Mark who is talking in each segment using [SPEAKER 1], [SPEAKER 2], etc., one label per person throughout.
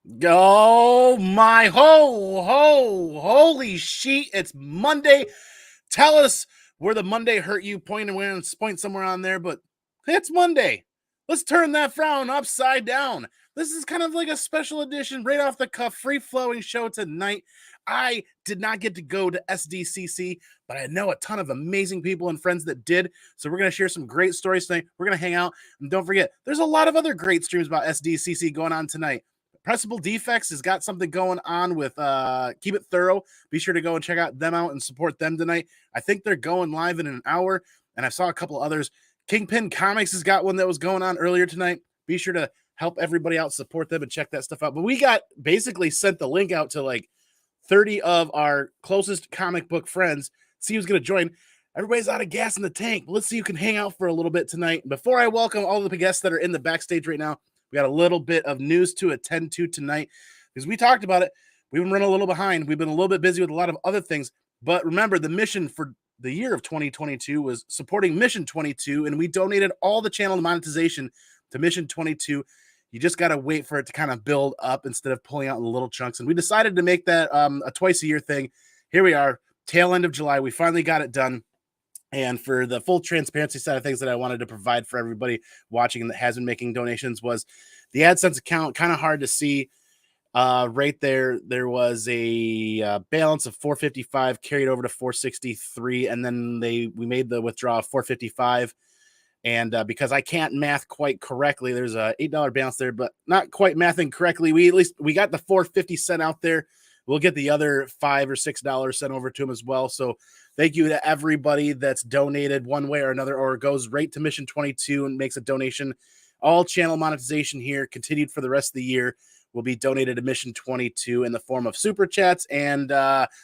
[SPEAKER 1] Oh my holy sheet. It's Monday. Tell us where the Monday hurt you. Point somewhere on there, but it's Monday. Let's turn that frown upside down. This is kind of like a special edition, right off the cuff, free flowing show tonight. I did not get to go to Sdcc, but I know a ton of amazing people and friends that did. So we're going to share some great stories tonight. We're going to hang out. And don't forget, there's a lot of other great streams about Sdcc going on tonight. Pressable Defects has got something going on with Keep It Thorough. Be sure to go and check out them out and support them tonight. I think they're going live in an hour, and I saw a couple others. Kingpin Comics has got one that was going on earlier tonight. Be sure to help everybody out, support them, and check that stuff out. But we got basically sent the link out to like 30 of our closest comic book friends. See who's going to join. Everybody's out of gas in the tank. Let's see who can hang out for a little bit tonight. Before I welcome all the guests that are in the backstage right now, we got a little bit of news to attend to tonight because we talked about it. We've been running a little behind. We've been a little bit busy with a lot of other things. But remember, the mission for the year of 2022 was supporting Mission 22, and we donated all the channel monetization to Mission 22. You just got to wait for it to kind of build up instead of pulling out in little chunks. And we decided to make that a twice-a-year thing. Here we are, tail end of July. We finally got it done. And for the full transparency side of things that I wanted to provide for everybody watching and that has been making donations was the AdSense account. Kind of hard to see right there. There was a balance of 455 carried over to 463, and then we made the withdrawal of 455. And because I can't math quite correctly, there's a $8 balance there, but not quite mathing correctly. We got the 450 sent out there. We'll get the other $5 or $6 sent over to them as well. So thank you to everybody that's donated one way or another, or goes right to Mission 22 and makes a donation. All channel monetization here continued for the rest of the year will be donated to Mission 22 in the form of super chats and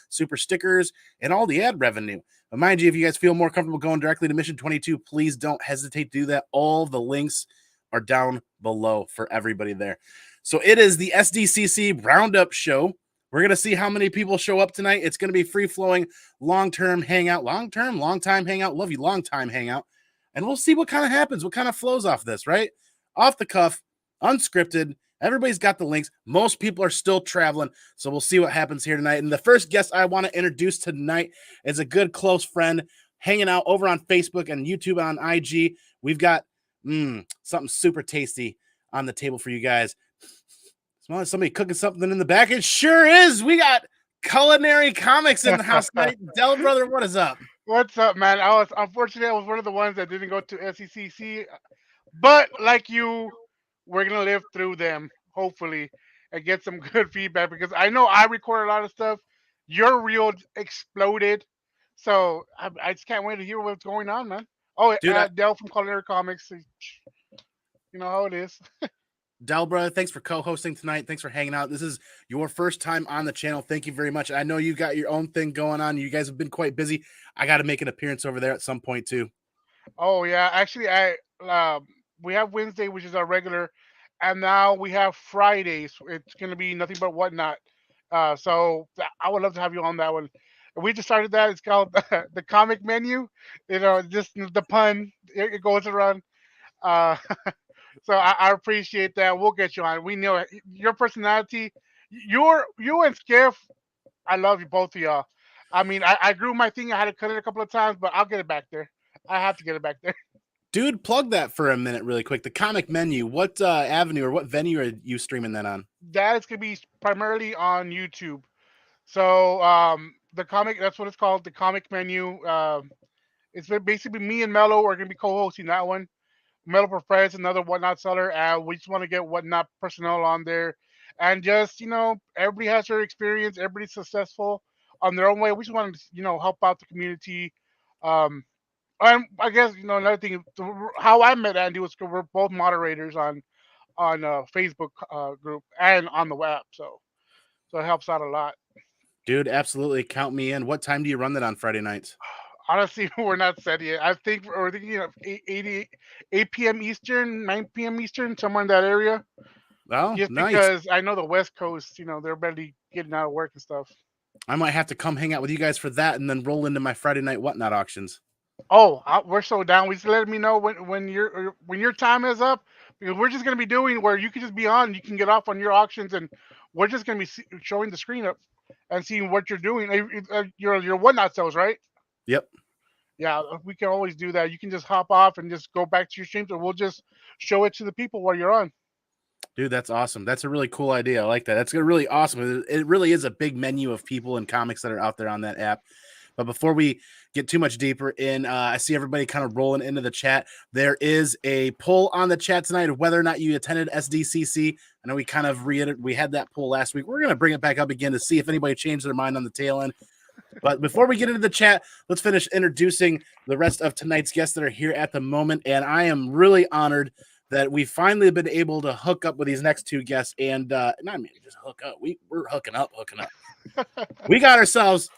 [SPEAKER 1] super stickers and all the ad revenue. But mind you, if you guys feel more comfortable going directly to Mission 22, please don't hesitate to do that. All the links are down below for everybody there. So it is the Sdcc Roundup Show. We're going to see how many people show up tonight. It's going to be free-flowing, long-time hangout. Love you, long-time hangout. And we'll see what kind of happens, what kind of flows off this, right? Off the cuff, unscripted. Everybody's got the links. Most people are still traveling, so we'll see what happens here tonight. And the first guest I want to introduce tonight is a good close friend hanging out over on Facebook and YouTube and on IG. We've got something super tasty on the table for you guys. Somebody cooking something in the back. It sure is. We got Culinary Comics in the house tonight. Del, brother, what is up?
[SPEAKER 2] What's up, man? Unfortunately, I was one of the ones that didn't go to SECC, but like you, we're gonna live through them, hopefully, and get some good feedback because I know I record a lot of stuff. Your reel exploded, so I just can't wait to hear what's going on, man. Oh,
[SPEAKER 1] Dude,
[SPEAKER 2] Dell from Culinary Comics, you know how it is.
[SPEAKER 1] Del, brother, thanks for co-hosting tonight. Thanks for hanging out. This is your first time on the channel. Thank you very much. I know you got your own thing going on. You guys have been quite busy. I got to make an appearance over there at some point too.
[SPEAKER 2] Oh yeah, actually, we have Wednesday, which is our regular, and now we have Fridays. It's gonna be nothing but whatnot. I would love to have you on that one. We just started that. It's called the comic menu. You know, just the pun. It goes around. Uh, I appreciate that. We'll get you on. We know it. Your personality. You and Skiff. I love you both of y'all. I mean, I grew my thing. I had to cut it a couple of times, but I'll get it back there. I have to get it back there.
[SPEAKER 1] Dude, plug that for a minute really quick. The comic menu. What avenue or what venue are you streaming that on?
[SPEAKER 2] That is gonna be primarily on YouTube. So the comic, that's what it's called, the comic menu. It's basically me and Mello are gonna be co-hosting that one. Mello Profess, another whatnot seller, and we just want to get whatnot personnel on there, and just everybody has their experience, everybody's successful on their own way. We just want to help out the community. Um, and I guess another thing, how I met Andy was 'cause we're both moderators on Facebook group and on the web, so it helps out a lot.
[SPEAKER 1] Dude, absolutely. Count me in. What time do you run that on Friday nights?
[SPEAKER 2] Honestly, we're not set yet. I think we're thinking of 8 p.m. Eastern, 9 p.m. Eastern, somewhere in that area.
[SPEAKER 1] Oh,
[SPEAKER 2] Just
[SPEAKER 1] nice.
[SPEAKER 2] because I know the West Coast, they're barely getting out of work and stuff.
[SPEAKER 1] I might have to come hang out with you guys for that and then roll into my Friday night whatnot auctions.
[SPEAKER 2] Oh, we're so down. We just let me know when your time is up. Because we're just going to be doing where you can just be on, you can get off on your auctions, and we're just going to be showing the screen up and seeing what you're doing. Your whatnot sales, right?
[SPEAKER 1] Yep.
[SPEAKER 2] Yeah, we can always do that. You can just hop off and just go back to your streams, and we'll just show it to the people while you're on.
[SPEAKER 1] Dude, that's awesome. That's a really cool idea. I like that. That's really awesome. It really is a big menu of people and comics that are out there on that app. But before we get too much deeper in, I see everybody kind of rolling into the chat. There is a poll on the chat tonight of whether or not you attended SDCC. I know we kind of we had that poll last week. We're going to bring it back up again to see if anybody changed their mind on the tail end. But before we get into the chat, let's finish introducing the rest of tonight's guests that are here at the moment. And I am really honored that we finally been able to hook up with these next two guests. And not just hook up. We're hooking up. We got ourselves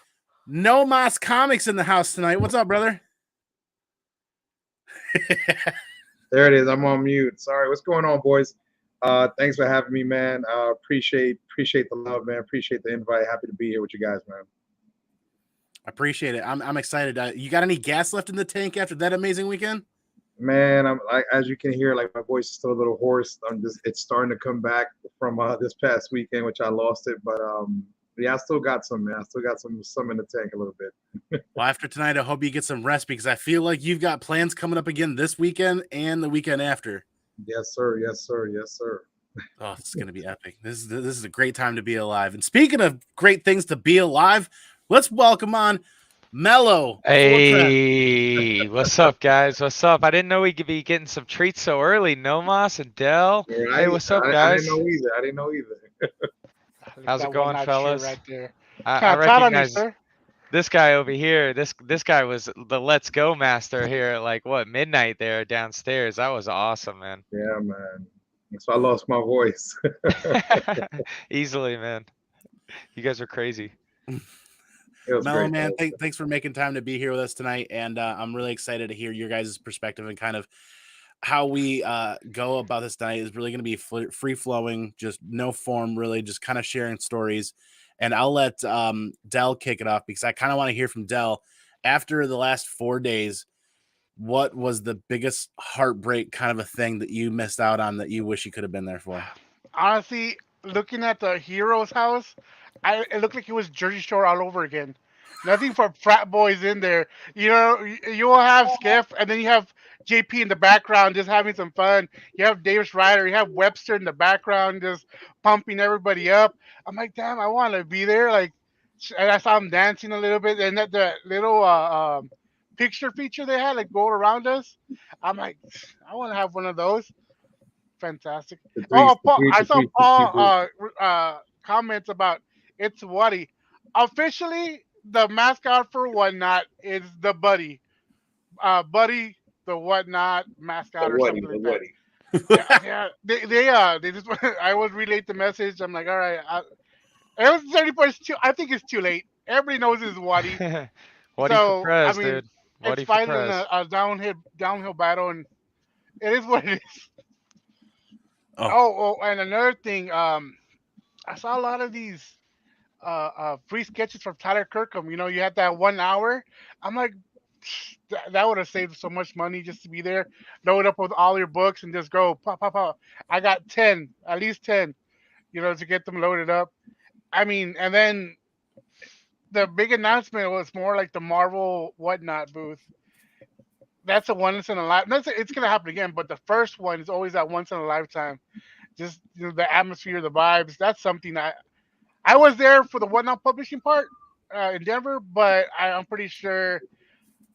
[SPEAKER 1] No Mas Comics in the house tonight. What's up, brother?
[SPEAKER 3] There it is. I'm on mute. Sorry. What's going on, boys? Thanks for having me, man. Appreciate the love, man. Appreciate the invite. Happy to be here with you guys, man.
[SPEAKER 1] I appreciate it. I'm excited. You got any gas left in the tank after that amazing weekend?
[SPEAKER 3] Man, I'm like, as you can hear, like my voice is still a little hoarse. It's starting to come back from this past weekend, which I lost it. But yeah, I still got some, man. I still got some in the tank a little bit.
[SPEAKER 1] Well, after tonight, I hope you get some rest because I feel like you've got plans coming up again this weekend and the weekend after.
[SPEAKER 3] Yes, sir. Yes, sir. Yes, sir.
[SPEAKER 1] Oh, it's going to be epic. This is a great time to be alive. And speaking of great things to be alive, let's welcome on Mello.
[SPEAKER 4] Hey, what's up, guys? What's up? I didn't know we could be getting some treats so early. Nomos and Dell.
[SPEAKER 3] Yeah,
[SPEAKER 4] hey, what's up, guys?
[SPEAKER 3] I didn't know either.
[SPEAKER 4] How's it going, fellas?
[SPEAKER 2] Right there.
[SPEAKER 4] I recognize this guy over here. This guy was the Let's Go master here at like what midnight there downstairs. That was awesome, man.
[SPEAKER 3] Yeah, man. So I lost my voice.
[SPEAKER 4] Easily, man. You guys are crazy.
[SPEAKER 1] Mello, man, thanks for making time to be here with us tonight, and I'm really excited to hear your guys' perspective and kind of how we go about this night. Is really going to be free flowing, just no form, really, just kind of sharing stories. And I'll let Dell kick it off because I kind of want to hear from Dell after the last 4 days. What was the biggest heartbreak kind of a thing that you missed out on that you wish you could have been there for?
[SPEAKER 2] Honestly, looking at the hero's house, it looked like it was Jersey Shore all over again. Nothing for frat boys in there. You know, you will have Skiff, and then you have JP in the background just having some fun. You have Davis Ryder, you have Webster in the background just pumping everybody up. I'm like, damn, I want to be there. Like, and I saw them dancing a little bit, and that little picture feature they had, like, going around us. I'm like, I want to have one of those. Fantastic. I saw Paul comments about it's Woody. Officially, the mascot for Whatnot is the Buddy. Buddy, the Whatnot mascot or something like that. Yeah. They just. I would relate the message. I'm like, all right. It was 30 points too. I think it's too late. Everybody knows it's Woody.
[SPEAKER 4] Woody for prez, dude.
[SPEAKER 2] It's fighting a downhill battle, and it is what it is. Oh, and another thing, I saw a lot of these free sketches from Tyler Kirkham. You know, you had that 1 hour. I'm like, that would have saved so much money just to be there, load up with all your books, and just go pop, pop, pop. I got 10, at least 10, you know, to get them loaded up. I mean, and then the big announcement was more like the Marvel Whatnot booth. That's a once in a lifetime. It's gonna happen again, but the first one is always that once in a lifetime. Just, you know, the atmosphere, the vibes. That's something I was there for the Whatnot publishing part in Denver, but I'm pretty sure.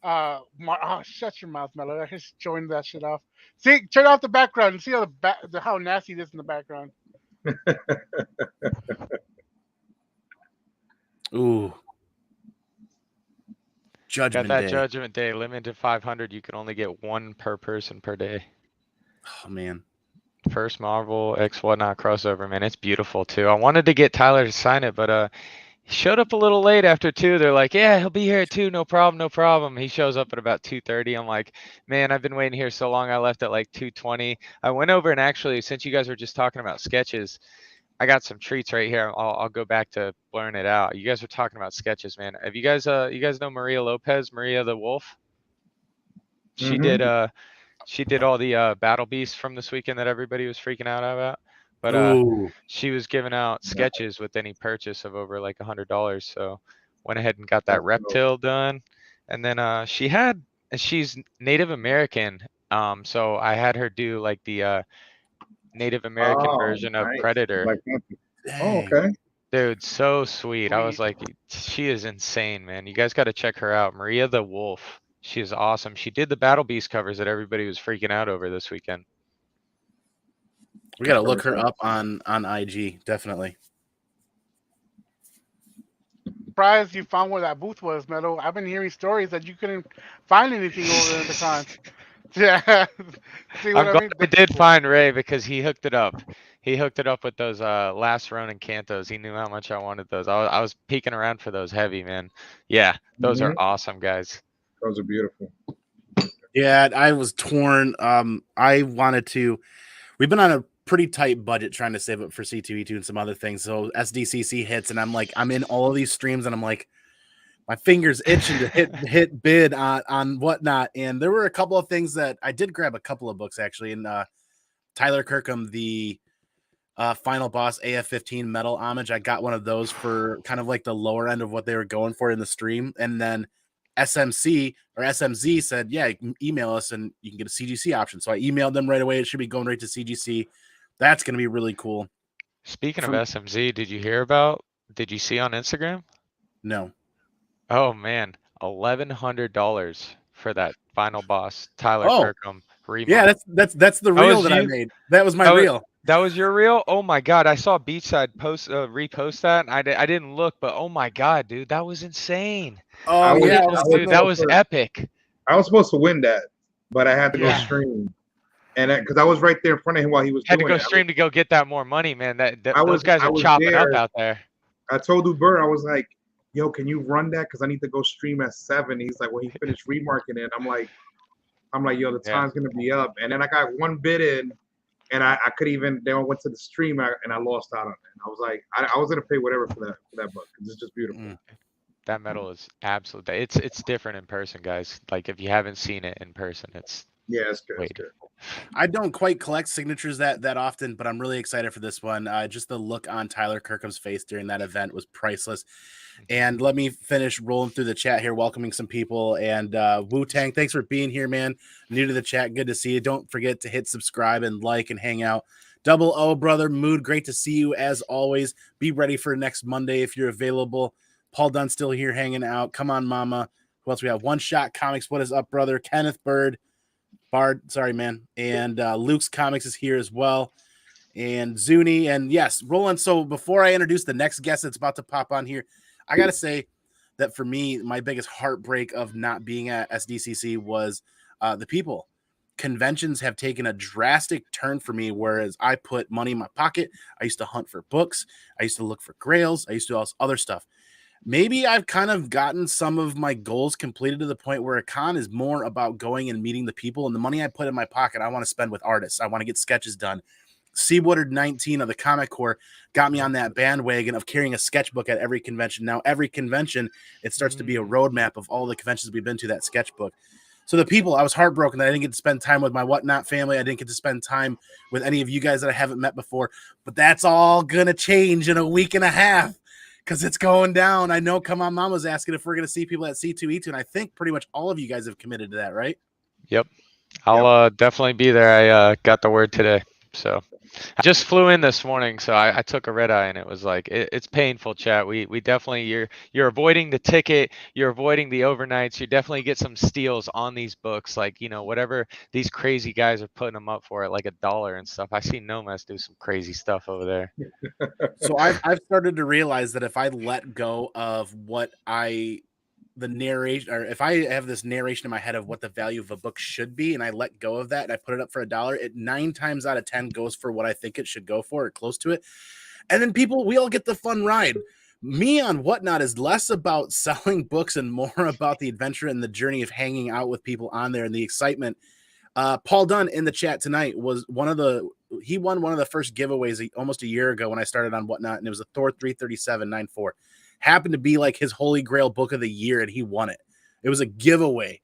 [SPEAKER 2] Shut your mouth, Mello. I just joined that shit off. See, turn off the background and see how nasty it is in the background.
[SPEAKER 1] Ooh. Judgment
[SPEAKER 4] Got that
[SPEAKER 1] Day.
[SPEAKER 4] Judgment Day limited 500. You can only get one per person per day.
[SPEAKER 1] Oh man.
[SPEAKER 4] First Marvel X Whatnot crossover, man. It's beautiful too. I wanted to get Tyler to sign it, but he showed up a little late after 2. They're like, yeah, he'll be here at 2. No problem. He shows up at about 2:30. I'm like, man, I've been waiting here so long. I left at like 2:20. I went over and actually, since you guys were just talking about sketches, I got some treats right here. I'll go back to blurring it out. You guys were talking about sketches, man. Have you guys know Maria Lopez, Maria the Wolf? She did She did all the battle beasts from this weekend that everybody was freaking out about. But
[SPEAKER 1] Ooh.
[SPEAKER 4] she was giving out sketches with any purchase of over like $100. So went ahead and got that reptile done. And then she's Native American. So I had her do like the Native American version of
[SPEAKER 3] nice.
[SPEAKER 4] Predator.
[SPEAKER 3] Like, oh,
[SPEAKER 1] Dang.
[SPEAKER 3] okay.
[SPEAKER 4] Dude, so sweet. I was
[SPEAKER 2] Sweet.
[SPEAKER 4] like, she is insane, man. You guys got to check her out. Maria the Wolf. She is awesome. She did the Battle Beast covers that everybody was freaking out over this weekend.
[SPEAKER 1] We got to look her up on IG, definitely.
[SPEAKER 2] Surprised you found where that booth was, Meadow. I've been hearing stories that you couldn't find anything over there at the time. Yeah. See what
[SPEAKER 4] I'm
[SPEAKER 2] I mean?
[SPEAKER 4] glad I did find Ray because he hooked it up. He hooked it up with those last Ronin Cantos. He knew how much I wanted those. I was peeking around for those heavy, man. Yeah, those are awesome, guys.
[SPEAKER 3] Those are beautiful.
[SPEAKER 1] Yeah, I was torn. I wanted to. We've been on a pretty tight budget trying to save up for C2E2 and some other things. So SDCC hits, and I'm in all of these streams, and I'm like, my fingers itching to hit bid on whatnot. And there were a couple of things that I did grab a couple of books actually. And Tyler Kirkham, the Final Boss AF-15 Metal Homage, I got one of those for kind of like the lower end of what they were going for in the stream. And then SMZ said, yeah, you can email us and you can get a CGC option. So I emailed them right away. It should be going right to CGC. That's going to be really cool.
[SPEAKER 4] Speaking of SMZ, did you see on Instagram?
[SPEAKER 1] No.
[SPEAKER 4] Oh man, $1,100 for that Final Boss Tyler Kirkham remake.
[SPEAKER 1] Yeah, that's the reel that I made. That was my reel.
[SPEAKER 4] That was your reel? Oh my god, I saw Beachside repost that, and I didn't look, but oh my god, dude, that was insane.
[SPEAKER 1] Oh yeah,
[SPEAKER 4] dude, that was epic.
[SPEAKER 3] I was supposed to win that, but I had to go stream, and because I was right there in front of him while he was
[SPEAKER 4] had to go stream to go get that more money, man. Those guys are chopping up out there.
[SPEAKER 3] I told Uber, I was like, yo, can you run that? Because I need to go stream at 7. He's like, well, he finished remarking it. I'm like, yo, the time's gonna be up. And then I got one bid in, and I could even. Then I went to the stream and I lost out on it. And I was like, I was gonna pay whatever for that book because it's just beautiful.
[SPEAKER 4] That metal is absolutely. It's different in person, guys. Like if you haven't seen it in person, it's
[SPEAKER 3] it's good. It's good.
[SPEAKER 1] I don't quite collect signatures that often, but I'm really excited for this one. Just the look on Tyler Kirkham's face during that event was priceless. And let me finish rolling through the chat here, welcoming some people. And Wu-Tang, thanks for being here, man. New to the chat, good to see you. Don't forget to hit subscribe and like and hang out. Double O, brother, Mood, great to see you as always. Be ready for next Monday if you're available. Paul Dunn still here hanging out. Come on, mama. Who else we have? One Shot Comics, what is up, brother? Kenneth Bard, sorry, man. And Luke's Comics is here as well. And Zuni. And yes, Roland. So before I introduce the next guest that's about to pop on here, I got to say that for me, my biggest heartbreak of not being at SDCC was the people. Conventions have taken a drastic turn for me, whereas I put money in my pocket. I used to hunt for books. I used to look for grails. I used to do all other stuff. Maybe I've kind of gotten some of my goals completed to the point where a con is more about going and meeting the people, and the money I put in my pocket, I want to spend with artists. I want to get sketches done. Seawater 19 of the Comic Corps got me on that bandwagon of carrying a sketchbook at every convention. Now, every convention, it starts to be a roadmap of all the conventions we've been to, that sketchbook. So the people, I was heartbroken that I didn't get to spend time with my Whatnot family. I didn't get to spend time with any of you guys that I haven't met before. But that's all going to change in a week and a half because it's going down. I know Come On Mama's asking if we're going to see people at C2E2, and I think pretty much all of you guys have committed to that, right?
[SPEAKER 4] Yep. I'll definitely be there. I got the word today. So I just flew in this morning, so I took a red eye, and it was like it's painful, chat. We definitely you're avoiding the ticket, you're avoiding the overnights. You definitely get some steals on these books, like whatever these crazy guys are putting them up for at like $1 and stuff. I see Nomas do some crazy stuff over there.
[SPEAKER 1] So I've started to realize that if I let go of the narration, or if I have this narration in my head of what the value of a book should be, and I let go of that and I put it up for $1, it 9 times out of 10 goes for what I think it should go for, or close to it. And then we all get the fun ride. Me on Whatnot is less about selling books and more about the adventure and the journey of hanging out with people on there and the excitement. Paul Dunn in the chat tonight was he won one of the first giveaways almost a year ago when I started on Whatnot, and it was a Thor 337.94. Happened to be like his holy grail book of the year, and he won it. It was a giveaway.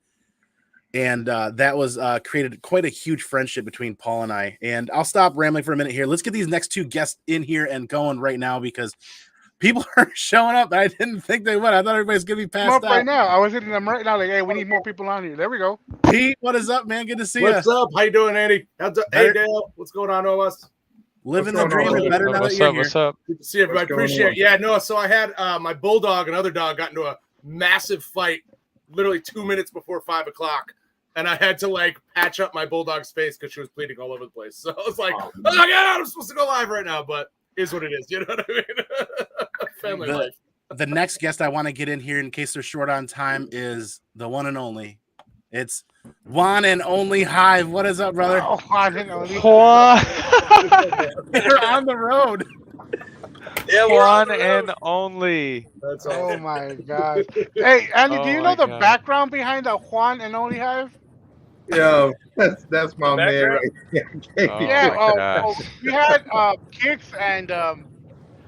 [SPEAKER 1] And that was created quite a huge friendship between Paul and I. And I'll stop rambling for a minute here. Let's get these next two guests in here and going right now because people are showing up. I didn't think they would. I thought everybody's going to be
[SPEAKER 2] I'm
[SPEAKER 1] passed
[SPEAKER 2] up right
[SPEAKER 1] out.
[SPEAKER 2] now. I was hitting them right now. Like, hey, we need more people on here. There we go.
[SPEAKER 1] Pete, what is up, man? Good to see you.
[SPEAKER 5] What's up? How you doing, Andy? Hey, Dale. What's going on, OS?
[SPEAKER 1] Living the dream is better now that you're here.
[SPEAKER 4] What's up?
[SPEAKER 5] Good to see everybody. Appreciate it. Yeah, no, so I had my bulldog, another dog, got into a massive fight literally 2 minutes before 5 o'clock. And I had to like patch up my bulldog's face because she was bleeding all over the place. So I was like, yeah, I'm supposed to go live right now, but is what it is. You know what I mean? Family life.
[SPEAKER 1] The next guest I want to get in here in case they're short on time is the one and only. It's Juan and Only Hive. What is up, brother?
[SPEAKER 2] Oh, Juan and Only.
[SPEAKER 4] Juan.
[SPEAKER 1] You're on the road.
[SPEAKER 5] Yeah,
[SPEAKER 4] Juan and Only.
[SPEAKER 5] That's
[SPEAKER 2] Oh my god. Hey, Andy, do you know the background behind the Juan and Only Hive?
[SPEAKER 3] Yo, that's my man right there.
[SPEAKER 4] Oh,
[SPEAKER 2] yeah, we had Kicks and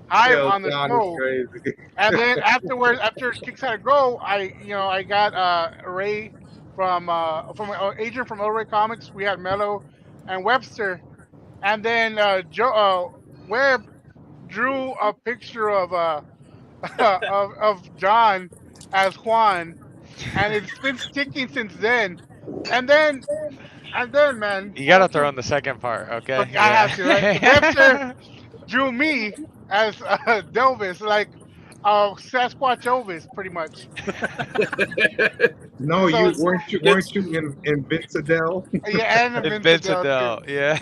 [SPEAKER 2] Hive on the
[SPEAKER 3] John
[SPEAKER 2] show,
[SPEAKER 3] is crazy.
[SPEAKER 2] and then afterwards, after Kicks had to go, I got Ray from agent from Elray Comics. We had Mello and Webster, and then Webb drew a picture of John as Juan, and it's been sticking since then. And then, man,
[SPEAKER 4] You gotta throw in the second part, okay?
[SPEAKER 2] Look, I have to. Right? Webster drew me as Delvis, like Sasquatch Elvis, pretty much.
[SPEAKER 3] No,
[SPEAKER 2] So-
[SPEAKER 3] weren't you in Vincadell?
[SPEAKER 2] Yeah, and
[SPEAKER 4] Invincible, yeah.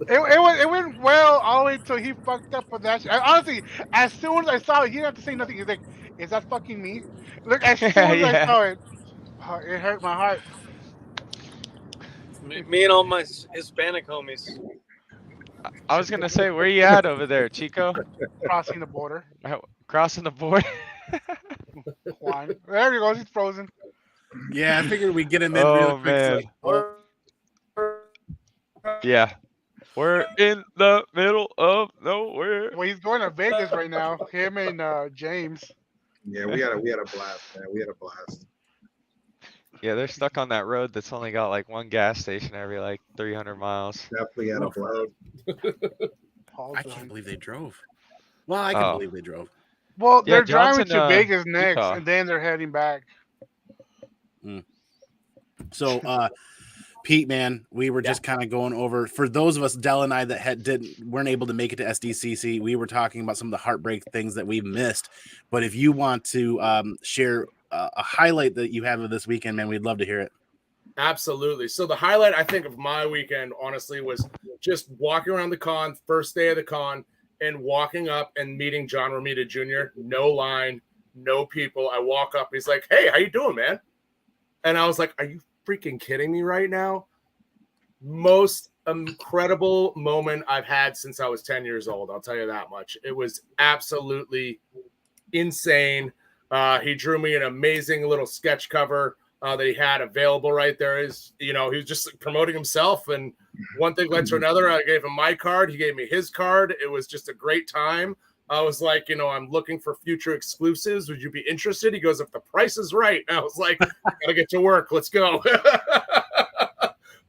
[SPEAKER 2] It went well all the way until he fucked up with that shit. Honestly, as soon as I saw it, he didn't have to say nothing. He's like, "Is that fucking me?" Look, as soon as I
[SPEAKER 4] Yeah.
[SPEAKER 2] saw it, it hurt my heart.
[SPEAKER 6] Me and all my Hispanic homies.
[SPEAKER 4] I was gonna say, where you at over there, Chico?
[SPEAKER 2] Crossing the border.
[SPEAKER 4] Crossing the board?
[SPEAKER 2] Juan. There he goes. He's frozen.
[SPEAKER 1] Yeah, I figured we'd get him in
[SPEAKER 4] Oh,
[SPEAKER 1] real quick.
[SPEAKER 4] Yeah. We're in the middle of nowhere.
[SPEAKER 2] Well, he's going to Vegas right now. Him and James.
[SPEAKER 3] Yeah, we had a blast, man. We had a blast.
[SPEAKER 4] Yeah, they're stuck on that road that's only got like one gas station every like 300 miles.
[SPEAKER 3] Definitely had a blast.
[SPEAKER 2] Paul's
[SPEAKER 1] I
[SPEAKER 2] done.
[SPEAKER 1] can't believe they drove. Well, I can believe they drove.
[SPEAKER 2] Well,
[SPEAKER 4] Yeah,
[SPEAKER 2] they're driving
[SPEAKER 4] Johnson,
[SPEAKER 2] to Vegas next,
[SPEAKER 4] Utah.
[SPEAKER 2] and then they're heading back.
[SPEAKER 1] So, Pete, man, we were just kind of going over for those of us, Dell and I, that weren't able to make it to SDCC. We were talking about some of the heartbreak things that we missed. But if you want to share a highlight that you have of this weekend, man, we'd love to hear it.
[SPEAKER 5] Absolutely. So the highlight, I think, of my weekend, honestly, was just walking around the con, first day of the con, and walking up and meeting John Romita Jr. No line, no people. I walk up. He's like, "Hey, how you doing, man?" And I was like, "Are you freaking kidding me right now?" Most incredible moment I've had since I was 10 years old. I'll tell you that much. It was absolutely insane. He drew me an amazing little sketch cover that he had available right there. He was just promoting himself, and one thing led to another. I gave him my card. He gave me his card. It was just a great time. I was like, I'm looking for future exclusives. Would you be interested? He goes, if the price is right. And I was like, gotta get to work. Let's go.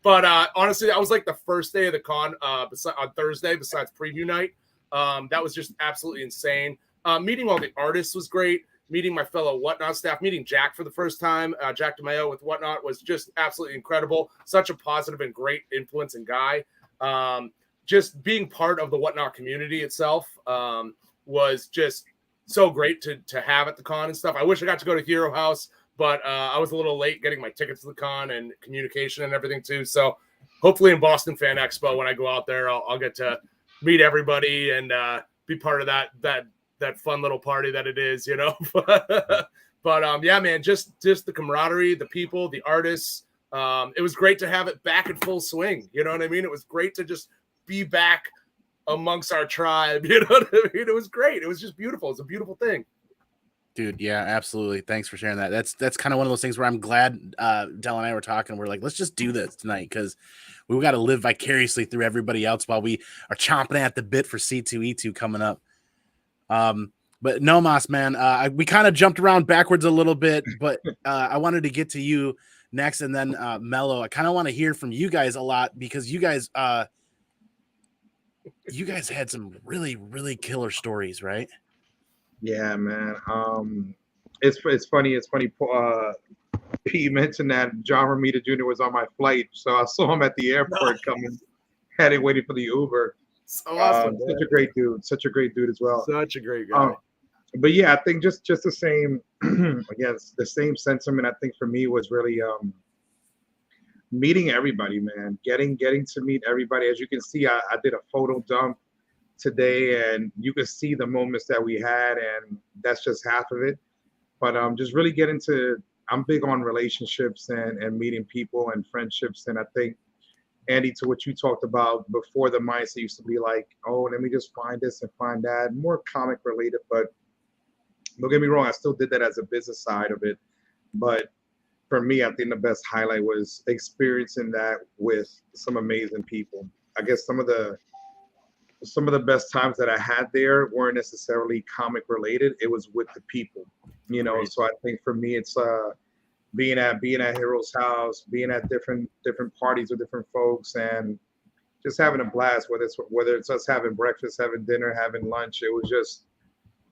[SPEAKER 5] But honestly, that was like the first day of the con on Thursday, besides preview night. That was just absolutely insane. Meeting all the artists was great. Meeting my fellow Whatnot staff, meeting Jack for the first time, Jack DeMeo with Whatnot, was just absolutely incredible. Such a positive and great influence and guy. Just being part of the Whatnot community itself was just so great to have at the con and stuff. I wish I got to go to Hero House, but I was a little late getting my tickets to the con and communication and everything too. So hopefully in Boston Fan Expo, when I go out there, I'll get to meet everybody and be part of that fun little party that it is, but yeah, man, just the camaraderie, the people, the artists. It was great to have it back in full swing. You know what I mean? It was great to just be back amongst our tribe. You know what I mean? It was great. It was just beautiful. It's a beautiful thing.
[SPEAKER 1] Dude, yeah, absolutely. Thanks for sharing that. That's kind of one of those things where I'm glad Dell and I were talking. We're like, let's just do this tonight because we got to live vicariously through everybody else while we are chomping at the bit for C2E2 coming up. But no, Moss, man, we kind of jumped around backwards a little bit, but I wanted to get to you next, and then Mello. I kind of want to hear from you guys a lot because you guys had some really, really killer stories, right?
[SPEAKER 3] Yeah, man. It's funny. It's funny. Pete mentioned that John Romita Jr. was on my flight, so I saw him at the airport coming, heading, waiting for the Uber.
[SPEAKER 5] So awesome.
[SPEAKER 3] Such a great dude. Such a great dude as well.
[SPEAKER 5] Such a great guy.
[SPEAKER 3] But yeah, I think just the same, again, the same sentiment. I think for me was really meeting everybody, man. Getting to meet everybody. As you can see, I did a photo dump today, and you can see the moments that we had, and that's just half of it. But just really getting to. I'm big on relationships and meeting people and friendships, and I think, Andy, to what you talked about before, the mindset used to be like, oh, let me just find this and find that, more comic related. But don't get me wrong, I still did that as a business side of it. But for me, I think the best highlight was experiencing that with some amazing people. I guess some of the best times that I had there weren't necessarily comic related. It was with the people, you know. So I think for me, it's being at Hero's house, being at different parties with different folks, and just having a blast. Whether it's us having breakfast, having dinner, having lunch. It was just.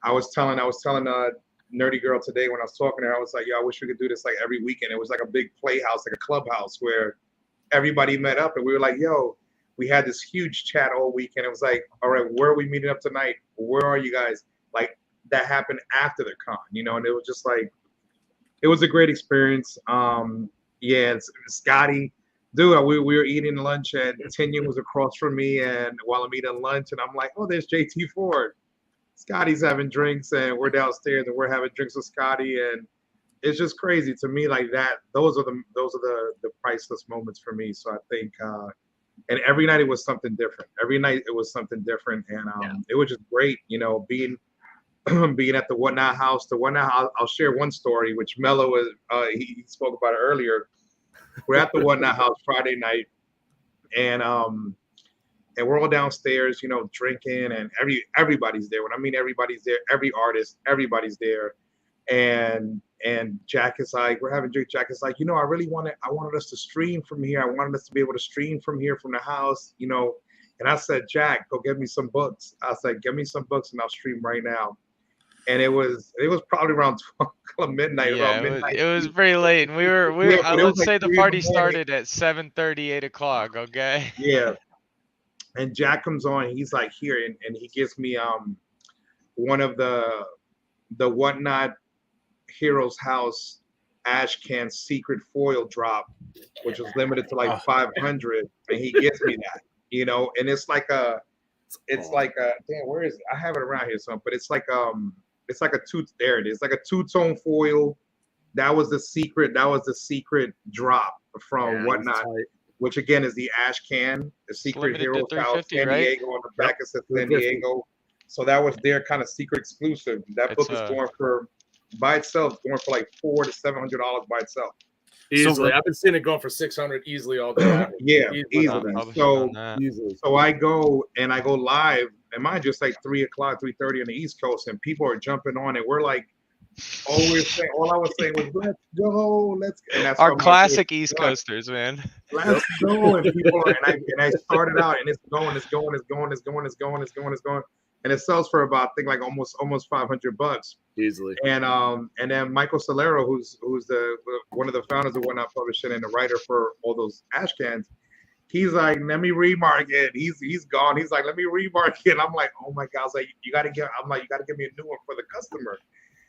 [SPEAKER 3] I was telling Nerdy Girl today when I was talking to her, I was like, yo, I wish we could do this like every weekend. It was like a big playhouse, like a clubhouse where everybody met up, and we were like, yo. We had this huge chat all weekend. It was like, all right, where are we meeting up tonight? Where are you guys? Like that happened after the con, you know, and it was just like, it was a great experience. Yeah, Scotty, dude, we were eating lunch and Tinian was across from me, and while I'm eating lunch, and I'm like, oh, there's JT Ford. Scotty's having drinks, and we're downstairs, and we're having drinks with Scotty, and it's just crazy to me like that. Those are the priceless moments for me. So I think. And every night it was something different. Every night it was something different, and it was just great, you know, being at the Whatnot House. The Whatnot House. I'll share one story, which Mello was. He spoke about it earlier. We're at the Whatnot House Friday night, and we're all downstairs, you know, drinking, and everybody's there. When I mean everybody's there, every artist, everybody's there, and Jack is like, we're having drink. Jack is like, you know, I wanted us to stream from here. I wanted us to be able to stream from here from the house, you know. And I said, Jack, go get me some books. I said, get me some books and I'll stream right now. And it was probably around 12 midnight.
[SPEAKER 4] Yeah, it was pretty late, and we were. Let's say the party started at 7:30, 8 o'clock. Okay.
[SPEAKER 3] Yeah. And Jack comes on. He's like, here, and he gives me one of the Whatnot Hero's House ash can secret foil drop, which was limited to like 500, and he gives me that, you know. And it's like a damn, where is it? I have it around here some, but it's like a there it is, like a two-tone foil. That was the secret drop from Whatnot, which again is the ash can, the secret Hero's House, San Diego, on the back it says San Diego. So that was their kind of secret exclusive. That book is going for, by itself, going for like $400 to $700 by itself.
[SPEAKER 5] Easily, I've been seeing it going for 600 easily all day.
[SPEAKER 3] Yeah, easily. So I go live, and mine just like 3 o'clock, 3:30 on the East Coast, and people are jumping on it. We're like, all I was saying was, let's go. And that's
[SPEAKER 4] our classic East Coasters, man.
[SPEAKER 3] Let's go, and people are, and I started out, and it's going. And it sells for about, I think, like almost $500
[SPEAKER 5] easily.
[SPEAKER 3] And then Michael Solero, who's one of the founders of Whatnot Publishing and the writer for all those ash cans, he's like, let me remark it. He's gone. He's like, let me remark it. I'm like, oh my God. I was like, you gotta give me a new one for the customer,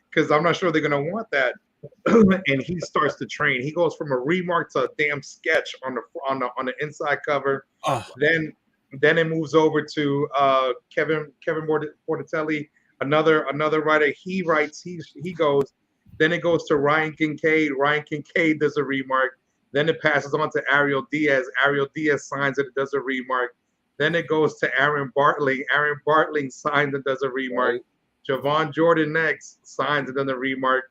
[SPEAKER 3] because I'm not sure they're gonna want that. And he starts to train. He goes from a remark to a damn sketch on the inside cover. Then it moves over to Kevin Mortatelli, another writer. He writes, he goes. Then it goes to Ryan Kincaid. Ryan Kincaid does a remark. Then it passes on to Ariel Diaz. Ariel Diaz signs it and does a remark. Then it goes to Aaron Bartling. Aaron Bartling signs and does a remark. Right. Javon Jordan next signs and does a remark.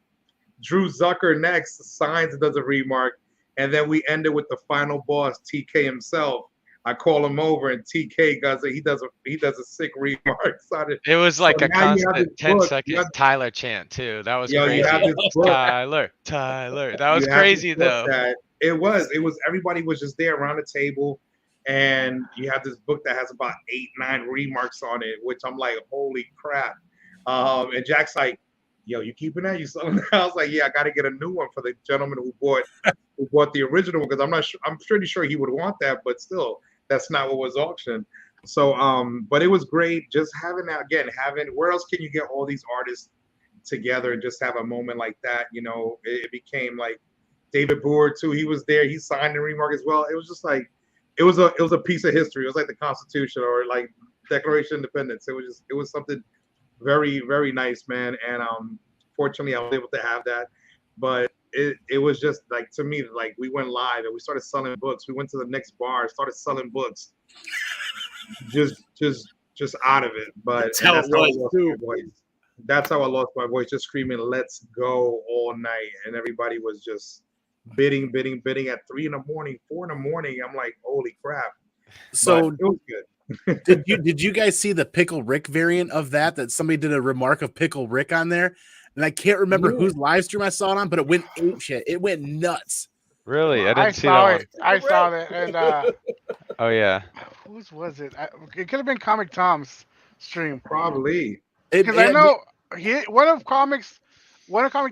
[SPEAKER 3] Drew Zucker next signs and does a remark. And then we end it with the final boss, TK himself. I call him over, and TK does a sick remark.
[SPEAKER 4] It was like a constant 10-second Tyler chant too. That was crazy. Tyler. That was crazy though.
[SPEAKER 3] It was everybody was just there around the table, and you have this book that has about 8-9 remarks on it, which I'm like, holy crap. And Jack's like, yo, you keeping that? You selling that? I was like, yeah, I got to get a new one for the gentleman who bought the original one, because I'm not sure, I'm pretty sure he would want that, but still, that's not what was auctioned. So, but it was great just having that again. Where else can you get all these artists together and just have a moment like that? You know, it became like David Boer too. He was there. He signed the remark as well. It was just like it was a piece of history. It was like the Constitution or like Declaration of Independence. It was something very, very nice, man. And fortunately, I was able to have that. But it was just like, to me, like we went live and we started selling books. We went to the next bar, started selling books, just out of it. But
[SPEAKER 1] That's how it was too.
[SPEAKER 3] That's how I lost my voice, just screaming, "Let's go" all night, and everybody was just bidding at 3 in the morning, 4 in the morning. I'm like, holy crap.
[SPEAKER 1] So
[SPEAKER 3] but it was good.
[SPEAKER 1] did you guys see the Pickle Rick variant of that somebody did a remark of Pickle Rick on there? And I can't remember whose live stream I saw it on, but it went ape shit. It went nuts.
[SPEAKER 4] Really? I
[SPEAKER 2] I
[SPEAKER 4] didn't see that
[SPEAKER 2] saw
[SPEAKER 4] one.
[SPEAKER 2] it. I saw that, and
[SPEAKER 4] Oh yeah.
[SPEAKER 2] whose was it? It could have been Comic Tom's stream.
[SPEAKER 3] Probably.
[SPEAKER 2] Because I know one of Comic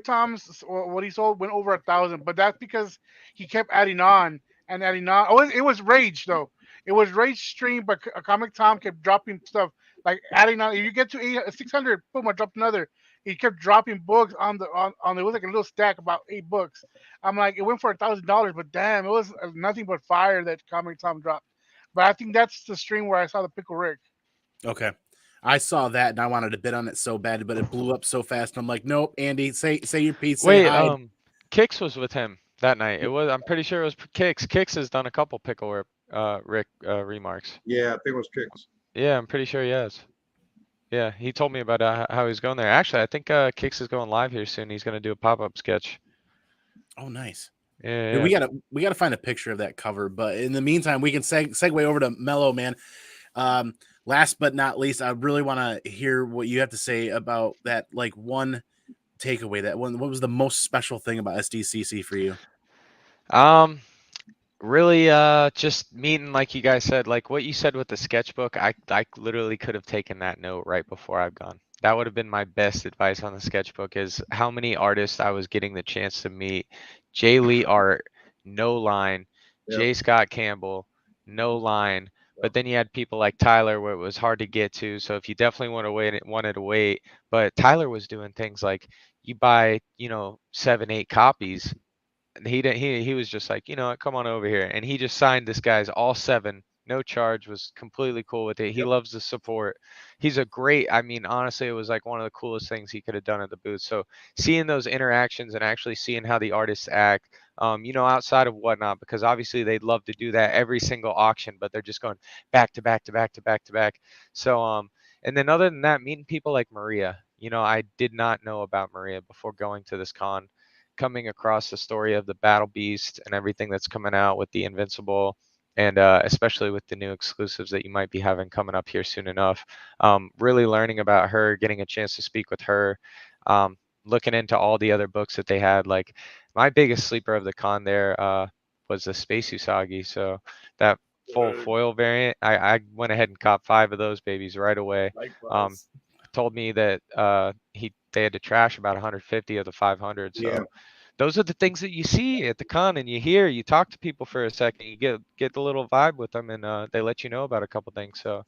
[SPEAKER 2] Tom's what he sold went over 1,000, but that's because he kept adding on and adding on. Oh, it was Rage though. It was Rage stream, but Comic Tom kept dropping stuff like adding on. If you get to 600, boom, I dropped another. He kept dropping books on it was like a little stack, about 8 books. I'm like, it went for $1,000, but damn, it was nothing but fire that Comic Tom dropped. But I think that's the stream where I saw the Pickle Rick.
[SPEAKER 1] Okay. I saw that and I wanted to bid on it so bad, but it blew up so fast. And I'm like, nope, Andy, say your piece.
[SPEAKER 4] Wait,
[SPEAKER 1] say hi.
[SPEAKER 4] Kix was with him that night. It was. I'm pretty sure it was Kix. Kix has done a couple Pickle Rick remarks.
[SPEAKER 3] Yeah, I think it was Kicks.
[SPEAKER 4] Yeah, I'm pretty sure he has. Yeah, he told me about how he's going there. Actually, I think Kix is going live here soon. He's going to do a pop-up sketch.
[SPEAKER 1] Oh, nice.
[SPEAKER 4] Yeah.
[SPEAKER 1] We gotta find a picture of that cover. But in the meantime, we can segue over to Mellow, man. Last but not least, I really want to hear what you have to say about that. Like one takeaway, that one. What was the most special thing about SDCC for you?
[SPEAKER 4] Really, just meeting, like you guys said, like what you said with the sketchbook. I literally could have taken that note right before I've gone. That would have been my best advice on the sketchbook, is how many artists I was getting the chance to meet. Jay Lee Art, no line.
[SPEAKER 3] Yep.
[SPEAKER 4] J. Scott Campbell, no line. But then you had people like Tyler, where it was hard to get to. So if you definitely wanted to wait. But Tyler was doing things like, you buy, 7, 8 copies. He was just like, come on over here, and he just signed this guy's all 7, no charge, was completely cool with it. He loves the support. He's a great, I mean, honestly, it was like one of the coolest things he could have done at the booth. So seeing those interactions and actually seeing how the artists act, outside of Whatnot, because obviously they'd love to do that every single auction, but they're just going back to back to back to back to back. So and then other than that, meeting people like Maria, I did not know about Maria before going to this con. Coming across the story of the Battle Beast and everything that's coming out with the Invincible, and especially with the new exclusives that you might be having coming up here soon enough. Really learning about her, getting a chance to speak with her, looking into all the other books that they had. Like, my biggest sleeper of the con there was the Space Usagi. So that full foil variant, I went ahead and copped 5 of those babies right away. Told me that they had to trash about 150 of the 500. So those are the things that you see at the con, and you talk to people for a second, you get the little vibe with them, and they let you know about a couple things. So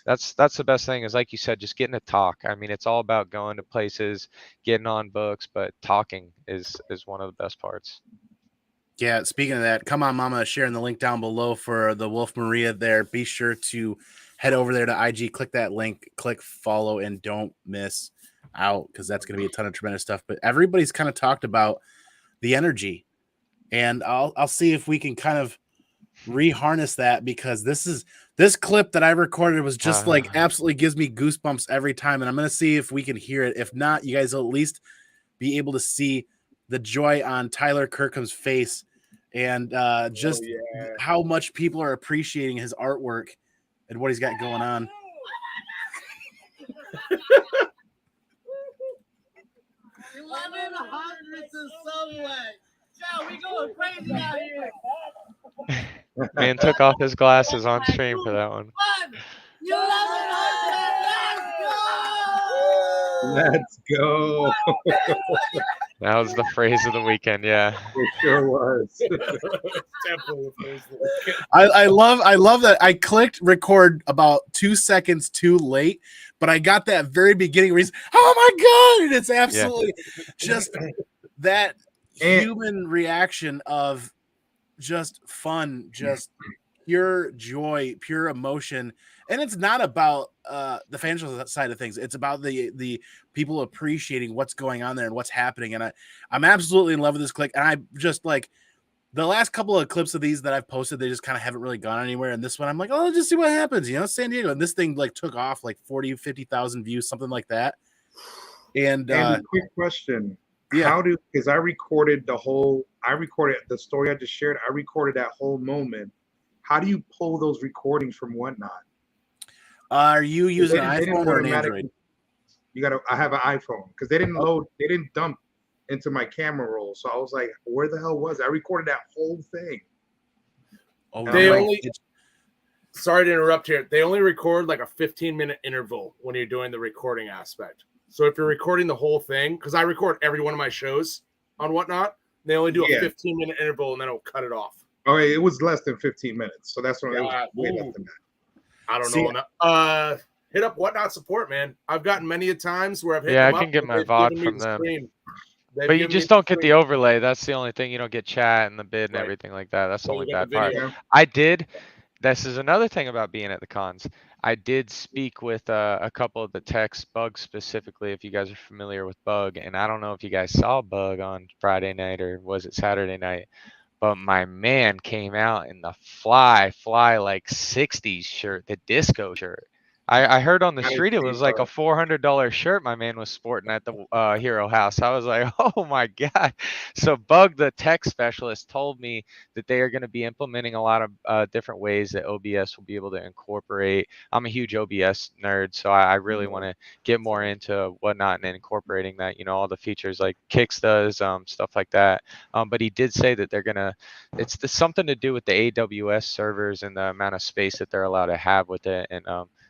[SPEAKER 4] that's the best thing, is like you said, just getting to talk. I mean, it's all about going to places, getting on books, but talking is one of the best parts.
[SPEAKER 1] Yeah, speaking of that, come on, Mama, sharing the link down below for the Wolf Maria there. Be sure to head over there to IG, click that link, click follow, and don't miss out, because that's going to be a ton of tremendous stuff. But everybody's kind of talked about the energy, and I'll see if we can kind of reharness that, because this clip that I recorded was just like absolutely gives me goosebumps every time, and I'm going to see if we can hear it. If not, you guys will at least be able to see the joy on Tyler Kirkham's face, and just how much people are appreciating his artwork and what he's got going on.
[SPEAKER 7] 1100 to Subway. Yeah, we go
[SPEAKER 4] Man took off his glasses on stream for that one.
[SPEAKER 3] Let's go.
[SPEAKER 4] That was the phrase of the weekend. Yeah.
[SPEAKER 3] It sure was.
[SPEAKER 5] Definitely the phrase of the weekend.
[SPEAKER 1] I love that I clicked record about 2 seconds too late, but I got that very beginning where he's, oh my God, and it's absolutely just that human reaction of just fun, just pure joy, pure emotion. And it's not about the financial side of things. It's about the people appreciating what's going on there and what's happening. And I'm absolutely in love with this click. And I just like the last couple of clips of these that I've posted, they just kind of haven't really gone anywhere. And this one, I'm like, oh, let's just see what happens. You know, San Diego. And this thing like took off like 40, 50,000 views, something like that. And
[SPEAKER 3] quick question.
[SPEAKER 1] Yeah.
[SPEAKER 3] Because I recorded the story I just shared. I recorded that whole moment. How do you pull those recordings from Whatnot?
[SPEAKER 1] Are you using an iPhone or an Android?
[SPEAKER 3] I have an iPhone because they didn't dump into my camera roll. So I was like, where the hell was it? I recorded that whole thing.
[SPEAKER 5] Sorry to interrupt here. They only record like a 15-minute interval when you're doing the recording aspect. So if you're recording the whole thing, because I record every one of my shows on Whatnot, they only do a 15-minute interval and then it'll cut it off.
[SPEAKER 3] Okay, it was less than 15 minutes. So that's when it was way less than that.
[SPEAKER 5] I don't know. Hit up Whatnot support, man. I've gotten many a times where I've hit them
[SPEAKER 4] I can
[SPEAKER 5] up
[SPEAKER 4] get my VOD from them. But you just
[SPEAKER 5] don't
[SPEAKER 4] get the overlay. That's the only thing. You don't get chat and the bid and everything like that. That's the only bad part. This is another thing about being at the cons. I did speak with a couple of the techs, Bug specifically, if you guys are familiar with Bug. And I don't know if you guys saw Bug on Friday night or was it Saturday night. But my man came out in the fly like 60s shirt, the disco shirt. I heard on the street it was like a $400 shirt my man was sporting at the Hero House. I was like, oh my God. So Bug, the tech specialist, told me that they are going to be implementing a lot of different ways that OBS will be able to incorporate. I'm a huge OBS nerd, so I really want to get more into Whatnot and incorporating that, all the features like Kix does, stuff like that. But he did say that they're going to, it's something to do with the AWS servers and the amount of space that they're allowed to have with it. And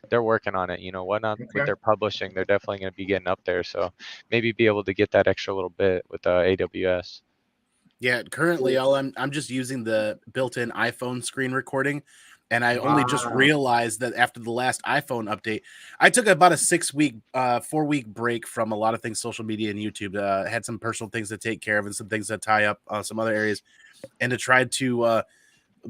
[SPEAKER 4] they're working on it, Whatnot with their publishing. They're definitely going to be getting up there. So maybe be able to get that extra little bit with AWS.
[SPEAKER 1] Yeah, currently I'm just using the built-in iPhone screen recording, and I only just realized that after the last iPhone update, I took about a 4-week break from a lot of things, social media and YouTube. Had some personal things to take care of and some things to tie up some other areas, and to try to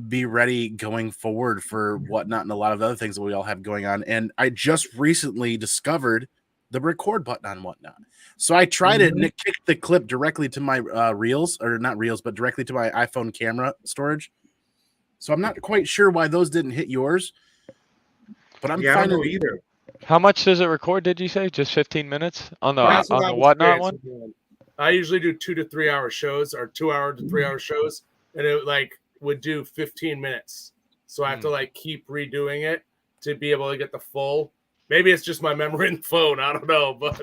[SPEAKER 1] be ready going forward for Whatnot and a lot of other things that we all have going on. And I just recently discovered the record button on Whatnot. So I tried it and it kicked the clip directly to my reels, or not reels, but directly to my iPhone camera storage. So I'm not quite sure why those didn't hit yours, but I'm
[SPEAKER 3] I don't know either.
[SPEAKER 4] How much does it record? Did you say just 15 minutes on the Whatnot one?
[SPEAKER 5] I usually do 2 to 3 hour shows, or 2 hour to 3 hour shows, and it would do 15 minutes. So I have to keep redoing it to be able to get the full. Maybe it's just my memory in the phone. I don't know, but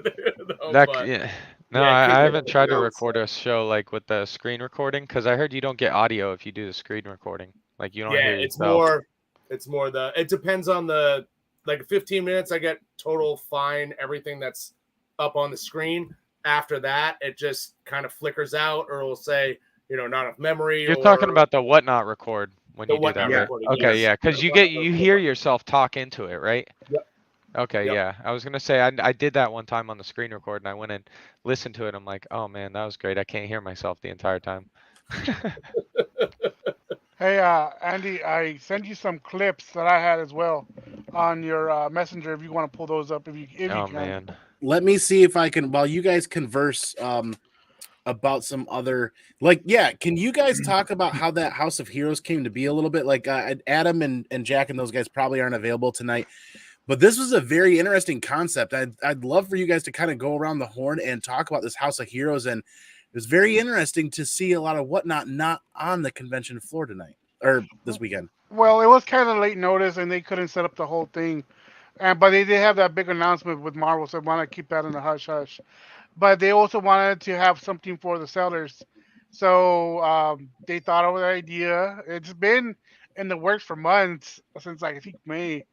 [SPEAKER 4] I haven't tried to record a show with the screen recording, because I heard you don't get audio if you do the screen recording. You don't hear yourself.
[SPEAKER 5] It's more it depends on the 15 minutes. I get total fine everything that's up on the screen. After that, it just kind of flickers out, or it'll say, not enough memory.
[SPEAKER 4] You're talking about the Whatnot record when you do that, right? Okay,
[SPEAKER 5] yes.
[SPEAKER 4] because you hear yourself talk into it, right?
[SPEAKER 5] Yep.
[SPEAKER 4] Okay, yeah. I was gonna say I did that one time on the screen record, and I went and listened to it. I'm like, oh man, that was great. I can't hear myself the entire time.
[SPEAKER 2] Hey, Andy, I sent you some clips that I had as well on your messenger. If you want to pull those up, if you can.
[SPEAKER 4] Man.
[SPEAKER 1] Let me see if I can, while you guys converse about some other, can you guys talk about how that House of Heroes came to be a little bit? Adam and Jack and those guys probably aren't available tonight, but this was a very interesting concept. I'd love for you guys to kind of go around the horn and talk about this House of Heroes. And it was very interesting to see a lot of Whatnot not on the convention floor tonight or this weekend.
[SPEAKER 2] Well, it was kind of late notice and they couldn't set up the whole thing. But they did have that big announcement with Marvel, so I want to keep that in the hush hush. But they also wanted to have something for the sellers. So they thought of the idea. It's been in the works for months, since like I think May,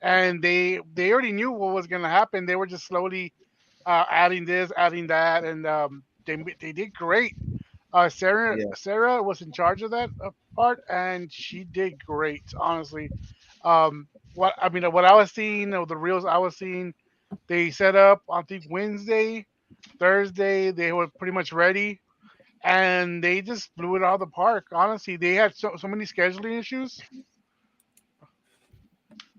[SPEAKER 2] and they already knew what was gonna happen. They were just slowly adding this, adding that, and they did great.
[SPEAKER 3] Yeah.
[SPEAKER 2] Sarah was in charge of that part, and she did great. Honestly, what I was seeing, or the reels I was seeing, they set up I think Wednesday, Thursday. They were pretty much ready, and they just blew it out of the park. Honestly, they had so many scheduling issues.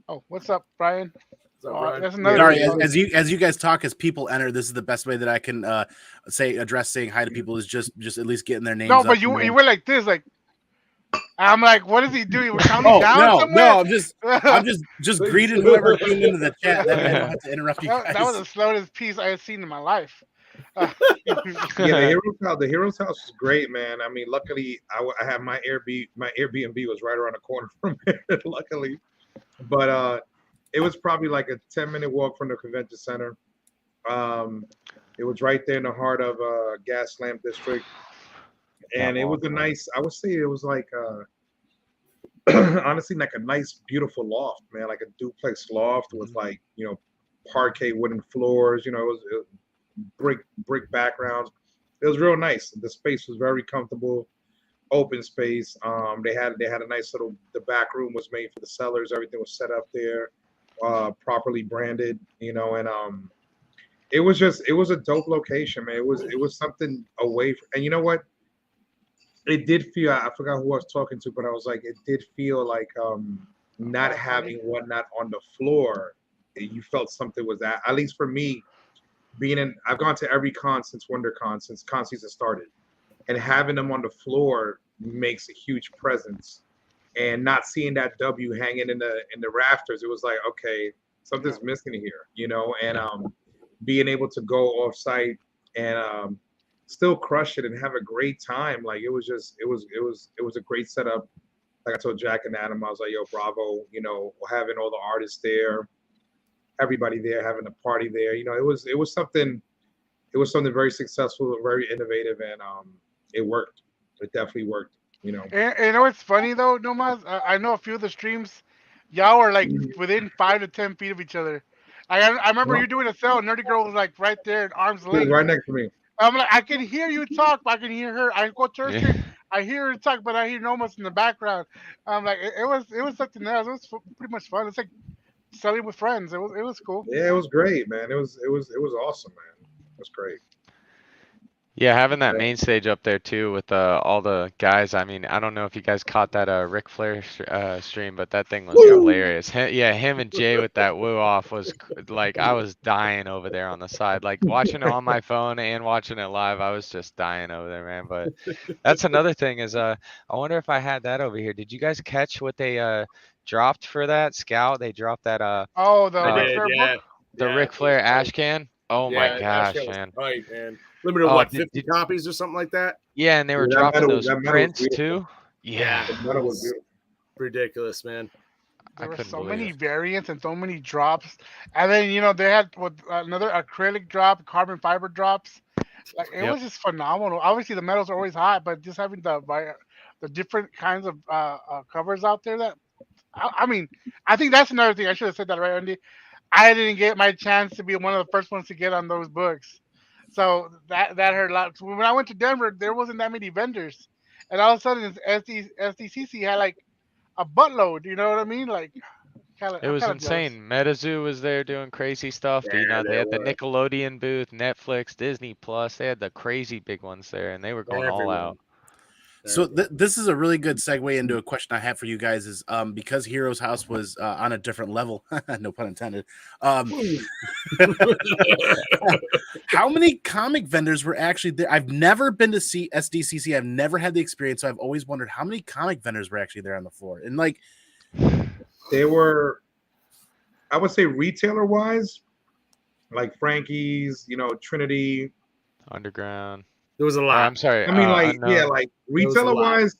[SPEAKER 2] Oh, what's up, Brian?
[SPEAKER 7] What's up, Brian?
[SPEAKER 2] That's another.
[SPEAKER 1] Sorry,
[SPEAKER 2] reason.
[SPEAKER 1] as you guys talk, as people enter, this is the best way that I can address saying hi to people is just at least getting their names.
[SPEAKER 2] No,
[SPEAKER 1] up
[SPEAKER 2] but you were like this, like I'm like, what is he doing? We're counting
[SPEAKER 1] Oh
[SPEAKER 2] down somewhere.
[SPEAKER 1] no! I'm just greeting whoever came into the chat. That way I don't have to interrupt you guys.
[SPEAKER 2] That was the slowest piece I had seen in my life.
[SPEAKER 3] Yeah, the Heroes House is great, man. I mean, luckily I have my Airbnb was right around the corner from here, luckily. But it was probably like a 10-minute walk from the convention center. It was right there in the heart of Gaslamp District. And it was a nice, I would say it was like honestly like a nice, beautiful loft, man, like a duplex loft with like, parquet wooden floors, it was brick backgrounds. It was real nice. The space was very comfortable, open space. They had a nice little, the back room was made for the sellers. Everything was set up there, properly branded, and it was a dope location, man. It was something away from, and you know what? It did feel, I forgot who I was talking to, but I was like, it did feel like not having Whatnot on the floor, you felt something was at least for me, I've gone to every con since WonderCon, since con season started, and having them on the floor makes a huge presence. And not seeing that W hanging in the rafters, it was like, okay, something's missing here, and being able to go off site and still crush it and have a great time. Like it was a great setup. Like I told Jack and Adam, I was like, yo, bravo, having all the artists there, everybody there, having a party there. It was something very successful, very innovative, and it worked. It definitely worked.
[SPEAKER 2] And you know what's funny though, Nomaz? I know a few of the streams, y'all were like within 5 to 10 feet of each other. I remember you doing a sell. Nerdy Girl was like right there at arm's length.
[SPEAKER 3] Right next to me.
[SPEAKER 2] I'm like, I can hear you talk, but I can hear her. I go to her stream, I hear her talk, but I hear Nomaz in the background. I'm like, it was something else. It was pretty much fun. It's like selling with friends. It was cool.
[SPEAKER 3] Yeah, it was great, man. It was awesome, man. It was great.
[SPEAKER 4] Yeah, having that main stage up there too with all the guys. I mean, I don't know if you guys caught that Ric Flair stream, but that thing was hilarious. Him and Jay with that woo off was like, I was dying over there on the side, like watching it on my phone and watching it live. I was just dying over there, man. But that's another thing is I wonder if I had that over here. Did you guys catch what they dropped for that Scout? They dropped that the Ric Flair ash can. Oh my gosh, man.
[SPEAKER 7] Right, man. Limited what, 50 copies or something like that?
[SPEAKER 4] Yeah, and they were dropping those prints too. Yeah.
[SPEAKER 3] The metal was beautiful.
[SPEAKER 7] Ridiculous, man.
[SPEAKER 2] There were so many variants and so many drops. And then, they had another acrylic drop, carbon fiber drops. Like it was just phenomenal. Obviously the metals are always hot, but just having the different kinds of covers out there that I mean, I think that's another thing. I should have said that, right, Andy? I didn't get my chance to be one of the first ones to get on those books. So that hurt a lot. So when I went to Denver, there wasn't that many vendors. And all of a sudden, Sdcc had like a buttload. You know what I mean? Like,
[SPEAKER 4] it was insane. MetaZoo was there doing crazy stuff. They had the Nickelodeon booth, Netflix, Disney Plus. They had the crazy big ones there, and they were going all out.
[SPEAKER 1] So this is a really good segue into a question I have for you guys is because Heroes House was on a different level, no pun intended. How many comic vendors were actually there? I've never been to see Sdcc. I've never had the experience. So I've always wondered how many comic vendors were actually there on the floor. And like,
[SPEAKER 3] they were, I would say retailer wise, like Frankie's, Trinity,
[SPEAKER 4] Underground.
[SPEAKER 7] There was a lot.
[SPEAKER 4] I'm sorry.
[SPEAKER 3] I mean, like retailer wise.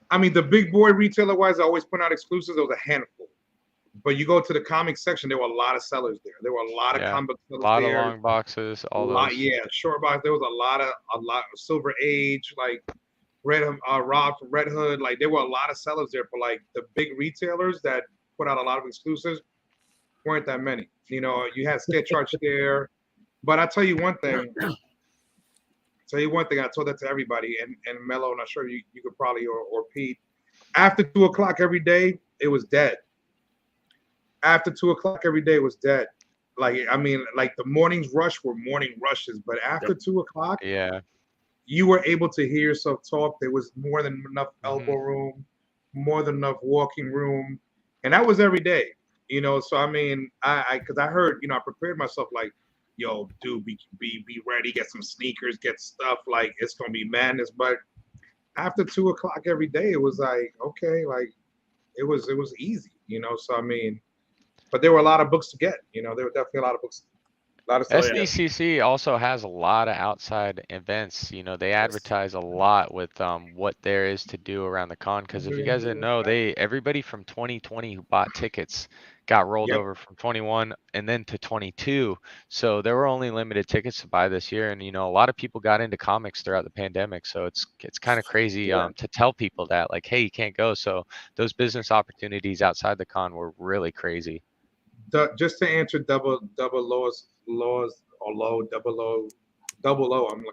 [SPEAKER 3] I mean, the big boy retailer wise, I always put out exclusives. There was a handful. But you go to the comic section, there were a lot of sellers there. There were a lot of comic
[SPEAKER 4] A
[SPEAKER 3] sellers
[SPEAKER 4] lot
[SPEAKER 3] there.
[SPEAKER 4] of long boxes, all those.
[SPEAKER 3] Yeah, short box. There was a lot of Silver Age, like Rob from Red Hood. Like there were a lot of sellers there for like the big retailers that put out a lot of exclusives. Weren't that many. You know, you had Sketch Arch there. But I'll tell you one thing. I told that to everybody, and Mello, and I'm sure you could probably or Pete. After 2 o'clock every day, it was dead. After 2 o'clock every day, it was dead. Like I mean, like the mornings rush were morning rushes, but after 2 o'clock, you were able to hear yourself talk. There was more than enough elbow room, more than enough walking room, and that was every day. You know, so I mean, because I heard, you know, I prepared myself like, yo, dude, be ready, get some sneakers, get stuff, like it's gonna be madness. But after 2 o'clock every day, it was like, okay, like it was easy, you know. So I mean, but there were a lot of books to get, you know, there were definitely a lot of books.
[SPEAKER 4] SDCC also has a lot of outside events. You know, they advertise a lot with what there is to do around the con. Because if you guys didn't know, everybody from 2020 who bought tickets got rolled over from 21 and then to 22. So there were only limited tickets to buy this year, and you know, a lot of people got into comics throughout the pandemic. So it's kind of crazy to tell people that, like, hey, you can't go. So those business opportunities outside the con were really crazy.
[SPEAKER 3] Just to answer double O, I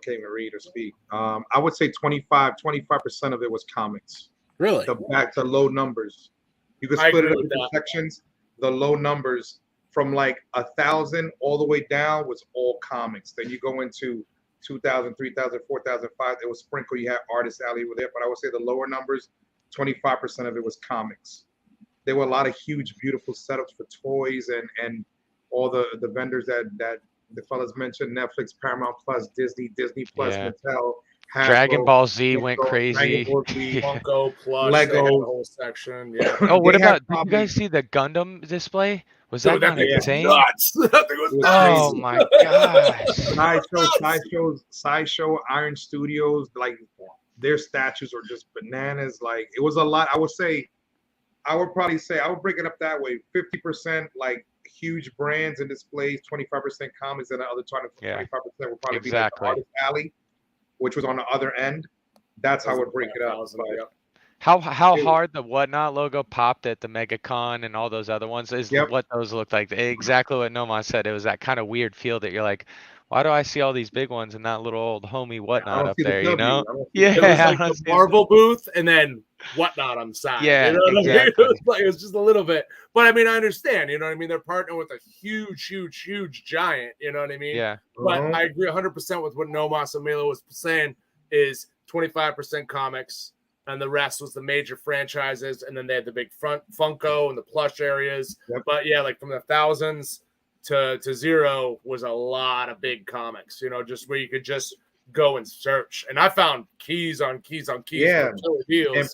[SPEAKER 3] can't even read or speak. I would say 25% of it was comics.
[SPEAKER 1] Really?
[SPEAKER 3] The low numbers. You could split it up into sections. The low numbers from like 1,000 all the way down was all comics. Then you go into 2,000, 3,000, 4,000, 5,000. It was sprinkle. You had Artist Alley over there, but I would say the lower numbers, 25% of it was comics. There were a lot of huge, beautiful setups for toys and all the vendors that the fellas mentioned: Netflix, Paramount Plus, Disney Plus, Mattel, Hasbro,
[SPEAKER 4] Dragon Ball Z went crazy.
[SPEAKER 5] Funko Plus,
[SPEAKER 3] Lego,
[SPEAKER 5] they had the whole section. Yeah.
[SPEAKER 4] Oh, what about? Did you guys see the Gundam display? Was that not insane?
[SPEAKER 5] Nuts. That thing was
[SPEAKER 4] oh my gosh!
[SPEAKER 3] Sideshow, Iron Studios, like their statues are just bananas. Like it was a lot. I would probably say I would break it up that way: 50% like huge brands and displays, 25% comics, and the other 25% would probably be like the Artist Alley, which was on the other end. That's how I would break it up.
[SPEAKER 4] How hard the Whatnot logo popped at the MegaCon and all those other ones is what those looked like. Exactly what Nomad said. It was that kind of weird feel that you're like, why do I see all these big ones and that little old homie Whatnot up there, you know?
[SPEAKER 5] It was like the Marvel booth and then Whatnot on the side.
[SPEAKER 4] Yeah,
[SPEAKER 5] you know what
[SPEAKER 4] exactly.
[SPEAKER 5] I mean? It was just a little bit. But I mean, I understand, you know what I mean? They're partnering with a huge giant, you know what I mean?
[SPEAKER 4] Yeah.
[SPEAKER 5] But I agree 100% with what Nomas and Milo was saying is 25% comics, and the rest was the major franchises, and then they had the big Funko and the plush areas. But yeah, like from the thousands to zero was a lot of big comics, you know, just where you could just go and search. And I found keys on keys on keys.
[SPEAKER 3] Yeah,
[SPEAKER 5] deals.
[SPEAKER 3] And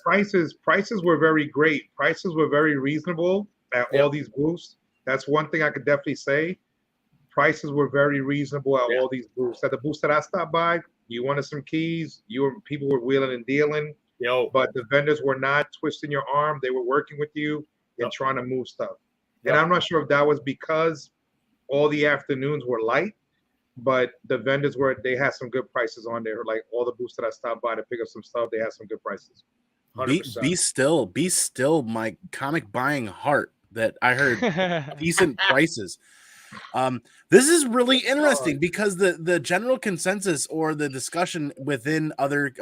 [SPEAKER 3] prices were very great. Prices were very reasonable at all these booths. That's one thing I could definitely say. Prices were very reasonable at all these booths. At the booths that I stopped by, you wanted some keys. People were wheeling and dealing. But the vendors were not twisting your arm. They were working with you and trying to move stuff. And I'm not sure if that was because all the afternoons were light, but the vendors they had some good prices on there. Like all the booths that I stopped by to pick up some stuff, they had some good prices.
[SPEAKER 1] Be still my comic buying heart that I heard decent prices. This is really interesting because the general consensus or the discussion within other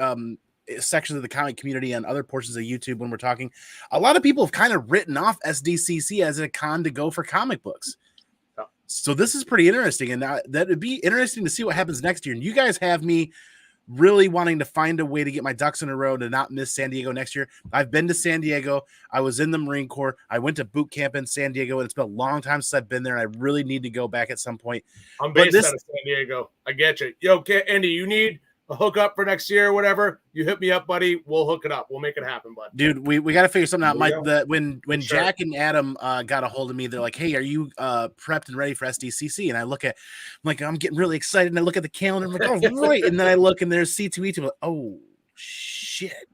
[SPEAKER 1] sections of the comic community and other portions of YouTube when we're talking, a lot of people have kind of written off SDCC as a con to go for comic books. So this is pretty interesting, and that would be interesting to see what happens next year. And you guys have me really wanting to find a way to get my ducks in a row to not miss San Diego next year. I've been to San Diego. I was in the Marine Corps. I went to boot camp in San Diego, and it's been a long time since I've been there, and I really need to go back at some point.
[SPEAKER 5] I'm based out of San Diego. I get you. Yo, Andy, you need a hookup for next year or whatever, you hit me up, buddy. We'll hook it up. We'll make it happen, bud.
[SPEAKER 1] Dude, we got to figure something out. When Jack and Adam got a hold of me, they're like, "Hey, are you prepped and ready for SDCC?" And I look at, I'm getting really excited, and I look at the calendar. I'm like, "Oh, right!" And then I look, and there's C2E2. Oh shit,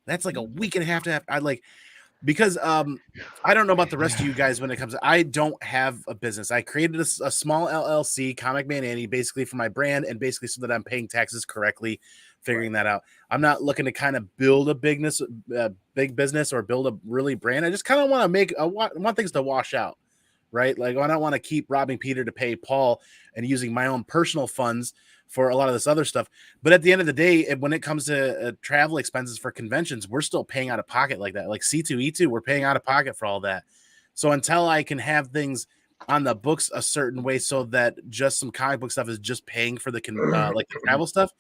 [SPEAKER 1] that's like a week and a half to have. because I don't know about the rest of you guys when it comes to, I don't have a business. I created a small LLC, ComicManAndy, basically for my brand and basically so that I'm paying taxes correctly, figuring that out. I'm not looking to kind of build a big business or build a really brand. I just kind of want to want things to wash out, right? Like I don't want to keep robbing Peter to pay Paul and using my own personal funds for a lot of this other stuff. But at the end of the day, when it comes to travel expenses for conventions, we're still paying out of pocket like that. Like C2E2, we're paying out of pocket for all that. So until I can have things on the books a certain way so that just some comic book stuff is just paying for the like the travel stuff,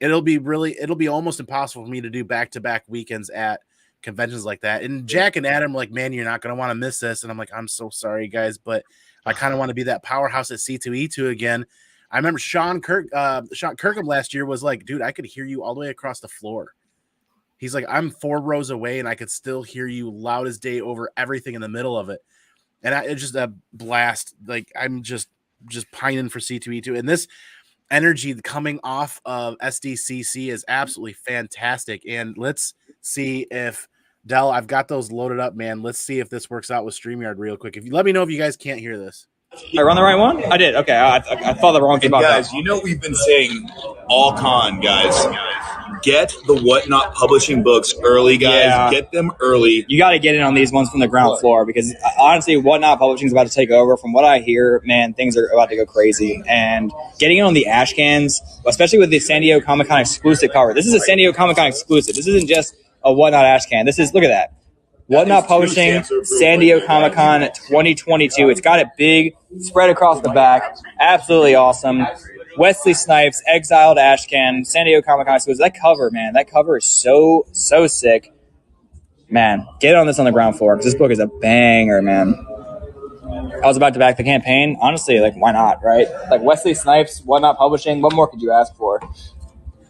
[SPEAKER 1] it'll be almost impossible for me to do back-to-back weekends at conventions like that. And Jack and Adam were like, man, you're not going to want to miss this. And I'm like, I'm so sorry, guys, but I kind of want to be that powerhouse at C2E2 again. I remember Sean Kirkham last year was like, dude, I could hear you all the way across the floor. He's like, I'm 4 rows away and I could still hear you loud as day over everything in the middle of it. And it's just a blast. Like I'm just pining for C2E2. And this energy coming off of SDCC is absolutely fantastic. And let's see if Del, I've got those loaded up, man. Let's see if this works out with StreamYard real quick. If you let me know if you guys can't hear this.
[SPEAKER 8] I run the right one? I did. Okay, I thought the wrong thing about
[SPEAKER 9] guys,
[SPEAKER 8] that.
[SPEAKER 9] you know what we've been saying all con, guys. Get the Whatnot publishing books early, guys.
[SPEAKER 8] Yeah.
[SPEAKER 9] Get them early.
[SPEAKER 8] You got to get in on these ones from the ground floor because honestly, Whatnot Publishing is about to take over. From what I hear, man, things are about to go crazy. And getting in on the ash cans, especially with the San Diego Comic-Con exclusive cover. This is a San Diego Comic-Con exclusive. This isn't just a Whatnot ash can. This is, look at that. Whatnot Publishing, San Diego Comic-Con 2022. It's got it big, spread across the back. Absolutely awesome. Wesley Snipes, Exiled Ashcan, San Diego Comic-Con exclusive. That cover, man, that cover is so sick. Man, get on this on the ground floor because this book is a banger, man. I was about to back the campaign. Honestly, like, why not, right? Like, Wesley Snipes, Whatnot Publishing. What more could you ask for?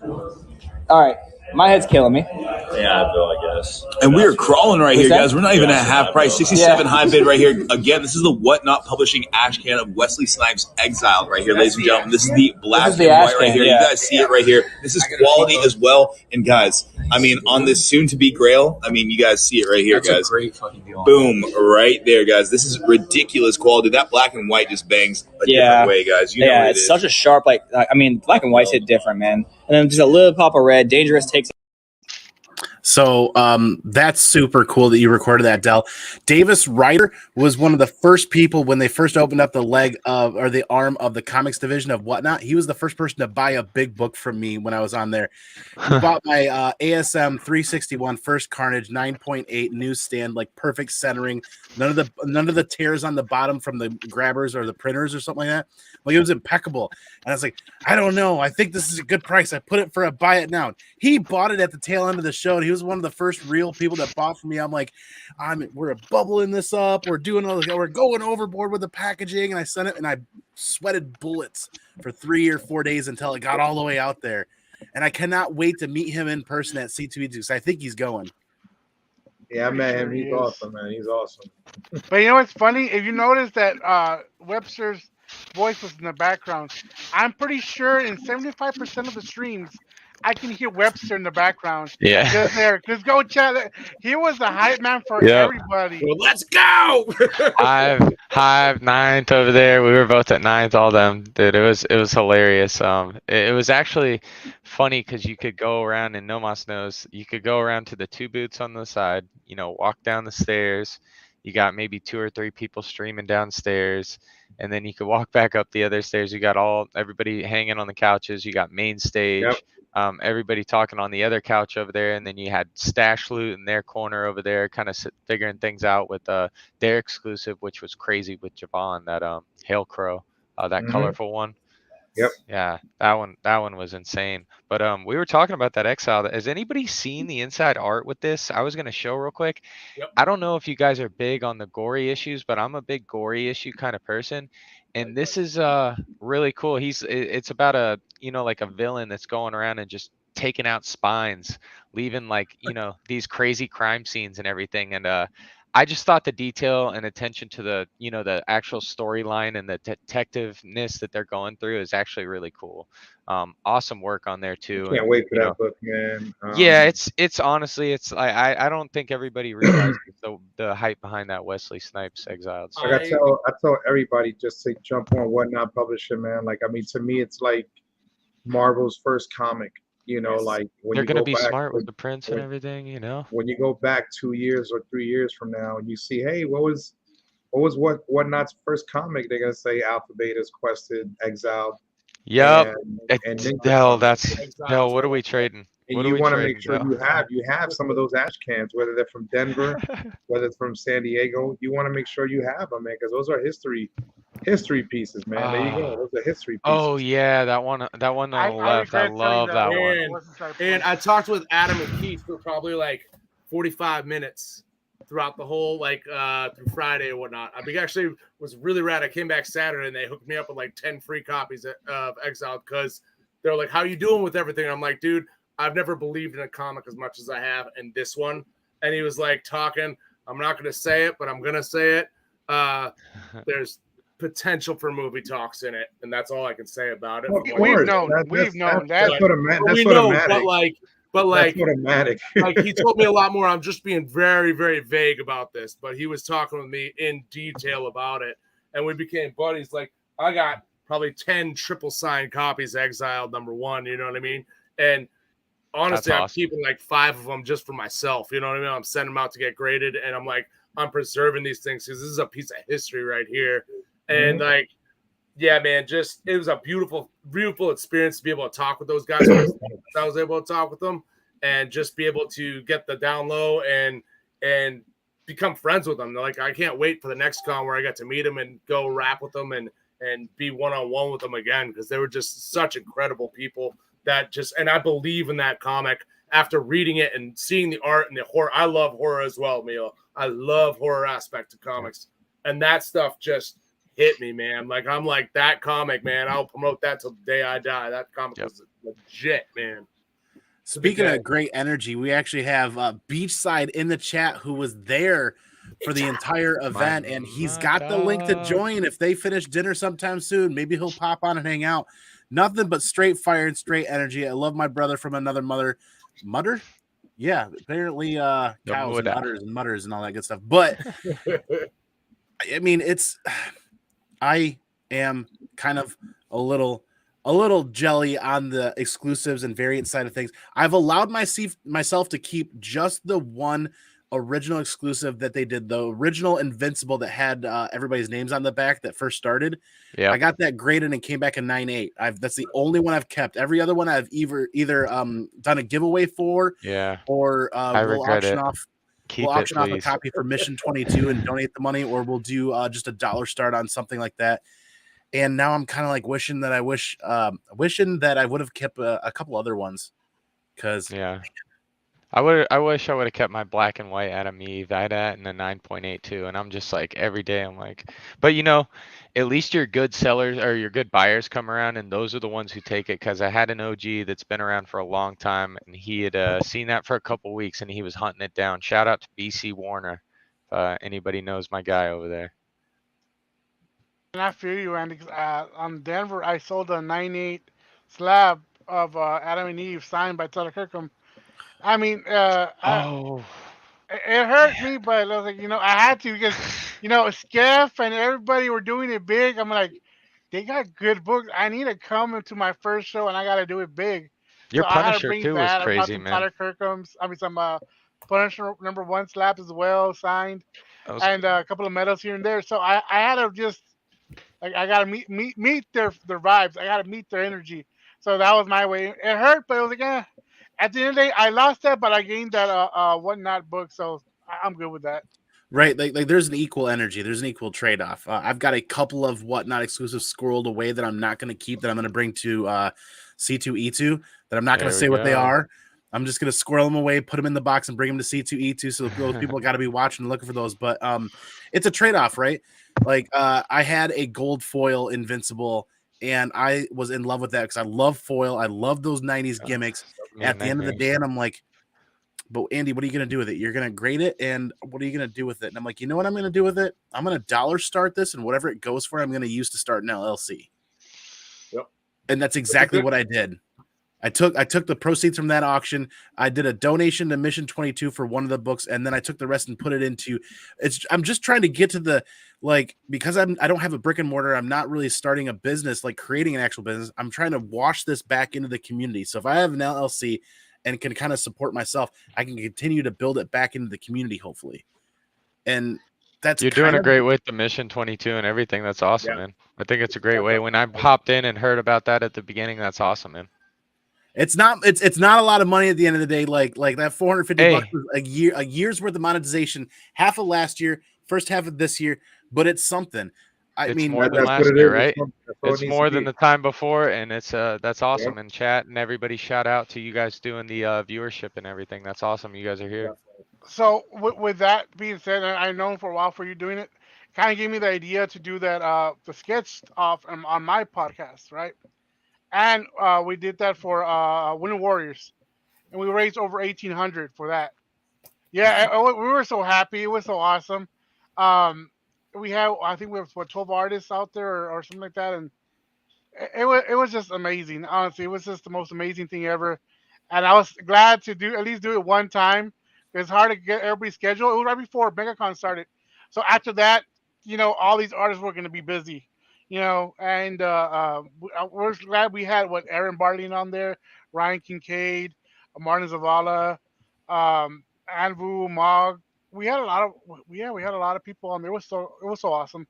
[SPEAKER 8] All right. My head's killing me.
[SPEAKER 9] Yeah, I feel, I guess. And we are crawling right here, guys. We're not even at half price. 67 high bid right here. Again, this is the Whatnot Publishing ash can of Wesley Snipes Exiled right here, ladies and gentlemen. This is the black and white right here. You guys see it right here. This is quality as well. And guys, I mean, on this soon-to-be Grail, I mean, you guys see it right here, guys. A great fucking deal. Boom, right there, guys. This is ridiculous quality. That black and white just bangs a different way, guys. You know what
[SPEAKER 8] it's such a sharp, like, I mean, black and white's hit different, man. And then just a little pop of red. Dangerous takes.
[SPEAKER 1] So that's super cool that you recorded that, Del. Davis Ryder was one of the first people when they first opened up the leg of or the arm of the comics division of Whatnot. He was the first person to buy a big book from me when I was on there. He bought my ASM 361 First Carnage 9.8 newsstand, like perfect centering, none of the tears on the bottom from the grabbers or the printers or something like that. Like it was impeccable. And I was like, I don't know. I think this is a good price. I put it for a buy it now. He bought it at the tail end of the show. And he was one of the first real people that bought from me. I'm like, we're bubbling this up. We're going overboard with the packaging. And I sent it and I sweated bullets for 3 or 4 days until it got all the way out there. And I cannot wait to meet him in person at C2E2 because I think he's going.
[SPEAKER 3] Yeah, I met him. He's awesome, man. He's awesome.
[SPEAKER 2] But you know what's funny? If you notice that Webster's voice was in the background, I'm pretty sure in 75% of the streams, I can hear Webster in the background.
[SPEAKER 4] Yeah.
[SPEAKER 2] Just there. Just go chat. He was the hype man for everybody.
[SPEAKER 7] Well, let's go.
[SPEAKER 4] Hive, ninth over there. We were both at ninth, all them. Dude, it was hilarious. It was actually funny because you could go around, and Nomos knows, you could go around to the 2 booths on the side, walk down the stairs. You got maybe 2 or 3 people streaming downstairs, and then you could walk back up the other stairs. You got everybody hanging on the couches. You got main stage.
[SPEAKER 3] Yep.
[SPEAKER 4] Everybody talking on the other couch over there, and then you had Stash Loot in their corner over there, kind of figuring things out with their exclusive, which was crazy with Javon, that Hail Crow, that colorful one.
[SPEAKER 3] Yep.
[SPEAKER 4] Yeah, that one was insane. But we were talking about that Exile. Has anybody seen the inside art with this? I was gonna show real quick.
[SPEAKER 5] Yep.
[SPEAKER 4] I don't know if you guys are big on the gory issues, but I'm a big gory issue kind of person. And this is really cool. It's about a like a villain that's going around and just taking out spines, leaving these crazy crime scenes and everything. And I just thought the detail and attention to the, the actual storyline and the detectiveness that they're going through is actually really cool. Awesome work on there too.
[SPEAKER 3] Can't
[SPEAKER 4] And,
[SPEAKER 3] wait for that book, man.
[SPEAKER 4] yeah, it's honestly, I don't think everybody realizes the hype behind that Wesley Snipes Exiled.
[SPEAKER 3] Like I tell everybody just to jump on Whatnot Publishing, man. Like, I mean, to me, it's like Marvel's first comic. You know, like when
[SPEAKER 4] They're
[SPEAKER 3] you
[SPEAKER 4] gonna
[SPEAKER 3] go
[SPEAKER 4] be
[SPEAKER 3] back
[SPEAKER 4] smart with the prints and everything,
[SPEAKER 3] when you go back 2 years or 3 years from now, and you see, hey, Whatnot's first comic? They're gonna say Alpha Beta's Quested, Exiled.
[SPEAKER 4] Yep.
[SPEAKER 3] And Ninja
[SPEAKER 4] Hell,
[SPEAKER 3] Comics.
[SPEAKER 4] that's hell. What are we trading?
[SPEAKER 3] And
[SPEAKER 4] What are
[SPEAKER 3] you
[SPEAKER 4] we
[SPEAKER 3] want to
[SPEAKER 4] trading,
[SPEAKER 3] make sure
[SPEAKER 4] Del?
[SPEAKER 3] you have some of those ash cans, whether they're from Denver, whether it's from San Diego. You want to make sure you have them, man, because those are history pieces, man. There you go. Those are history pieces.
[SPEAKER 4] Oh yeah, that one on the left. I
[SPEAKER 2] regret selling
[SPEAKER 4] love that one.
[SPEAKER 5] And I talked with Adam and Keith for probably like 45 minutes throughout the whole through Friday or whatnot. I mean, actually was really rad. I came back Saturday and they hooked me up with like 10 free copies of Exiled because they're like, "How you doing with everything?" And I'm like, "Dude, I've never believed in a comic as much as I have in this one." And he was like talking. I'm not going to say it, but I'm going to say it. There's potential for movie talks in it, and that's all I can say about it.
[SPEAKER 2] We've known. That's
[SPEAKER 3] automatic.
[SPEAKER 5] But like,
[SPEAKER 3] that's automatic.
[SPEAKER 5] like he told me a lot more. I'm just being very, very vague about this, but he was talking with me in detail about it, and we became buddies. Like, I got probably 10 triple signed copies of Exiled #1. You know what I mean? And honestly,
[SPEAKER 4] awesome.
[SPEAKER 5] I'm keeping like 5 of them just for myself. You know what I mean? I'm sending them out to get graded, and I'm like, I'm preserving these things because this is a piece of history right here. And like, yeah, man, just it was a beautiful, beautiful experience to be able to talk with those guys. I was able to talk with them and just be able to get the down low and become friends with them. Like, I can't wait for the next con where I get to meet them and go rap with them and be one-on-one with them again, because they were just such incredible people that just, and I believe in that comic after reading it and seeing the art and the horror. I love horror as well, Mio. I love horror aspect of comics, and that stuff just hit me, man. Like, I'm like, that comic, man, I'll promote that till the day I die. That comic was legit, man.
[SPEAKER 1] Speaking of great energy, we actually have Beachside in the chat who was there for the entire event, and he's got the link to join. If they finish dinner sometime soon, maybe he'll pop on and hang out. Nothing but straight fire and straight energy. I love my brother from another mother. Mother? Yeah, apparently cows and udders and mutters and all that good stuff. But I mean, I am kind of a little jelly on the exclusives and variant side of things. I've allowed myself to keep just the one original exclusive that they did, the original Invincible that had everybody's names on the back that first started. Yeah, I got that graded and came back in 9.8. That's the only one I've kept. Every other one I've either done a giveaway for, or we'll auction off. We'll auction off a copy for Mission 22 and donate the money, or we'll do just a dollar start on something like that. And now I'm kind of like wishing that I would have kept a couple other ones, because
[SPEAKER 4] I wish I would have kept my black and white Adam Eve and the 9.82, and I'm just like, every day I'm like, but at least your good sellers or your good buyers come around, and those are the ones who take it. Because I had an OG that's been around for a long time, and he had seen that for a couple weeks, and he was hunting it down. Shout out to BC Warner, anybody knows my guy over there.
[SPEAKER 2] And I feel you, Andy. On Denver, I sold a 9.8 slab of Adam and Eve signed by Tyler Kirkham. I mean, it hurt me, but I was like, I had to, because, Skeff and everybody were doing it big. I'm like, they got good books. I need to come into my first show, and I got to do it big.
[SPEAKER 4] Your Punisher too was crazy, man.
[SPEAKER 2] Tyler Kirkham's, some Punisher #1 slabs as well signed, and a couple of medals here and there. So I had to just, like, I got to meet their vibes. I got to meet their energy. So that was my way. It hurt, but it was like, at the end of the day, I lost that, but I gained that Whatnot book, so I'm good with that.
[SPEAKER 1] Right, like there's an equal energy, there's an equal trade-off. I've got a couple of Whatnot exclusives squirreled away that I'm not going to keep, that I'm going to bring to C2E2, that I'm not going to say what they are. I'm just going to squirrel them away, put them in the box, and bring them to C2E2. So those people got to be watching and looking for those. But it's a trade-off, right? Like I had a gold foil Invincible, and I was in love with that because I love foil. I love those 90s gimmicks. At the end of the day, and I'm like, but Andy, what are you going to do with it? You're going to grade it, and what are you going to do with it? And I'm like, you know what I'm going to do with it? I'm going to dollar start this, and whatever it goes for, I'm going to use to start an LLC.
[SPEAKER 5] Yep.
[SPEAKER 1] And that's exactly what I did. I took the proceeds from that auction. I did a donation to Mission 22 for one of the books, and then I took the rest and put it into. I'm just trying to get to the because I don't have a brick and mortar. I'm not really starting a business, like creating an actual business. I'm trying to wash this back into the community. So if I have an LLC and can kind of support myself, I can continue to build it back into the community, hopefully. And that's
[SPEAKER 4] you're doing a great with the Mission 22 and everything. That's awesome, man. I think it's a great way. When I hopped in and heard about that at the beginning, that's awesome, man.
[SPEAKER 1] It's not a lot of money at the end of the day. Like that $450 was a year's worth of monetization, half of last year, first half of this year, but it's something. I mean,
[SPEAKER 4] more than last year, right? It's more than the time before, and it's that's awesome. And chat and everybody, shout out to you guys doing the viewership and everything. That's awesome. You guys are here.
[SPEAKER 2] So with that being said, and I've known for a while for you doing it, kind of gave me the idea to do that the sketch off on my podcast, right? And we did that for Winter Warriors, and we raised over $1,800 for that. Yeah, we were so happy. It was so awesome. We have, I think we have 12 artists out there or something like that, and it was just amazing. Honestly, it was just the most amazing thing ever. And I was glad to at least do it one time. It's hard to get everybody's schedule. It was right before MegaCon started, so after that, all these artists were going to be busy. And we're glad we had Aaron Barlin on there, Ryan Kincaid, Martin Zavala, Anvu, Mog. We had a lot of people on there. It was so awesome.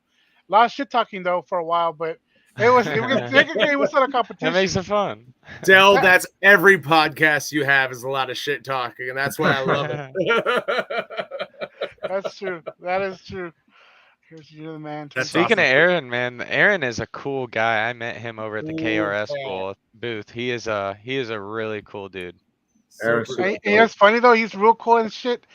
[SPEAKER 2] A lot of shit talking though for a while, but it was not a competition.
[SPEAKER 4] That makes it fun.
[SPEAKER 7] Del, that's every podcast you have is a lot of shit talking, and that's why I love it.
[SPEAKER 2] That's true. That is true. You're the man.
[SPEAKER 4] Speaking of Aaron, man, Aaron is a cool guy. I met him over at the KRS school booth. He is a really cool dude.
[SPEAKER 2] It's funny though. He's real cool and shit.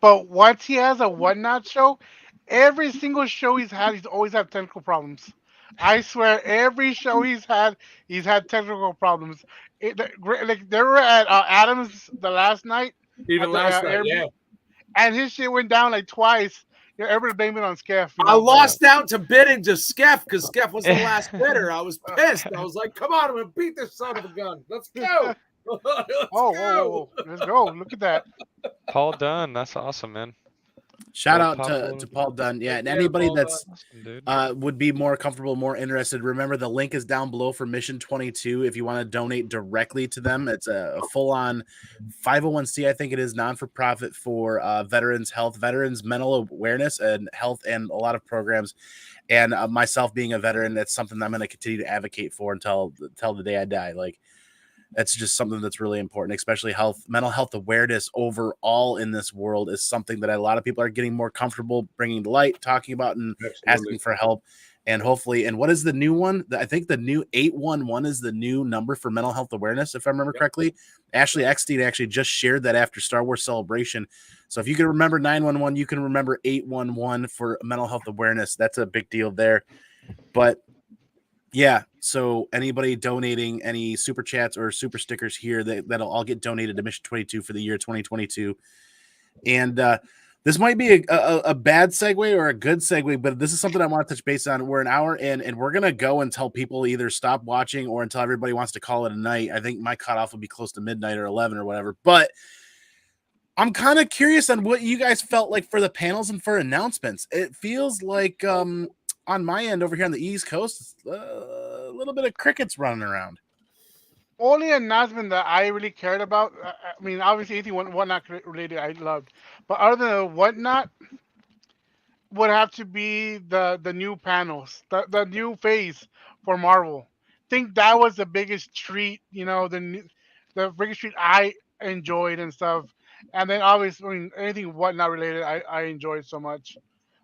[SPEAKER 2] But once he has a Whatnot show, every single show he's always had technical problems. I swear, every show he's had technical problems. They were at Adams the last night.
[SPEAKER 7] Even last night, yeah.
[SPEAKER 2] And his shit went down like twice. Everybody blamed it on Skeff.
[SPEAKER 7] I lost out to bidding to Skeff because Skeff was the last bidder. I was pissed. I was like, come on, I'm going to beat this son of a gun. Let's go. Let's go.
[SPEAKER 2] Let's go. Look at that.
[SPEAKER 4] Paul Dunn. That's awesome, man.
[SPEAKER 1] Shout out to Paul Dunn. Yeah, and anybody that's would be more comfortable, more interested, remember the link is down below for Mission 22 if you want to donate directly to them. It's a full-on 501c, I think it is, non-for-profit for veterans health, veterans mental awareness and health, and a lot of programs. And myself being a veteran, that's something I'm going to continue to advocate for until the day I die. Like, that's just something that's really important, especially mental health awareness overall in this world is something that a lot of people are getting more comfortable bringing to light, talking about, and asking for help. And hopefully, and what is the new one? I think the new 811 is the new number for mental health awareness, if I remember correctly. Ashley Eckstein actually just shared that after Star Wars Celebration. So if you can remember 911, you can remember 811 for mental health awareness. That's a big deal there. But yeah, so anybody donating any super chats or super stickers here, that'll all get donated to Mission 22 for the year 2022. And this might be a bad segue or a good segue, but this is something I want to touch base on. We're an hour in, and we're going to go until people either stop watching or until everybody wants to call it a night. I think my cutoff will be close to midnight or 11 or whatever. But I'm kind of curious on what you guys felt like for the panels and for announcements. It feels like on my end over here on the East Coast, a little bit of crickets running around.
[SPEAKER 2] Only announcement that I really cared about, I mean, obviously anything Whatnot related I loved, but other than Whatnot, would have to be the new panels, the new phase for Marvel. I think that was the biggest treat, the biggest treat I enjoyed and stuff. And then obviously, I mean, anything Whatnot related, I enjoyed so much.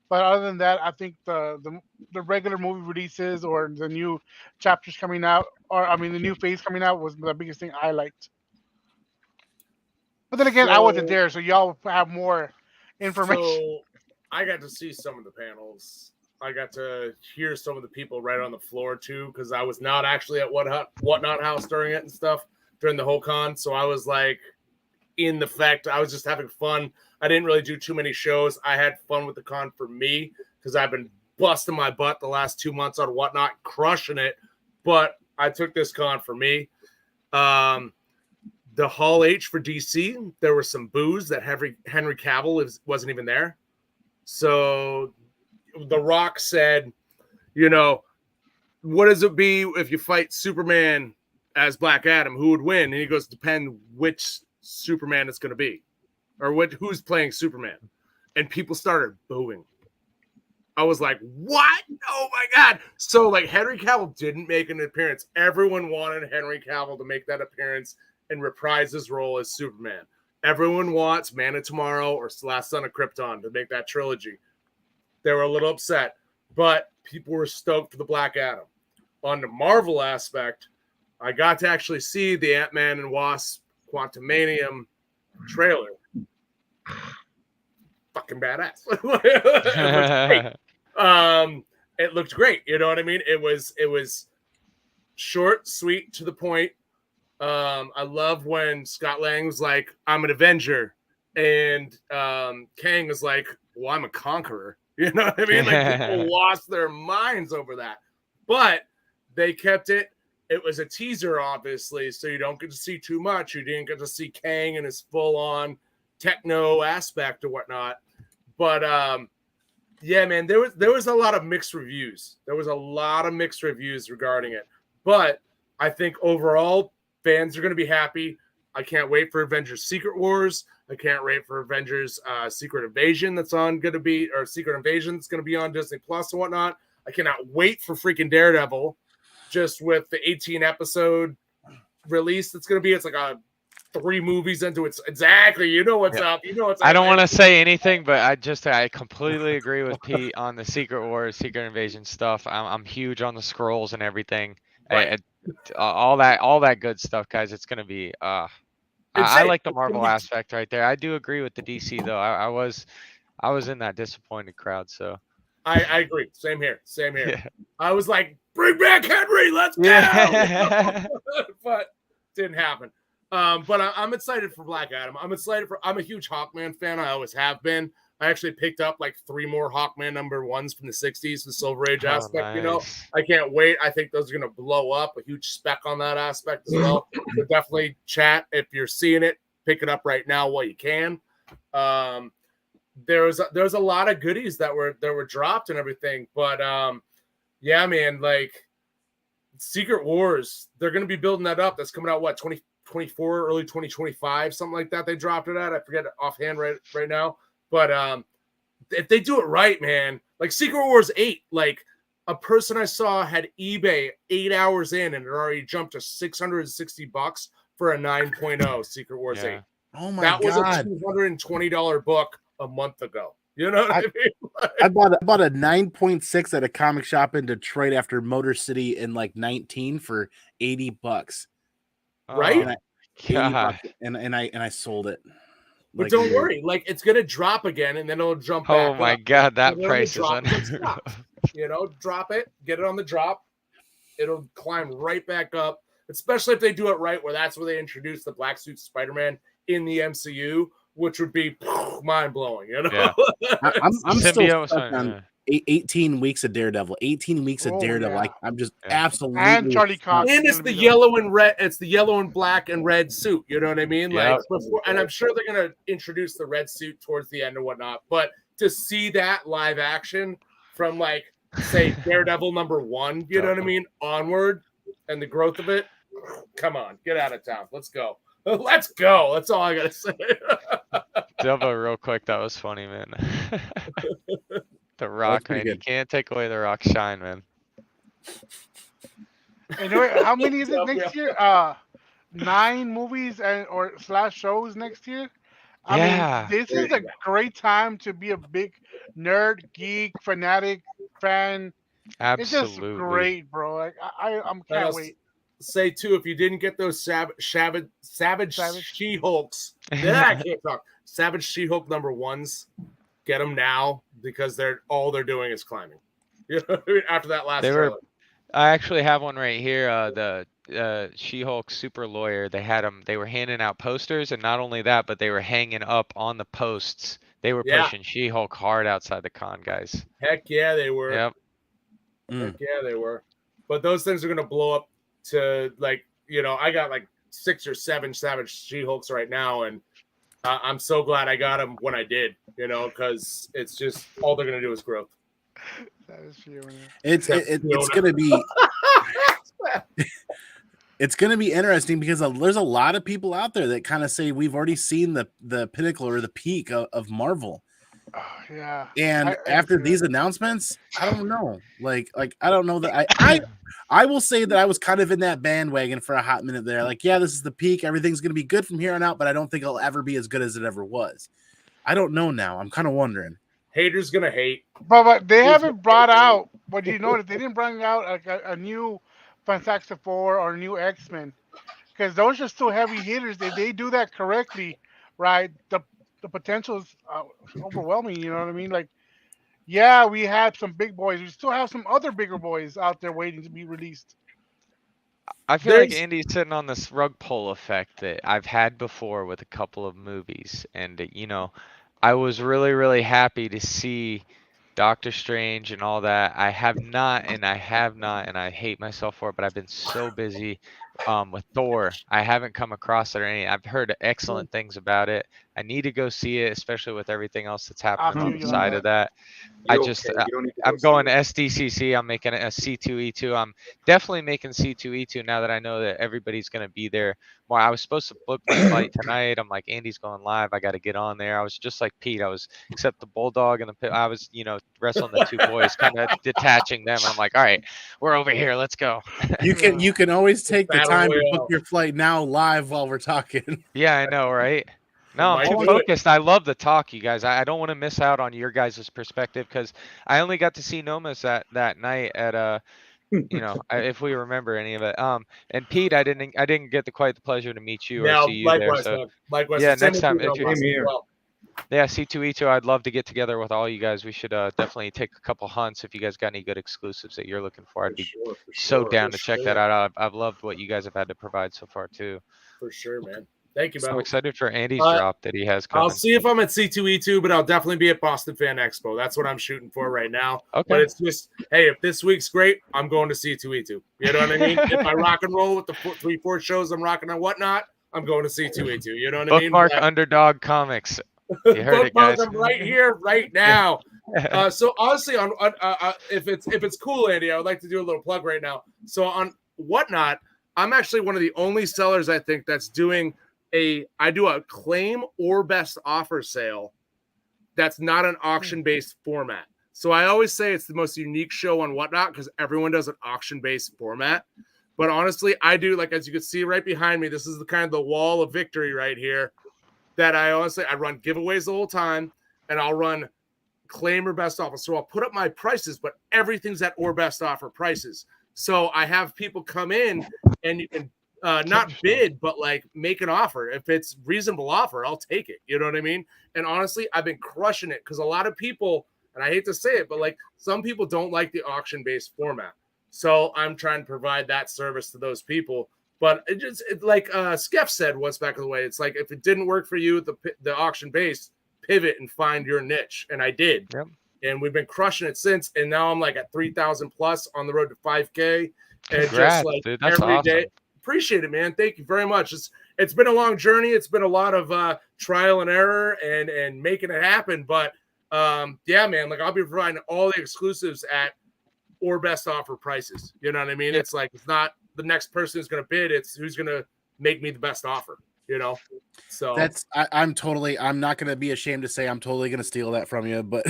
[SPEAKER 2] But other than that, I think the regular movie releases or the new chapters coming out, or I mean the new phase coming out, was the biggest thing I liked. But then again, I wasn't there, so y'all have more information.
[SPEAKER 7] So I got to see some of the panels. I got to hear some of the people right on the floor too, because I was not actually at Whatnot House during it and stuff during the whole con. So I was like
[SPEAKER 5] in effect. I was just having fun. I didn't really do too many shows. I had fun with the con for me because I've been busting my butt the last 2 months on Whatnot, crushing it. But I took this con for me. The Hall H for DC, there was some boos that Henry Cavill wasn't even there. So The Rock said, what does it be if you fight Superman as Black Adam? Who would win? And he goes, depend which Superman it's going to be or who's playing Superman. And people started booing. I was like, what? Oh my God. So like Henry Cavill didn't make an appearance. Everyone wanted Henry Cavill to make that appearance and reprise his role as Superman. Everyone wants Man of Tomorrow or Last Son of Krypton to make that trilogy. They were a little upset, but people were stoked for the Black Adam. On the Marvel aspect, I got to actually see the Ant-Man and Wasp Quantomanium trailer. Fucking badass. It looked great. You know what I mean? It was short, sweet, to the point. I love when Scott Lang was like, I'm an Avenger. And Kang was like, well, I'm a conqueror. You know what I mean? Like people lost their minds over that. But they kept it. It was a teaser, obviously, so you don't get to see too much. You didn't get to see Kang and his full-on techno aspect or whatnot. But yeah, man, there was a lot of mixed reviews. There was a lot of mixed reviews regarding it. But I think overall, fans are going to be happy. I can't wait for Avengers Secret Wars. I can't wait for Avengers Secret Invasion Secret Invasion that's going to be on Disney Plus and whatnot. I cannot wait for freaking Daredevil, just with the 18-episode release that's going to be. It's like 3 movies into it. Exactly. You know what's up. You know what's up.
[SPEAKER 4] I don't want to say anything, but I completely agree with Pete on the Secret Wars, Secret Invasion stuff. I'm huge on the scrolls and everything.
[SPEAKER 5] Right.
[SPEAKER 4] All that good stuff, guys. It's gonna be. I like the Marvel aspect right there. I do agree with the DC though. I was in that disappointed crowd. So
[SPEAKER 5] I agree. Same here.
[SPEAKER 4] Yeah.
[SPEAKER 5] I was like, bring back Henry. Let's go.
[SPEAKER 4] Yeah.
[SPEAKER 5] But didn't happen. But I'm excited for Black Adam. I'm a huge Hawkman fan. I always have been. I actually picked up like 3 more Hawkman #1s from the 60s, the Silver Age aspect.
[SPEAKER 4] Nice.
[SPEAKER 5] I can't wait. I think those are going to blow up. A huge spec on that aspect as well. So definitely chat if you're seeing it. Pick it up right now while you can. There was a lot of goodies that were dropped and everything. But yeah, man, like Secret Wars, they're going to be building that up. That's coming out 2024, early 2025, something like that. They dropped it at. I forget it offhand right now. But if they do it right, man, like Secret Wars 8, like a person I saw had eBay 8 hours in and it already jumped to $660 for a 9.0 Secret Wars 8.
[SPEAKER 1] Oh my
[SPEAKER 5] God.
[SPEAKER 1] God.
[SPEAKER 5] That was a $220 book a month ago. You know what I mean?
[SPEAKER 1] I bought a 9.6 at a comic shop in Detroit after Motor City in like 19 for $80.
[SPEAKER 5] Right?
[SPEAKER 1] And I sold it.
[SPEAKER 5] But
[SPEAKER 1] Like,
[SPEAKER 5] don't worry, like it's gonna drop again, and then it'll jump back.
[SPEAKER 4] Oh my God, that price is
[SPEAKER 5] drop it, get it on the drop. It'll climb right back up, especially if they do it right, where that's where they introduce the black suit Spider-Man in the MCU, which would be mind blowing. You know,
[SPEAKER 4] Yeah.
[SPEAKER 1] I'm still stuck on 18 weeks of Daredevil. 18 weeks of Daredevil.
[SPEAKER 2] Yeah.
[SPEAKER 1] Like I'm just absolutely.
[SPEAKER 2] And Charlie Cox.
[SPEAKER 5] And it's the yellow and red. It's the yellow and black and red suit. You know what I mean? Like, and I'm sure they're gonna introduce the red suit towards the end and whatnot. But to see that live action from like say Daredevil #1, you know what I mean, onward, and the growth of it. Come on, get out of town. Let's go. Let's go. That's all I gotta say.
[SPEAKER 4] Dubbo, real quick, that was funny, man. The Rock, man. You can't take away the Rock's shine, man.
[SPEAKER 2] Anyway, how many is it next year? 9 movies or / shows next year. I mean, this is a great time to be a big nerd, geek, fanatic, fan.
[SPEAKER 4] Absolutely.
[SPEAKER 2] It's just great, bro. Like I'm can't wait.
[SPEAKER 5] Say too, if you didn't get those savage She-Hulks, I can't talk. Savage She-Hulk #1s, get them now because they're doing is climbing. You know, after that last trailer.
[SPEAKER 4] I actually have one right here. The She-Hulk super lawyer. They had them. They were handing out posters, and not only that, but they were hanging up on the posts. They were
[SPEAKER 5] Yeah.
[SPEAKER 4] pushing She-Hulk hard outside the con, guys.
[SPEAKER 5] Heck yeah, they were.
[SPEAKER 4] Yep.
[SPEAKER 5] Heck yeah, they were. But those things are gonna blow up to like, you know, I got like 6 or 7 Savage She-Hulks right now, and I'm so glad I got them when I did, you know, because it's just all they're gonna do is growth.
[SPEAKER 2] That is Fiona.
[SPEAKER 1] It's gonna be it's gonna be interesting because there's a lot of people out there that kind of say we've already seen the pinnacle or the peak of Marvel.
[SPEAKER 2] Oh, yeah.
[SPEAKER 1] And
[SPEAKER 2] I
[SPEAKER 1] after
[SPEAKER 2] see
[SPEAKER 1] these
[SPEAKER 2] that.
[SPEAKER 1] announcements, I don't know. Like I don't know that I will say that I was kind of in that bandwagon for a hot minute there. Like, yeah, this is the peak. Everything's gonna be good from here on out, but I don't think it'll ever be as good as it ever was. I don't know now. I'm kind of wondering.
[SPEAKER 5] Haters gonna hate.
[SPEAKER 2] But they haven't brought out. But you notice they didn't bring out like a new Fantastic Four or a new X-Men, because those are still heavy hitters. If they do that correctly, right, the potential is overwhelming. You know what I mean? Like, yeah, we had some big boys. We still have some other bigger boys out there waiting to be released.
[SPEAKER 4] I feel like
[SPEAKER 5] There's-
[SPEAKER 4] Andy's sitting on this rug pull effect that I've had before with a couple of movies, and you know, I was really, really happy to see Doctor Strange and all that. I have not, and I hate myself for it, but I've been so busy with Thor. I haven't come across it or any. I've heard excellent things about it. I need to go see it, especially with everything else that's happening on
[SPEAKER 2] feel
[SPEAKER 4] the
[SPEAKER 2] you on
[SPEAKER 4] side
[SPEAKER 2] that.
[SPEAKER 4] of that.
[SPEAKER 3] You're
[SPEAKER 4] I just,
[SPEAKER 3] okay. You don't need to
[SPEAKER 4] I'm
[SPEAKER 3] go see
[SPEAKER 4] going
[SPEAKER 3] it.
[SPEAKER 4] to SDCC. I'm making a C2E2. I'm definitely making C2E2 now that I know that everybody's going to be there. Well, I was supposed to book my flight tonight. I'm like, Andy's going live. I got to get on there. I was just like Pete. Except the Bulldog and the pit. I was, wrestling the two boys, kind of detaching them. And I'm like, all right, we're over here. Let's go.
[SPEAKER 1] You can always take the
[SPEAKER 5] Battle
[SPEAKER 1] time to book
[SPEAKER 5] Royale.
[SPEAKER 1] your flight now live while we're talking.
[SPEAKER 4] Yeah, I know, right? No, I'm
[SPEAKER 5] Might
[SPEAKER 4] too
[SPEAKER 5] do it.
[SPEAKER 4] focused. I love the talk, you guys. I don't want to miss out on your guys' perspective because I only got to see Nomas that night at if we remember any of it. And Pete, I didn't get quite the pleasure to meet you or
[SPEAKER 5] Now,
[SPEAKER 4] see you there.
[SPEAKER 5] likewise,
[SPEAKER 4] So
[SPEAKER 5] man. Likewise.
[SPEAKER 4] yeah,
[SPEAKER 5] Same
[SPEAKER 4] next
[SPEAKER 5] with
[SPEAKER 4] time
[SPEAKER 5] you,
[SPEAKER 4] if you
[SPEAKER 5] Wasp,
[SPEAKER 3] Same
[SPEAKER 5] as
[SPEAKER 3] here.
[SPEAKER 5] well.
[SPEAKER 4] yeah C2E2, I'd love to get together with all you guys. We should definitely take a couple hunts if you guys got any good exclusives that you're looking for. I'd be
[SPEAKER 5] For
[SPEAKER 4] so
[SPEAKER 5] sure,
[SPEAKER 4] down
[SPEAKER 5] for
[SPEAKER 4] to check
[SPEAKER 5] sure.
[SPEAKER 4] that out. I've loved what you guys have had to provide so far too.
[SPEAKER 5] For sure, man. Thank you,
[SPEAKER 4] So I'm
[SPEAKER 5] man.
[SPEAKER 4] excited for Andy's
[SPEAKER 5] Uh,
[SPEAKER 4] drop that he has
[SPEAKER 5] I'll
[SPEAKER 4] coming.
[SPEAKER 5] see if I'm at C2E2, but I'll definitely be at Boston Fan Expo. That's what I'm shooting for right now.
[SPEAKER 4] Okay.
[SPEAKER 5] But it's just, hey, if this week's great, I'm going to C2E2. You know what I mean? If I rock and roll with the 3-4 shows I'm rocking on whatnot, I'm going to C2E2. You know what I mean?
[SPEAKER 4] Bookmark
[SPEAKER 5] But-
[SPEAKER 4] Underdog Comics. You heard it,
[SPEAKER 5] Bookmark
[SPEAKER 4] guys.
[SPEAKER 5] them right here, right now. So honestly, on if it's cool, Andy, I would like to do a little plug right now. So on Whatnot, I'm actually one of the only sellers I think that's doing I do a claim or best offer sale that's not an auction-based format. So I always say it's the most unique show on Whatnot because everyone does an auction-based format. But honestly, I do, like, as you can see right behind me, this is the kind of the wall of victory right here. That I run giveaways the whole time, and I'll run claim or best offer. So I'll put up my prices, but everything's at or best offer prices. So I have people come in and you can not bid, but like make an offer. If it's reasonable offer, I'll take it. You know what I mean? And honestly, I've been crushing it because a lot of people, and I hate to say it, but like some people don't like the auction-based format. So I'm trying to provide that service to those people. But like Skeff said once back in the way, it's like if it didn't work for you, the auction base, pivot and find your niche. And I did.
[SPEAKER 4] Yep.
[SPEAKER 5] And we've been crushing it since. And now I'm like at 3,000 plus on the road to 5K. And
[SPEAKER 4] Congrats,
[SPEAKER 5] just like
[SPEAKER 4] dude. That's
[SPEAKER 5] every day.
[SPEAKER 4] awesome.
[SPEAKER 5] Appreciate it, man. Thank you very much. It's been a long journey. It's been a lot of trial and error and making it happen. But yeah, man, like I'll be providing all the exclusives at or best offer prices. You know what I mean?
[SPEAKER 4] Yeah.
[SPEAKER 5] It's like it's not the next person who's going to bid. It's who's going to make me the best offer. You know, so
[SPEAKER 1] I'm not going to be ashamed to say I'm totally going to steal that from you, but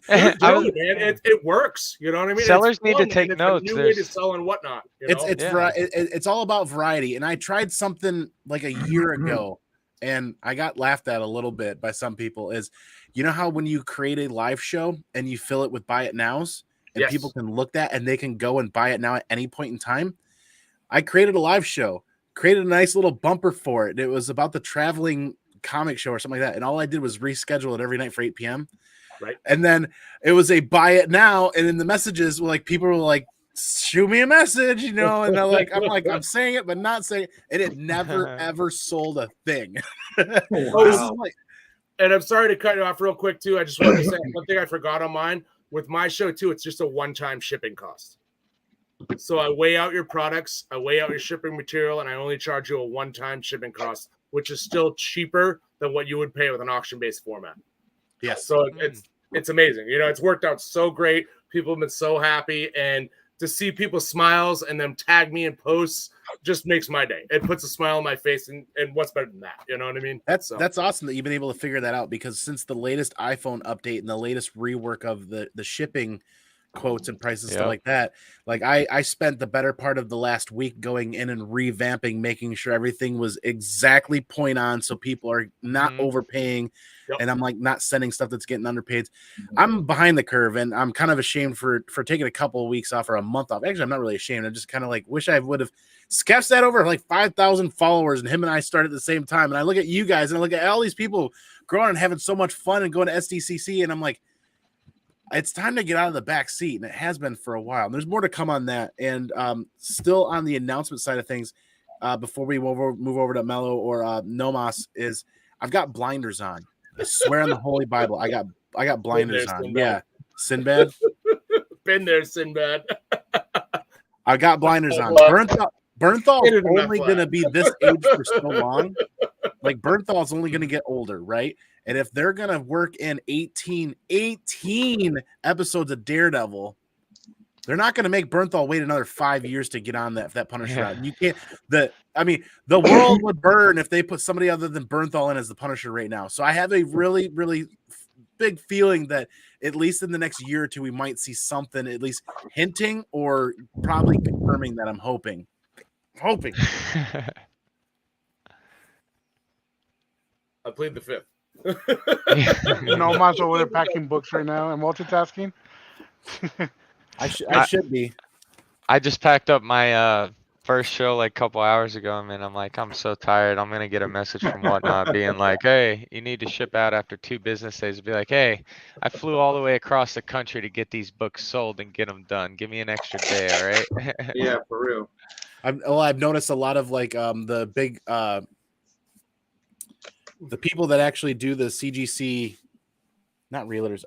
[SPEAKER 5] man, it works. You know what I mean?
[SPEAKER 4] Sellers
[SPEAKER 5] It's
[SPEAKER 4] need
[SPEAKER 5] fun,
[SPEAKER 4] to take
[SPEAKER 5] and
[SPEAKER 4] notes.
[SPEAKER 5] It's a new way to sell and whatnot. You know?
[SPEAKER 1] It's all about variety. And I tried something like a year ago, and I got laughed at a little bit by some people. Is you know how when you create a live show and you fill it with buy it nows, and people can look at and they can go and buy it now at any point in time. I created a live show, created a nice little bumper for it. It was about the traveling comic show or something like that. And all I did was reschedule it every night for 8 p.m.
[SPEAKER 5] Right.
[SPEAKER 1] And then it was a buy it now. And in the messages, like people were like, shoot me a message, you know, and they're like, I'm saying it, but not saying it. And it never, ever sold a thing.
[SPEAKER 5] Oh,
[SPEAKER 1] This is like,
[SPEAKER 5] and I'm sorry to cut you off real quick too. I just wanted to say one thing I forgot on mine. With my show too, it's just a one-time shipping cost. So I weigh out your products, I weigh out your shipping material, and I only charge you a one-time shipping cost, which is still cheaper than what you would pay with an auction-based format.
[SPEAKER 1] yes.
[SPEAKER 5] So it's amazing. You know, it's worked out so great. People have been so happy, and to see people's smiles and them tag me in posts just makes my day. It puts a smile on my face, and what's better than that? You know what I mean?
[SPEAKER 1] That's awesome that you've been able to figure that out, because since the latest iPhone update and the latest rework of the shipping quotes and prices, stuff like that, like I spent the better part of the last week going in and revamping, making sure everything was exactly point on, so people are not overpaying. And I'm like not sending stuff that's getting underpaid. I'm behind the curve, and I'm kind of ashamed for taking a couple of weeks off or a month off. Actually, I'm not really ashamed. I'm just kind of like wish I would have. Skeps that over like 5,000 followers, and him and I started at the same time. And I look at you guys, and I look at all these people growing and having so much fun and going to Sdcc, and I'm like, it's time to get out of the back seat, and it has been for a while. And there's more to come on that. And still on the announcement side of things, before we move over to Mello or Nomos, is I've got blinders on. I swear on the Holy Bible, I got blinders on.
[SPEAKER 5] Sinbad.
[SPEAKER 1] Yeah, Sinbad.
[SPEAKER 5] Been there, Sinbad.
[SPEAKER 1] I got blinders on. Bernthal is only going to be this age for so long. Like Bernthal is only going to get older, right? And if they're going to work in 18 episodes of Daredevil, they're not going to make Bernthal wait another 5 years to get on that Punisher route. And you can't. The world would burn if they put somebody other than Bernthal in as the Punisher right now. So I have a really, really big feeling that at least in the next year or two, we might see something at least hinting or probably confirming that. I'm hoping.
[SPEAKER 5] I plead the fifth.
[SPEAKER 2] No, I'm over there packing books right now and multitasking.
[SPEAKER 1] I should be.
[SPEAKER 4] I just packed up my first show like a couple hours ago. I mean, I'm like, I'm so tired. I'm gonna get a message from Whatnot being like, hey, you need to ship out after 2 business days. Be like, hey, I flew all the way across the country to get these books sold and get them done. Give me an extra day, all right?
[SPEAKER 3] Yeah, for real.
[SPEAKER 1] I've noticed a lot of like the big the people that actually do the CGC, not realtors,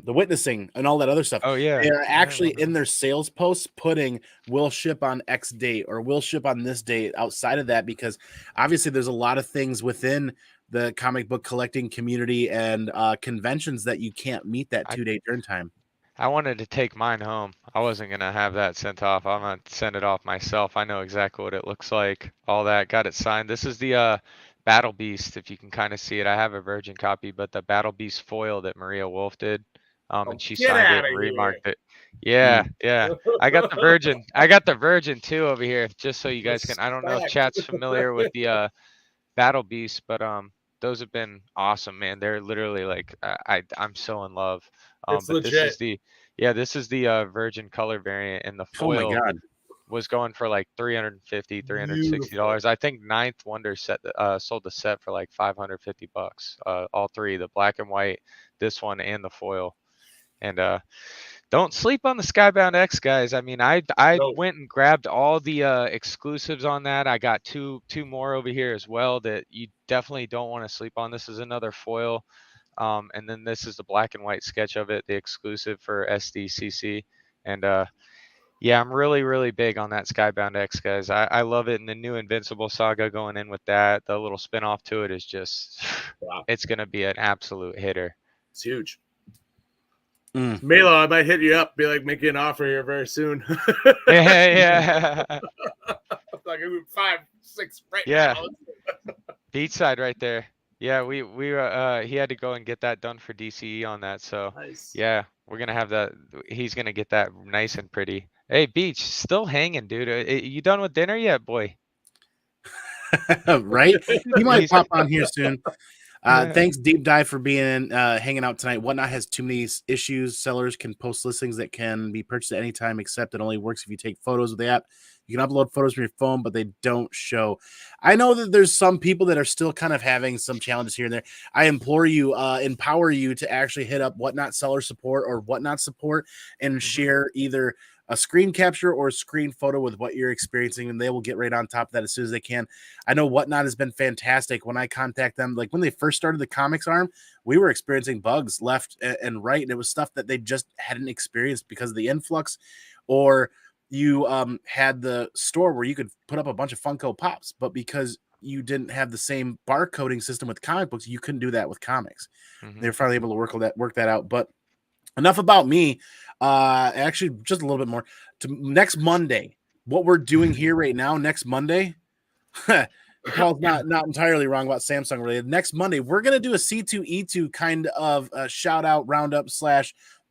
[SPEAKER 1] the witnessing and all that other stuff.
[SPEAKER 4] Oh yeah,
[SPEAKER 1] they're actually in their sales posts putting "will ship on X date" or "will ship on this date" outside of that, because obviously there's a lot of things within the comic book collecting community and conventions that you can't meet that 2-day turn time.
[SPEAKER 4] I wanted to take mine home. I wasn't gonna have that sent off. I'm gonna send it off myself. I know exactly what it looks like. All that, got it signed. This is the Battle Beast, if you can kind of see it. I have a virgin copy, but the Battle Beast foil that Maria Wolf did, and she signed it and remarked it. Yeah, yeah. I got the virgin. I got the virgin too over here, just so you guys can. I don't know if chat's familiar with the Battle Beast, but those have been awesome, man. They're literally like I'm so in love.
[SPEAKER 5] It's
[SPEAKER 4] But
[SPEAKER 5] legit.
[SPEAKER 4] this is the virgin color variant, and the foil.
[SPEAKER 1] Oh my God.
[SPEAKER 4] Was going for like $350, $360. I think Ninth Wonder sold the set for like $550. All three, the black and white, this one, and the foil. And don't sleep on the Skybound X, guys. I mean, I went and grabbed all the exclusives on that. I got two more over here as well that you definitely don't want to sleep on. This is another foil. And then this is the black and white sketch of it, the exclusive for Sdcc. And yeah, I'm really, really big on that Skybound X, guys. I love it. And the new Invincible saga going in with that, the little spinoff to it is just, it's going to be an absolute hitter.
[SPEAKER 5] It's huge. Melo, I might hit you up, be like, make you an offer here very soon.
[SPEAKER 4] Yeah.
[SPEAKER 5] Like 5, 6 right
[SPEAKER 4] now.
[SPEAKER 5] Beachside
[SPEAKER 4] right there. Yeah, we he had to go and get that done for DCE on that. So
[SPEAKER 5] nice.
[SPEAKER 4] Yeah, we're gonna have that. He's gonna get that nice and pretty. Hey, Beach, still hanging, dude. You done with dinner yet, boy?
[SPEAKER 1] Right? He might pop on here soon. Thanks, Deep Dive, for being hanging out tonight. Whatnot has too many issues. Sellers can post listings that can be purchased at any time, except it only works if you take photos of the app. You can upload photos from your phone, but they don't show. I know that there's some people that are still kind of having some challenges here and there. I implore you, empower you to actually hit up Whatnot seller support or Whatnot support and share either a screen capture or a screen photo with what you're experiencing, and they will get right on top of that as soon as they can. I know Whatnot has been fantastic. When I contact them, like when they first started the comics arm, we were experiencing bugs left and right, and it was stuff that they just hadn't experienced because of the influx, or you had the store where you could put up a bunch of Funko Pops, but because you didn't have the same barcoding system with comic books, you couldn't do that with comics. They were finally able to work that out. But enough about me. Actually, just a little bit more. Next Monday, what we're doing here right now, next Monday, Paul's not entirely wrong about Samsung related. Next Monday, we're going to do a C2E2 kind of shout out, roundup /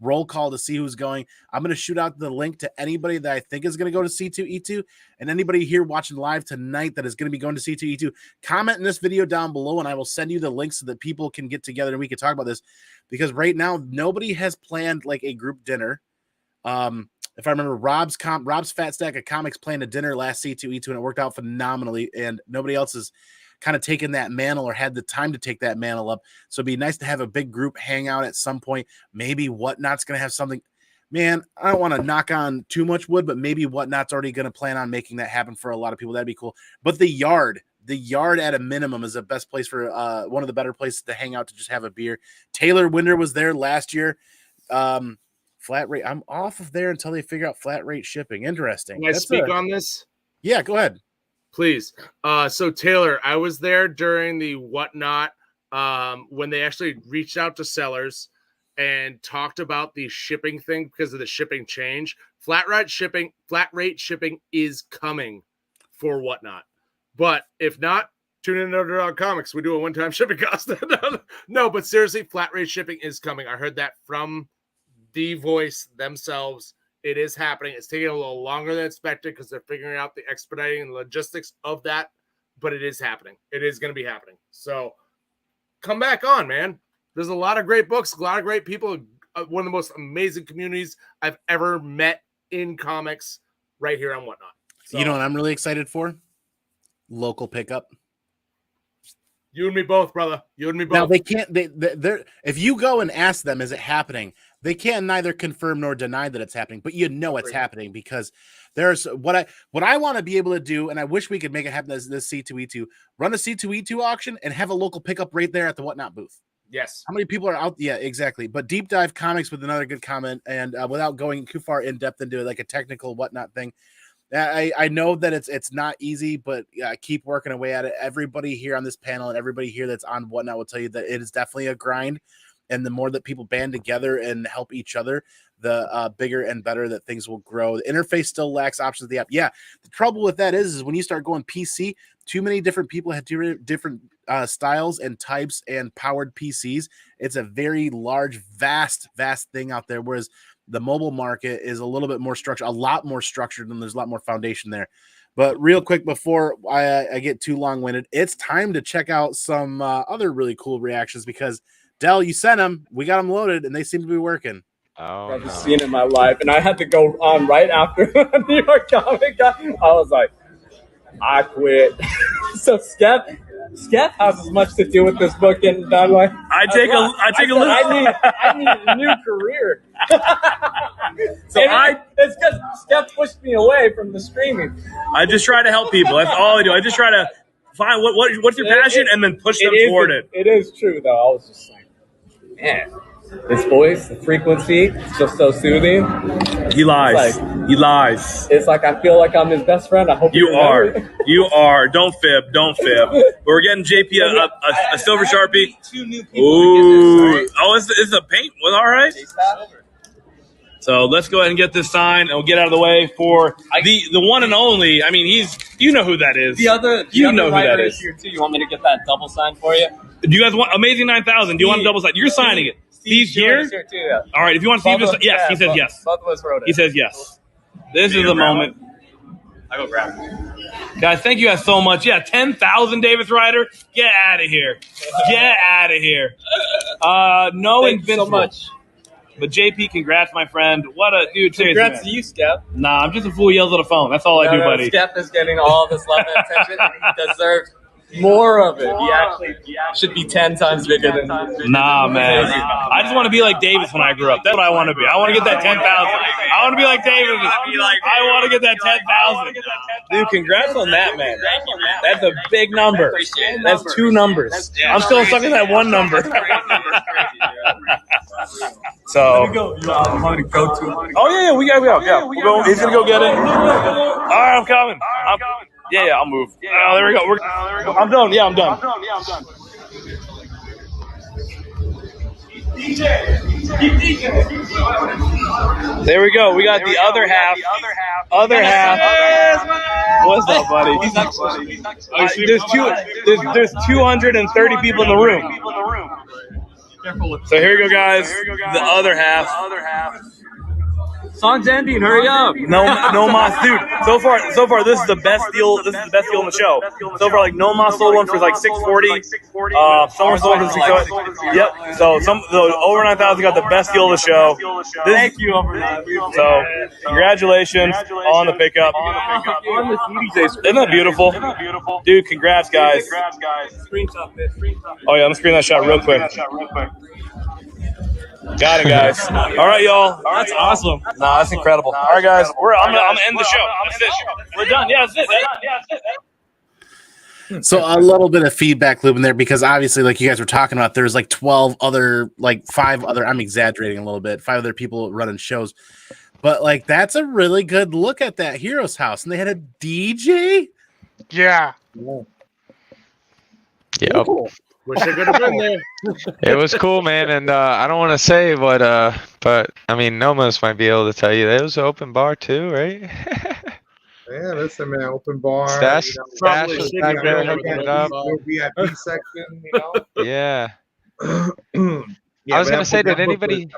[SPEAKER 1] roll call to see who's going. I'm going to shoot out the link to anybody that I think is going to go to C2E2, and anybody here watching live tonight that is going to be going to C2E2, comment in this video down below, and I will send you the links so that people can get together and we can talk about this, because right now nobody has planned like a group dinner. If I remember, Rob's Fat Stack of Comics planned a dinner last C2E2 and it worked out phenomenally, and nobody else has kind of taken that mantle or had the time to take that mantle up. So it'd be nice to have a big group hang out at some point. Maybe Whatnot's going to have something. Man, I don't want to knock on too much wood, but maybe Whatnot's already going to plan on making that happen for a lot of people. That'd be cool. But the yard at a minimum is the best place for one of the better places to hang out to just have a beer. Taylor Winder was there last year. Flat rate. I'm off of there until they figure out flat rate shipping. Interesting.
[SPEAKER 7] Can I speak on this?
[SPEAKER 1] Yeah, go ahead.
[SPEAKER 7] Please. So Taylor, I was there during the Whatnot when they actually reached out to sellers and talked about the shipping thing because of the shipping change. Flat rate shipping is coming for Whatnot. But if not, tune in to Underdog Comics. We do a one-time shipping cost. No, but seriously, flat rate shipping is coming. I heard that from the voice themselves. It is happening. It's taking a little longer than expected because they're figuring out the expediting and logistics of that, but it is happening. It is going to be happening. So come back on, man. There's a lot of great books, a lot of great people, one of the most amazing communities I've ever met in comics right here on Whatnot. So,
[SPEAKER 1] you know what I'm really excited for? Local pickup.
[SPEAKER 7] You and me both, brother. You and me both.
[SPEAKER 1] Now they can't. They're if you go and ask them, is it happening? They can neither confirm nor deny that it's happening, but you know it's happening because there's what I want to be able to do, and I wish we could make it happen as this C2E2. Run a C2E2 auction and have a local pickup right there at the Whatnot booth.
[SPEAKER 7] Yes.
[SPEAKER 1] How many people are out? Yeah, exactly. But Deep Dive Comics with another good comment, and without going too far in depth into like a technical Whatnot thing. I know that it's not easy, but keep working away at it. Everybody here on this panel and everybody here that's on Whatnot will tell you that it is definitely a grind. And the more that people band together and help each other, the bigger and better that things will grow. The interface still lacks options of the app. Yeah, the trouble with that is when you start going PC, too many different people have different styles and types and powered PCs. It's a very large, vast thing out there, whereas the mobile market is a little bit more structured, a lot more structured, and there's a lot more foundation there. But real quick, before I get too long-winded, it's time to check out some other really cool reactions because, Del, you sent them. We got them loaded, and they seem to be working.
[SPEAKER 8] Oh, I've seen in my life, and I had to go on right after New York Comic Con. I was like, I quit. So Skep has as much to do with this book getting done. Like I take a look. I need a new career. So it's because Skep pushed me away from the streaming.
[SPEAKER 9] I just try to help people. That's all I do. I just try to find what's your passion and then push them toward it.
[SPEAKER 8] It is true, though. I was just like, man, his voice, the frequency, it's just so soothing.
[SPEAKER 9] He lies. He lies.
[SPEAKER 8] It's like I feel like I'm his best friend. I hope
[SPEAKER 9] you are. You are. Don't fib. Don't fib. We're getting JP a silver Sharpie. 2 new people. Ooh. Oh, is the paint all right? So let's go ahead and get this signed, and we'll get out of the way for the one and only. I mean, you know who that is.
[SPEAKER 8] The other writer is here too. You want me to get that double sign for you?
[SPEAKER 9] Do you guys want Amazing 9000? Do you want a double sign? You're signing it. Steve's here
[SPEAKER 8] too. Yeah.
[SPEAKER 9] All right. If you want Steve to, yes, he says yes.
[SPEAKER 8] Both of us wrote it.
[SPEAKER 9] He says yes. This is the moment.
[SPEAKER 8] I go grab it.
[SPEAKER 9] Guys, thank you guys so much. Yeah, 10,000, Davis Ryder. Get out of here. Get out of here. No Invincible. So much. But JP, congrats, my friend. What a dude.
[SPEAKER 8] Congrats to you, Skep.
[SPEAKER 9] Nah, I'm just a fool who yells at a phone. That's all I do, buddy.
[SPEAKER 8] Skep is getting all this love and attention, and he deserves
[SPEAKER 10] More of it. He actually should be 10 times bigger than.
[SPEAKER 11] Nah, man. I just want to be like Davis when I grew up. That's what I want to be. I want to get that 10,000. I want to be like Davis. I want to get that 10,000.
[SPEAKER 10] Dude, congrats on that, man. That's a big number. That's 2 numbers.
[SPEAKER 11] I'm still stuck in that one number. So. Oh yeah, we got. Yeah, he's gonna go get it. All right, I'm coming. Yeah, I'll move. There we go. I'm done. Yeah, I'm done.
[SPEAKER 10] There we go. We got the other half. What's up, buddy?
[SPEAKER 11] There's 230 people in the room. So here we go, guys. The other half.
[SPEAKER 10] Song's ending. Hurry up.
[SPEAKER 11] No mas, dude. So far, this is the best deal. This is the best deal in the show. So far, like no mas sold one for like $640. Someone sold for $640. Yep. So over 9,000 got the best deal of the show.
[SPEAKER 10] Thank you, over 9,000.
[SPEAKER 11] So congratulations on the pickup. Isn't that beautiful, dude? Congrats, guys. Oh yeah, I'm gonna screen that shot real quick. Got it, guys. All right, y'all.
[SPEAKER 10] That's awesome.
[SPEAKER 11] Nah, that's incredible. All right, guys. I'm gonna end the show. We're done. Yeah, that's it.
[SPEAKER 1] So a little bit of feedback loop in there because obviously, like you guys were talking about, there's like 5 other, I'm exaggerating a little bit, 5 other people running shows. But like that's a really good look at that Heroes House. And they had a DJ?
[SPEAKER 2] Yeah.
[SPEAKER 4] Yep.
[SPEAKER 2] Cool. Wish I could have been there.
[SPEAKER 4] It was cool, man, and I don't want to say what, but I mean, Nomos might be able to tell you. It was an open bar too, right?
[SPEAKER 3] Yeah, listen, man, open bar.
[SPEAKER 4] Stash was back there hooking it up.
[SPEAKER 3] VIP section,
[SPEAKER 4] Yeah. I was gonna say, did anybody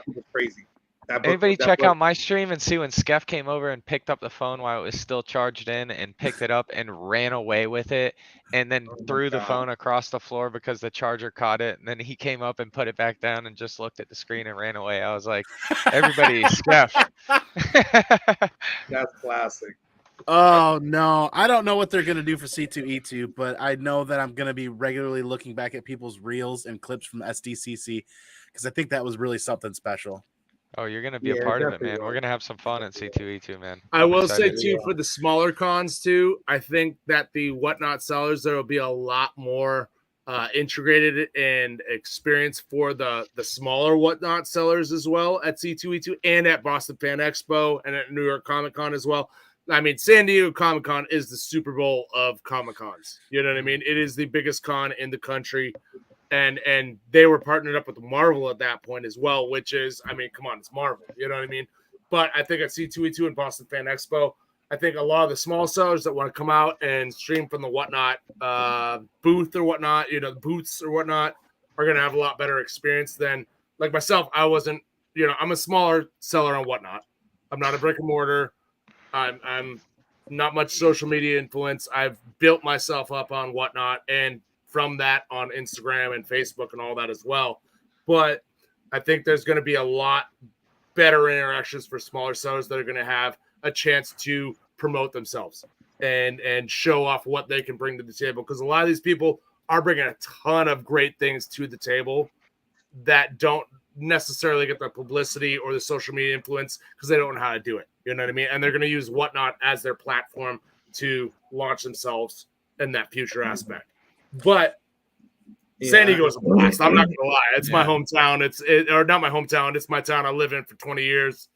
[SPEAKER 4] check out my stream and see when Skeff came over and picked up the phone while it was still charged in and picked it up and ran away with it and then threw the phone across the floor because the charger caught it, and then he came up and put it back down and just looked at the screen and ran away. I was like, everybody, Skeff.
[SPEAKER 3] That's classic.
[SPEAKER 1] Oh no, I don't know what they're gonna do for C2E2, but I know that I'm gonna be regularly looking back at people's reels and clips from Sdcc because I think that was really something special.
[SPEAKER 4] Oh, you're gonna be a part of it, man. We're gonna have some fun at C2E2, man.
[SPEAKER 7] I will say too, for the smaller cons too, I think that the Whatnot sellers, there will be a lot more integrated and experience for the smaller Whatnot sellers as well at C2E2 and at Boston Fan Expo and at New York Comic Con as well. I mean, San Diego Comic Con is the Super Bowl of Comic Cons. You know what I mean? It is the biggest con in the country. And they were partnered up with Marvel at that point as well, which is, I mean, come on, it's Marvel. You know what I mean? But I think at C2E2 and Boston Fan Expo, I think a lot of the small sellers that want to come out and stream from the Whatnot booth or whatnot, booths or whatnot, are going to have a lot better experience than, like myself, I wasn't, I'm a smaller seller on Whatnot. I'm not a brick and mortar. I'm not much social media influence. I've built myself up on Whatnot and from that on Instagram and Facebook and all that as well. But I think there's going to be a lot better interactions for smaller sellers that are going to have a chance to promote themselves and show off what they can bring to the table. Because a lot of these people are bringing a ton of great things to the table that don't necessarily get the publicity or the social media influence because they don't know how to do it. You know what I mean? And they're going to use Whatnot as their platform to launch themselves in that future aspect. But San Diego is a blast. I'm not gonna lie. It's my hometown. Or not my hometown. It's my town I live in for 20 years.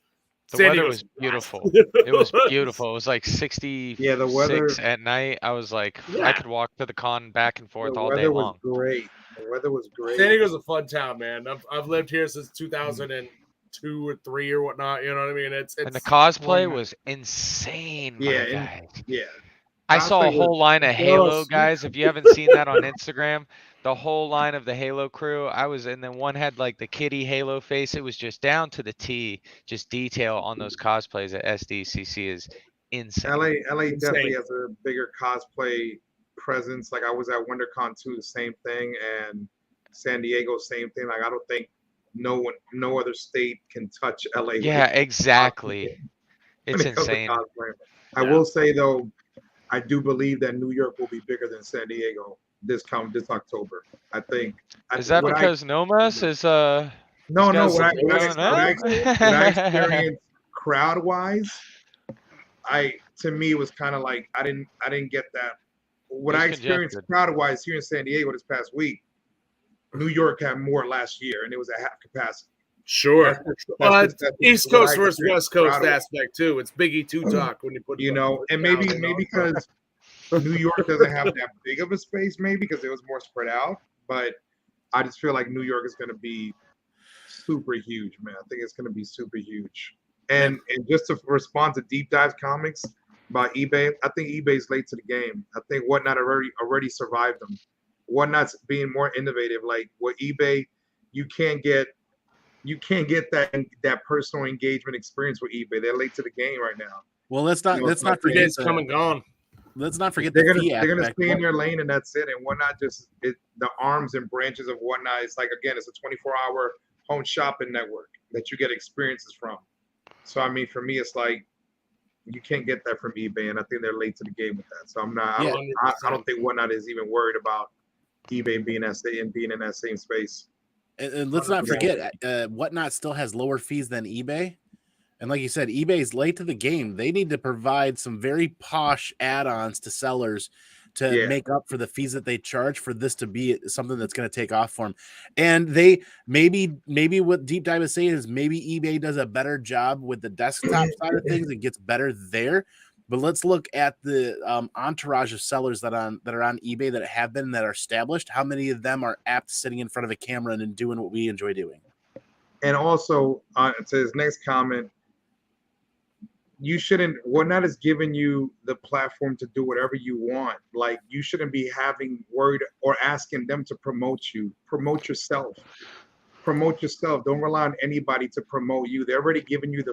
[SPEAKER 4] The weather was beautiful. It was beautiful. It was like 66
[SPEAKER 3] the weather
[SPEAKER 4] at night. I was like, I could walk to the con back and forth all day long.
[SPEAKER 3] The weather was great.
[SPEAKER 7] San Diego's a fun town, man. I've lived here since 2002 or 3 or whatnot. You know what I mean? It's
[SPEAKER 4] and the cosplay was insane.
[SPEAKER 3] Yeah.
[SPEAKER 4] I saw a whole line of Halo guys. If you haven't seen that on Instagram, the whole line of the Halo crew, and then one had like the kitty Halo face. It was just down to the T, just detail on those cosplays at Sdcc is insane.
[SPEAKER 3] LA definitely has a bigger cosplay presence. Like I was at WonderCon 2, the same thing, and San Diego, same thing. Like I don't think no other state can touch LA.
[SPEAKER 4] Yeah, exactly. It's insane.
[SPEAKER 3] I will say though, I do believe that New York will be bigger than San Diego this October. I think.
[SPEAKER 4] Is that because Nomas is
[SPEAKER 3] No,
[SPEAKER 4] got
[SPEAKER 3] what I experienced crowd wise, to me was kind of like I didn't get that. What I experienced crowd wise here in San Diego this past week, New York had more last year, and it was at half capacity.
[SPEAKER 7] Sure. That's East Coast versus West Coast aspect too. It's Biggie 2 talk when you put
[SPEAKER 3] and maybe because New York doesn't have that big of a space, maybe because it was more spread out. But I just feel like New York is going to be super huge, man. I think it's going to be super huge. And just to respond to Deep Dive Comics about eBay, I think eBay's late to the game. I think Whatnot already survived them. Whatnot's being more innovative. Like with eBay, you can't get that personal engagement experience with eBay. They're late to the game right now.
[SPEAKER 1] Well, let's not forget
[SPEAKER 7] it's come and gone.
[SPEAKER 1] Let's not forget
[SPEAKER 3] they're gonna stay in their lane, and that's it. And Whatnot the arms and branches of Whatnot. It's like, again, it's a 24-hour home shopping network that you get experiences from. So I mean, for me, it's like you can't get that from eBay, and I think they're late to the game with that. So I'm not. I don't think Whatnot is even worried about eBay being in that same space.
[SPEAKER 1] And let's not forget, Whatnot still has lower fees than eBay. And like you said, eBay's late to the game. They need to provide some very posh add-ons to sellers to make up for the fees that they charge for this to be something that's going to take off for them. And they maybe what Deep Dive is saying is maybe eBay does a better job with the desktop side of things. It gets better there. But let's look at the entourage of sellers that are on eBay that are established. How many of them are apt sitting in front of a camera and doing what we enjoy doing?
[SPEAKER 3] And also, to his next comment, Whatnot is giving you the platform to do whatever you want. Like, you shouldn't be worried or asking them to promote you. Promote yourself. Don't rely on anybody to promote you. They're already giving you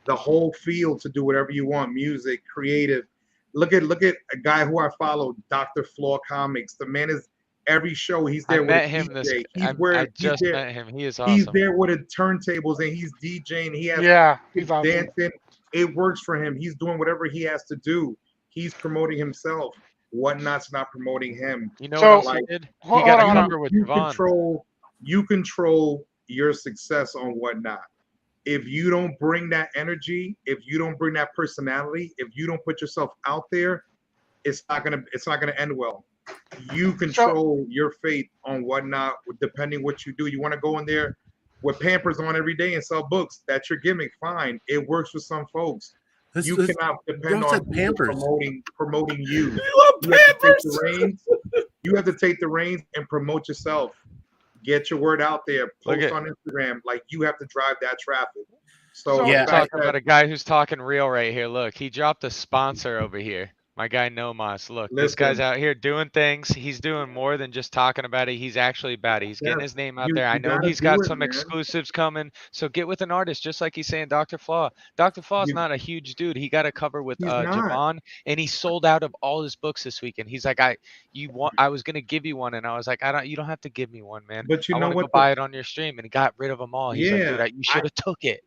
[SPEAKER 3] the whole field to do whatever you want. Music, creative. Look at a guy who I follow, Dr. Flaw Comics. The man is every show. He's there with a DJ.
[SPEAKER 4] I just met him. He is awesome.
[SPEAKER 3] He's there with the turntables and he's DJing. He's
[SPEAKER 2] awesome.
[SPEAKER 3] Dancing. It works for him. He's doing whatever he has to do. He's promoting himself. Whatnot's not promoting him.
[SPEAKER 4] You know what he did? He got a cover with
[SPEAKER 3] you control your success on Whatnot. If you don't bring that energy, if you don't bring that personality, if you don't put yourself out there, it's not gonna end well. You control your fate on Whatnot, depending what you do. You want to go in there with Pampers on every day and sell books. That's your gimmick. Fine, it works for some folks. You cannot depend on Pampers promoting you. You have to take the reins and promote yourself. Get your word out there. Post on Instagram. Like, you have to drive that traffic. So
[SPEAKER 4] yeah, talking about a guy who's talking real right here. Look, he dropped a sponsor over here. My guy Nomas. Look, this guy's out here doing things. He's doing more than just talking about it. He's actually about it. He's getting his name out there. I know he's got some exclusives coming. So get with an artist, just like he's saying, Dr. Flaw. Dr. Flaw's not a huge dude. He got a cover with Javon, and he sold out of all his books this weekend. He's like, I was gonna give you one, and I was like, you don't have to give me one, man.
[SPEAKER 3] But you know what?
[SPEAKER 4] Go buy it on your stream, and he got rid of them all. He's like, dude, you should have took it.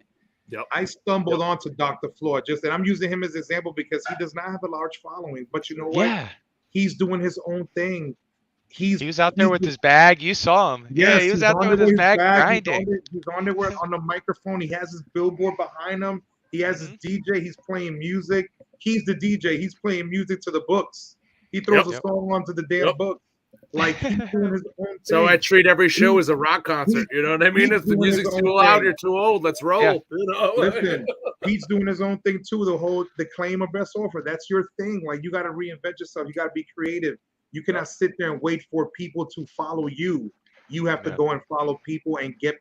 [SPEAKER 3] Yep. I stumbled onto Dr. Flaw and I'm using him as an example because he does not have a large following. But you know what?
[SPEAKER 4] Yeah.
[SPEAKER 3] He's doing his own thing.
[SPEAKER 4] He was out there with his bag. You saw him.
[SPEAKER 3] Yes,
[SPEAKER 4] he was out there with his bag grinding.
[SPEAKER 3] He's on there on the microphone. He has his billboard behind him. He has his DJ. He's playing music. He's the DJ. He's playing music to the books. He throws a song onto the damn book. Like, he's doing his own thing.
[SPEAKER 7] So I treat every show as a rock concert. You know what I mean? If the music's too loud, you're too old. Let's roll.
[SPEAKER 4] Yeah.
[SPEAKER 7] You know?
[SPEAKER 3] Listen, he's doing his own thing too. The claim of best offer. That's your thing. Like, you got to reinvent yourself. You got to be creative. You cannot sit there and wait for people to follow you. You have to go and follow people and get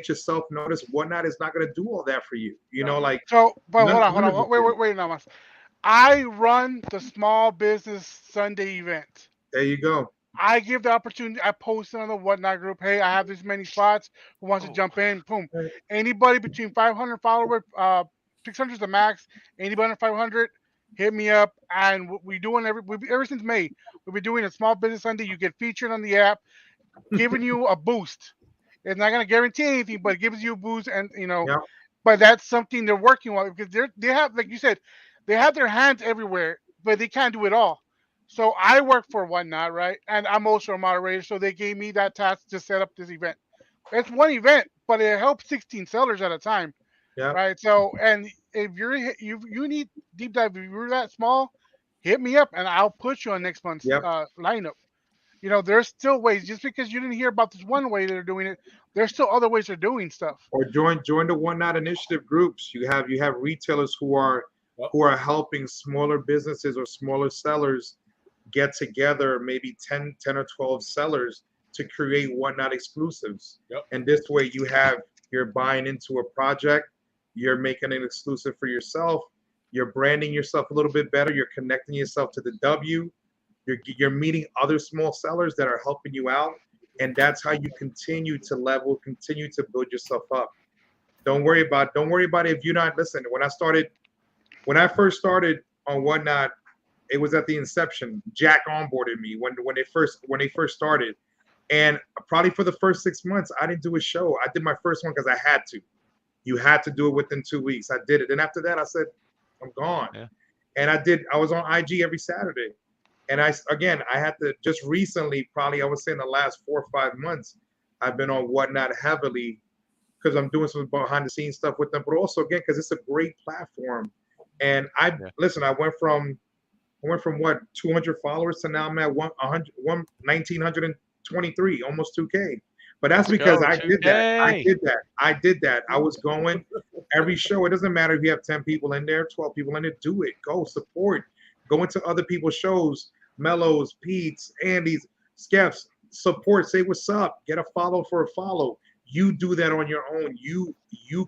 [SPEAKER 3] yourself noticed. Whatnot is not going to do all that for you. You know, like.
[SPEAKER 2] So, but hold on. Wait, now. I run the Small Business Sunday event.
[SPEAKER 3] There you go.
[SPEAKER 2] I give the opportunity. I post on the Whatnot group. Hey, I have this many spots. Who wants to jump in? Boom. Anybody between 500 followers, 600 is the max. Anybody under 500, hit me up. And we're doing ever since May. We've been doing a Small Business Sunday. You get featured on the app, giving you a boost. It's not going to guarantee anything, but it gives you a boost. And but that's something they're working on because they have, like you said, they have their hands everywhere. but they can't do it all. So I work for Whatnot, right? And I'm also a moderator, so they gave me that task to set up this event. It's one event, but it helps 16 sellers at a time,
[SPEAKER 3] Yeah.
[SPEAKER 2] right? So, and if you need deep dive, if you're that small, hit me up and I'll put you on next month's
[SPEAKER 3] Yep.
[SPEAKER 2] lineup. You know, there's still ways. Just because you didn't hear about this one way they're doing it, there's still other ways they're doing stuff.
[SPEAKER 3] Or join the Whatnot initiative groups. You have retailers who are helping smaller businesses or smaller sellers get together, maybe 10 or 12 sellers to create Whatnot exclusives.
[SPEAKER 5] Yep.
[SPEAKER 3] And this way you're buying into a project, you're making an exclusive for yourself, you're branding yourself a little bit better, you're connecting yourself to the W, you're meeting other small sellers that are helping you out, and that's how you continue to level, continue to build yourself up. Don't worry about it if you're not listening. When I first started on Whatnot, it was at the inception. Jack onboarded me when they first started, and probably for the first 6 months, I didn't do a show. I did my first one because I had to. You had to do it within 2 weeks. I did it, and after that, I said, I'm gone.
[SPEAKER 4] Yeah.
[SPEAKER 3] And I was on IG every Saturday, and I had to just recently, probably I would say in the last 4 or 5 months, I've been on Whatnot heavily because I'm doing some behind the scenes stuff with them, but also again because it's a great platform. And I went from what 200 followers to now I'm at 1,923, almost 2K. But that's because I did that. I was going every show. It doesn't matter if you have 10 people in there, 12 people in there. Do it. Go support. Go into other people's shows. Mellows, Pete's, Andy's, Skeff's. Support. Say what's up. Get a follow for a follow. You do that on your own. You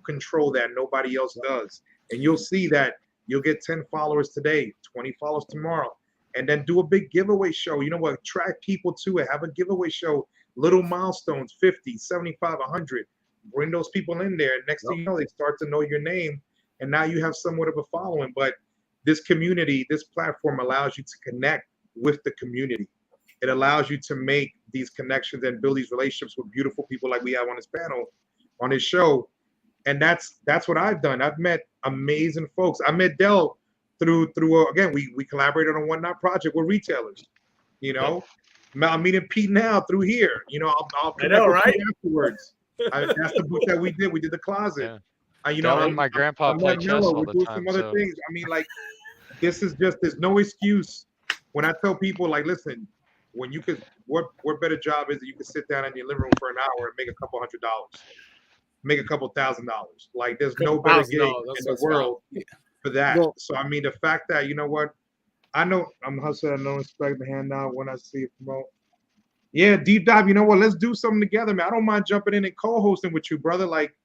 [SPEAKER 3] control that. Nobody else does. And you'll see that you'll get 10 followers today, 20 followers tomorrow. And then do a big giveaway show. You know what? Attract people to it. Have a giveaway show. Little milestones, 50, 75, 100. Bring those people in there. Next thing you know, they start to know your name. And now you have somewhat of a following. But this community, this platform allows you to connect with the community. It allows you to make these connections and build these relationships with beautiful people like we have on this panel, on this show. And that's what I've done. I've met amazing folks. I met Del through again, we collaborated on Whatnot project with retailers, you know. I'm meeting Pete now through here. You know, I'll connect with Pete afterwards. That's the book that we did. We did the closet.
[SPEAKER 4] Yeah.
[SPEAKER 3] You know,
[SPEAKER 4] my grandpa played chess all the time.
[SPEAKER 3] Some other things. I mean, like, this is just, there's no excuse. When I tell people, like, listen, when you could, what better job is it? You could sit down in your living room for an hour and make a couple $100, make a couple $1,000. Like, there's no better gig in the world for that. Well, so I mean, the fact that, you know what, I know I'm hustling, I don't expect the handout when I see it promote. Yeah, deep dive. You know what? Let's do something together, man. I don't mind jumping in and co-hosting with you, brother. Like,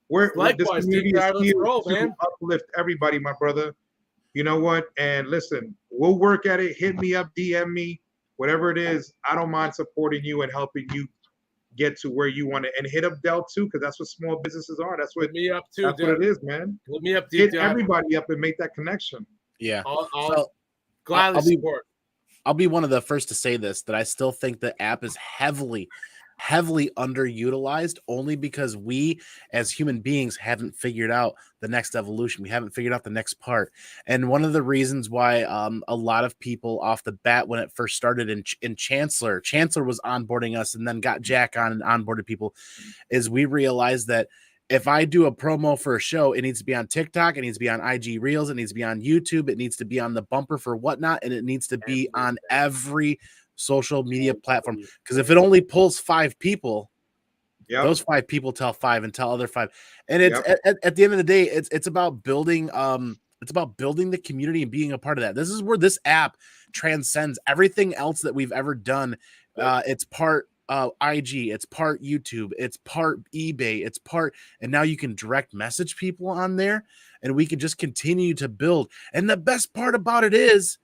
[SPEAKER 3] this community is here to uplift everybody, my brother. You know what? And listen, we'll work at it. Hit me up, DM me, whatever it is. I don't mind supporting you and helping you get to where you want to. And hit up Del too, because that's what small businesses are. That's what
[SPEAKER 5] me up too.
[SPEAKER 3] That's what it is, man.
[SPEAKER 5] Hit me up,
[SPEAKER 3] hit everybody up and make that connection.
[SPEAKER 1] Yeah.
[SPEAKER 5] I'll gladly support.
[SPEAKER 1] I'll be one of the first to say this, that I still think the app is heavily underutilized, only because we as human beings haven't figured out the next evolution. We haven't figured out the next part. And one of the reasons why a lot of people off the bat, when it first started in Chancellor was onboarding us and then got Jack on and onboarded people, is we realized that if I do a promo for a show, it needs to be on TikTok, it needs to be on IG Reels, it needs to be on YouTube, it needs to be on the bumper for Whatnot, and it needs to be on every social media platform. Because if it only pulls 5 people, those 5 people tell 5 and tell other 5. And it's at the end of the day, it's about building the community and being a part of that. This is where this app transcends everything else that we've ever done. It's part IG, it's part YouTube, it's part eBay, and now you can direct message people on there, and we can just continue to build. And the best part about it is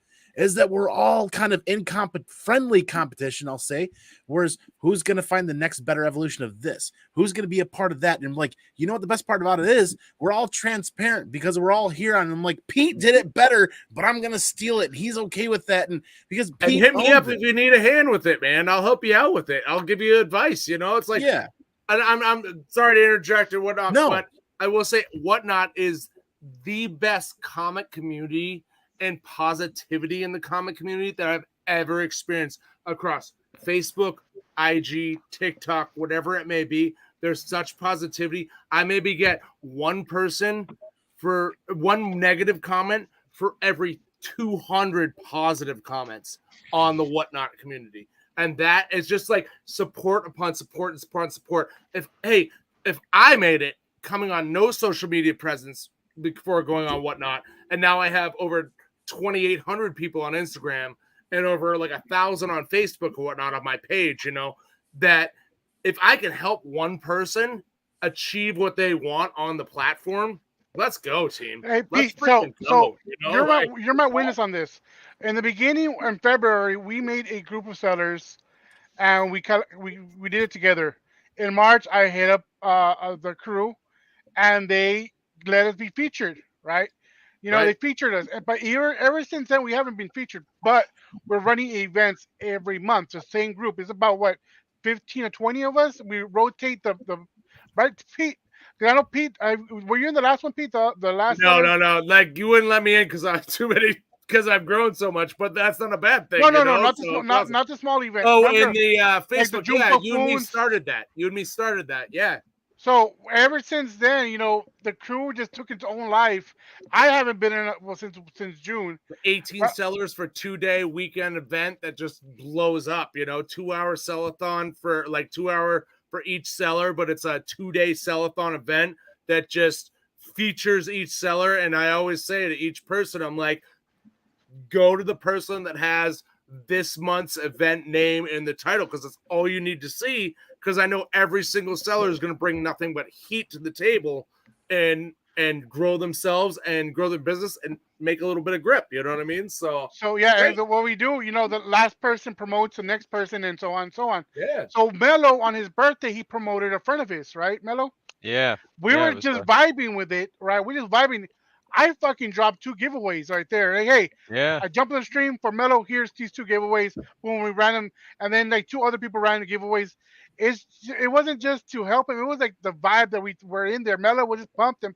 [SPEAKER 1] that we're all kind of in friendly competition, I'll say. Whereas who's going to find the next better evolution of this? Who's going to be a part of that? And I'm like, you know what the best part about it is? We're all transparent because we're all here on. I'm like, Pete did it better, but I'm going to steal it. And he's okay with that. And because Pete
[SPEAKER 5] hit me up if you need a hand with it, man. I'll help you out with it. I'll give you advice. You know, it's like, I'm sorry to interject or whatnot, but I will say Whatnot is the best comic community
[SPEAKER 7] and positivity in the comic community that I've ever experienced across Facebook, IG, TikTok, whatever it may be. There's such positivity. I maybe get one person for one negative comment for every 200 positive comments on the Whatnot community. And that is just like support upon support and support and support. If I made it coming on no social media presence before going on Whatnot, and now I have over 2,800 people on Instagram and over like 1,000 on Facebook or whatnot on my page, that if I can help one person achieve what they want on the platform, let's go, team.
[SPEAKER 2] Hey,
[SPEAKER 7] Let's
[SPEAKER 2] Pete, so
[SPEAKER 7] freaking go,
[SPEAKER 2] you're my witness on this. In the beginning, in February, we made a group of sellers, and we did it together. In March, I hit up the crew, and they let us be featured. Right? They featured us, but ever since then we haven't been featured. But we're running events every month. The same group. It's about what 15 or 20 of us. We rotate the right, Pete. 'Cause I know Pete. Were you in the last one, Pete? The last.
[SPEAKER 7] No. Like you wouldn't let me in because I have too many. Because I've grown so much, but that's not a bad thing.
[SPEAKER 2] No, not the small event.
[SPEAKER 7] Oh,
[SPEAKER 2] Remember,
[SPEAKER 7] in the Facebook,
[SPEAKER 2] like
[SPEAKER 7] you and me started that. Yeah.
[SPEAKER 2] So ever since then, the crew just took its own life. I haven't been in since June.
[SPEAKER 7] 18 sellers for 2-day weekend event that just blows up. 2-hour sellathon for like 2-hour for each seller, but it's a 2-day sellathon event that just features each seller. And I always say to each person, I'm like, go to the person that has this month's event name in the title, because that's all you need to see, because I know every single seller is going to bring nothing but heat to the table and grow themselves and grow their business and make a little bit of grip. You know what I mean? So
[SPEAKER 2] yeah, and what we do, the last person promotes the next person and so on and so on.
[SPEAKER 7] Yeah.
[SPEAKER 2] So Mello, on his birthday, he promoted a friend of his, right, Mello?
[SPEAKER 4] Yeah.
[SPEAKER 2] We were just vibing with it, right? We're just vibing. I fucking dropped 2 giveaways right there. Like, hey,
[SPEAKER 4] Yeah.
[SPEAKER 2] I jumped on the stream for Mello. Here's these 2 giveaways. Boom, we ran them, and then like 2 other people ran the giveaways. It wasn't just to help him. It was like the vibe that we were in there. Mello was just pumped, and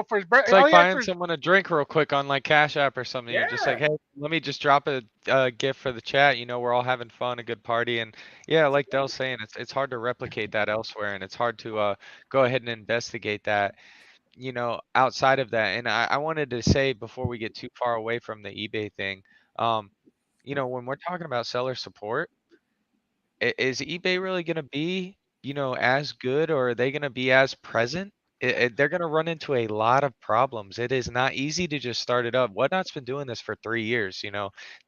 [SPEAKER 2] for his birthday,
[SPEAKER 4] it's like buying someone a drink real quick on like Cash App or something. You're just like, hey, let me just drop a gift for the chat. We're all having fun, a good party, and yeah, like Dell's saying, it's hard to replicate that elsewhere, and it's hard to go ahead and investigate that. Outside of that. And I wanted to say before we get too far away from the eBay thing, when we're talking about seller support, is eBay really going to be, as good, or are they going to be as present? They're going to run into a lot of problems. It is not easy to just start it up. Whatnot's been doing this for 3 years.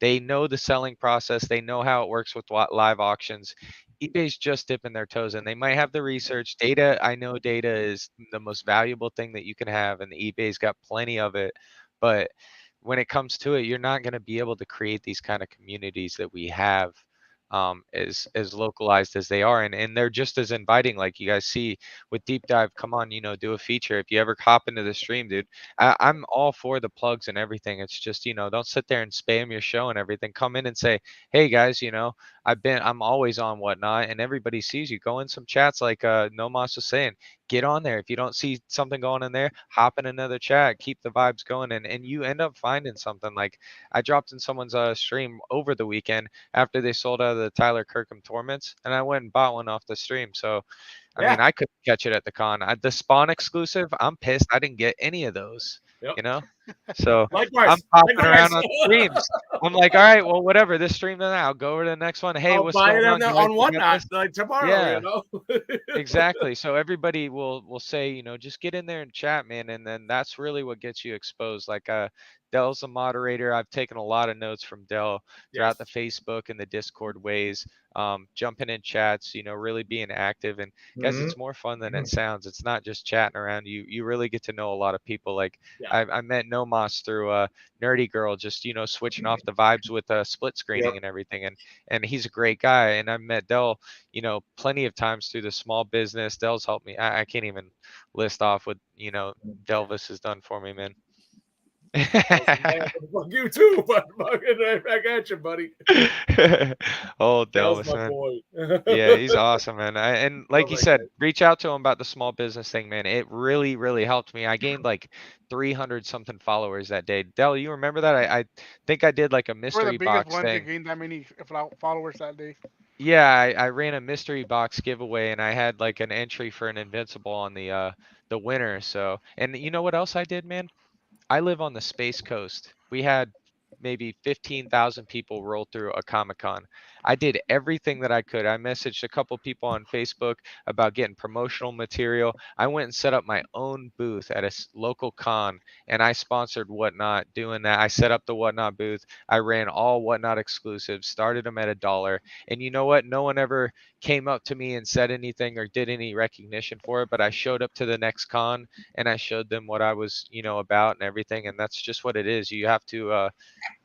[SPEAKER 4] They know the selling process. They know how it works with live auctions. eBay's just dipping their toes in. They might have the research data. I know data is the most valuable thing that you can have, and eBay's got plenty of it. But when it comes to it, you're not going to be able to create these kind of communities that we have, as localized as they are, and they're just as inviting. Like you guys see with Deep Dive, come on, do a feature. If you ever hop into the stream, dude, I'm all for the plugs and everything. It's just, don't sit there and spam your show and everything. Come in and say, hey guys, I'm always on Whatnot, and everybody sees you. Go in some chats like Nomos was saying. Get on there. If you don't see something going in there, hop in another chat, keep the vibes going, and you end up finding something. Like I dropped in someone's stream over the weekend after they sold out of the Tyler Kirkham Torments, and I went and bought one off the stream. So I mean, I couldn't catch it at the con. The Spawn exclusive, I'm pissed I didn't get any of those. So
[SPEAKER 7] Likewise.
[SPEAKER 4] I'm popping around on streams. I'm like, all right, well, whatever. This stream, then I'll go over to the next one. Hey, what's going on?
[SPEAKER 7] On Whatnot like tomorrow.
[SPEAKER 4] Exactly. So everybody will say, just get in there and chat, man, and then that's really what gets you exposed. Like Dell's a moderator. I've taken a lot of notes from Dell throughout the Facebook and the Discord ways. Jumping in chats, really being active, and guys, it's more fun than it sounds. It's not just chatting around. You really get to know a lot of people. Like I met Nomos through Nerdy Girl, just switching off the vibes with split screening and everything, and he's a great guy. And I met Dell plenty of times through the small business. Dell's helped me. I can't even list off what Delvis has done for me, man.
[SPEAKER 5] Fuck you too, but fucking right back at you, buddy.
[SPEAKER 4] Oh,
[SPEAKER 5] That was
[SPEAKER 4] Delvis,
[SPEAKER 5] my
[SPEAKER 4] man.
[SPEAKER 5] boy.
[SPEAKER 4] Yeah, he's awesome, man. And like
[SPEAKER 5] Love
[SPEAKER 4] you
[SPEAKER 5] that
[SPEAKER 4] said,
[SPEAKER 5] guy.
[SPEAKER 4] reach out to him about the small business thing, man. It really, really helped me. I gained like 300 something followers that day. Del, you remember that? I think I did like a
[SPEAKER 2] We're the
[SPEAKER 4] mystery
[SPEAKER 2] biggest
[SPEAKER 4] box
[SPEAKER 2] one to
[SPEAKER 4] thing.
[SPEAKER 2] gain that many followers that day.
[SPEAKER 4] Yeah, I ran a mystery box giveaway and I had like an entry for an invincible on the winner. So, and you know what else I did, man? I live on the Space Coast. We had maybe 15,000 people roll through a Comic-Con. I did everything that I could. I messaged a couple people on Facebook about getting promotional material. I went and set up my own booth at a local con and I sponsored Whatnot doing that. I set up the Whatnot booth. I ran all Whatnot exclusives, started them at $1. And you know what? No one ever came up to me and said anything or did any recognition for it, but I showed up to the next con and I showed them what I was, about and everything. And that's just what it is. You have to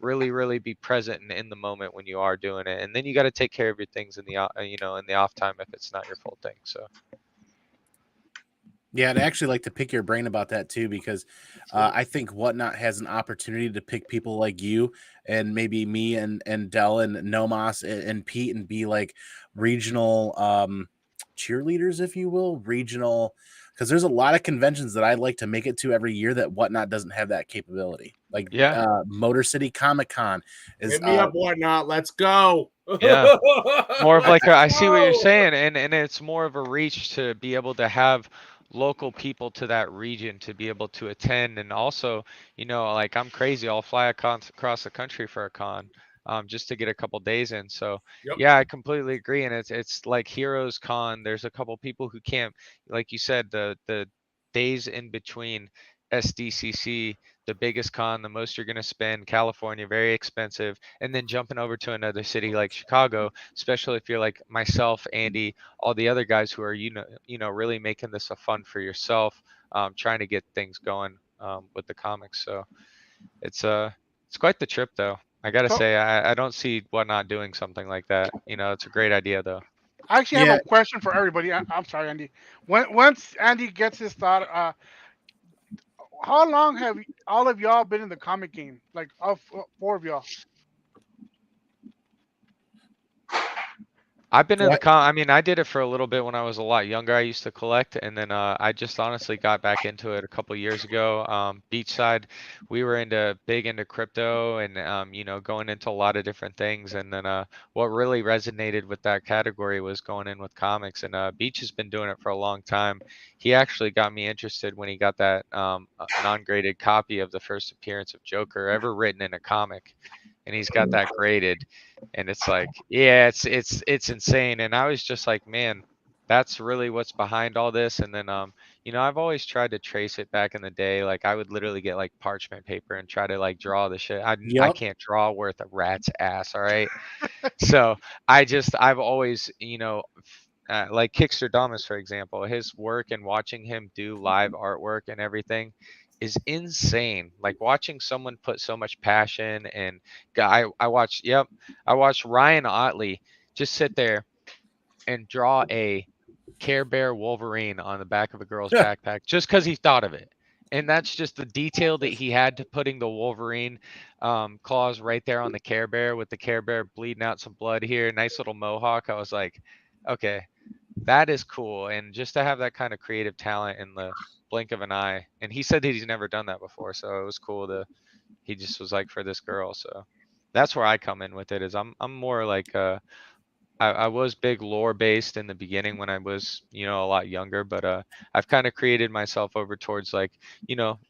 [SPEAKER 4] really, really be present and in the moment when you are doing it. And then you got to take care of your things in the, in the off time if it's not your full thing. So.
[SPEAKER 1] Yeah, I'd actually like to pick your brain about that too, because I think Whatnot has an opportunity to pick people like you and maybe me and Dell and Nomos and Pete and be like regional cheerleaders, if you will, regional. Because there's a lot of conventions that I'd like to make it to every year that Whatnot doesn't have that capability. Like Motor City Comic Con is.
[SPEAKER 5] Hit me up, Whatnot. Let's go.
[SPEAKER 4] Yeah, more of like I see what you're saying, and it's more of a reach to be able to have local people to that region to be able to attend, and also, like I'm crazy, I'll fly across the country for a con, just to get a couple days in. So
[SPEAKER 5] Yep.
[SPEAKER 4] yeah, I completely agree, and it's like Heroes Con. There's a couple people who can't, like you said, the days in between SDCC, the biggest con, the most you're going to spend, California, very expensive, and then jumping over to another city like Chicago, especially if you're like myself, Andy, all the other guys who are, really making this a fun for yourself, trying to get things going with the comics. So it's quite the trip though. I gotta say, I don't see Whatnot doing something like that. It's a great idea though.
[SPEAKER 2] I actually have a question for everybody. I'm sorry, Andy. Once Andy gets his thought, how long have all of y'all been in the comic game? Like, all four of y'all.
[SPEAKER 4] I've been in the I mean, I did it for a little bit when I was a lot younger. I used to collect, and then I just honestly got back into it a couple years ago. Beachside, we were big into crypto and going into a lot of different things. And then what really resonated with that category was going in with comics. And Beach has been doing it for a long time. He actually got me interested when he got that non-graded copy of the first appearance of Joker ever written in a comic. And he's got that graded, and it's like, yeah, it's insane. And I was just like, man, that's really what's behind all this. And then I've always tried to trace it back in the day. Like I would literally get like parchment paper and try to like draw the shit. I can't draw worth a rat's ass, all right? So I've always, like Kickster Damas, for example, his work and watching him do live artwork and everything is insane. Like watching someone put so much passion and I watched Ryan Otley just sit there and draw a Care Bear Wolverine on the back of a girl's backpack just because he thought of it. And that's just the detail that he had to putting the Wolverine claws right there on the Care Bear with the Care Bear bleeding out some blood here. Nice little mohawk. I was like, okay, that is cool. And just to have that kind of creative talent in the blink of an eye. And he said that he's never done that before. So it was cool he just was like for this girl. So that's where I come in with it is I'm more like, I was big lore based in the beginning when I was, a lot younger, but I've kind of created myself over towards like,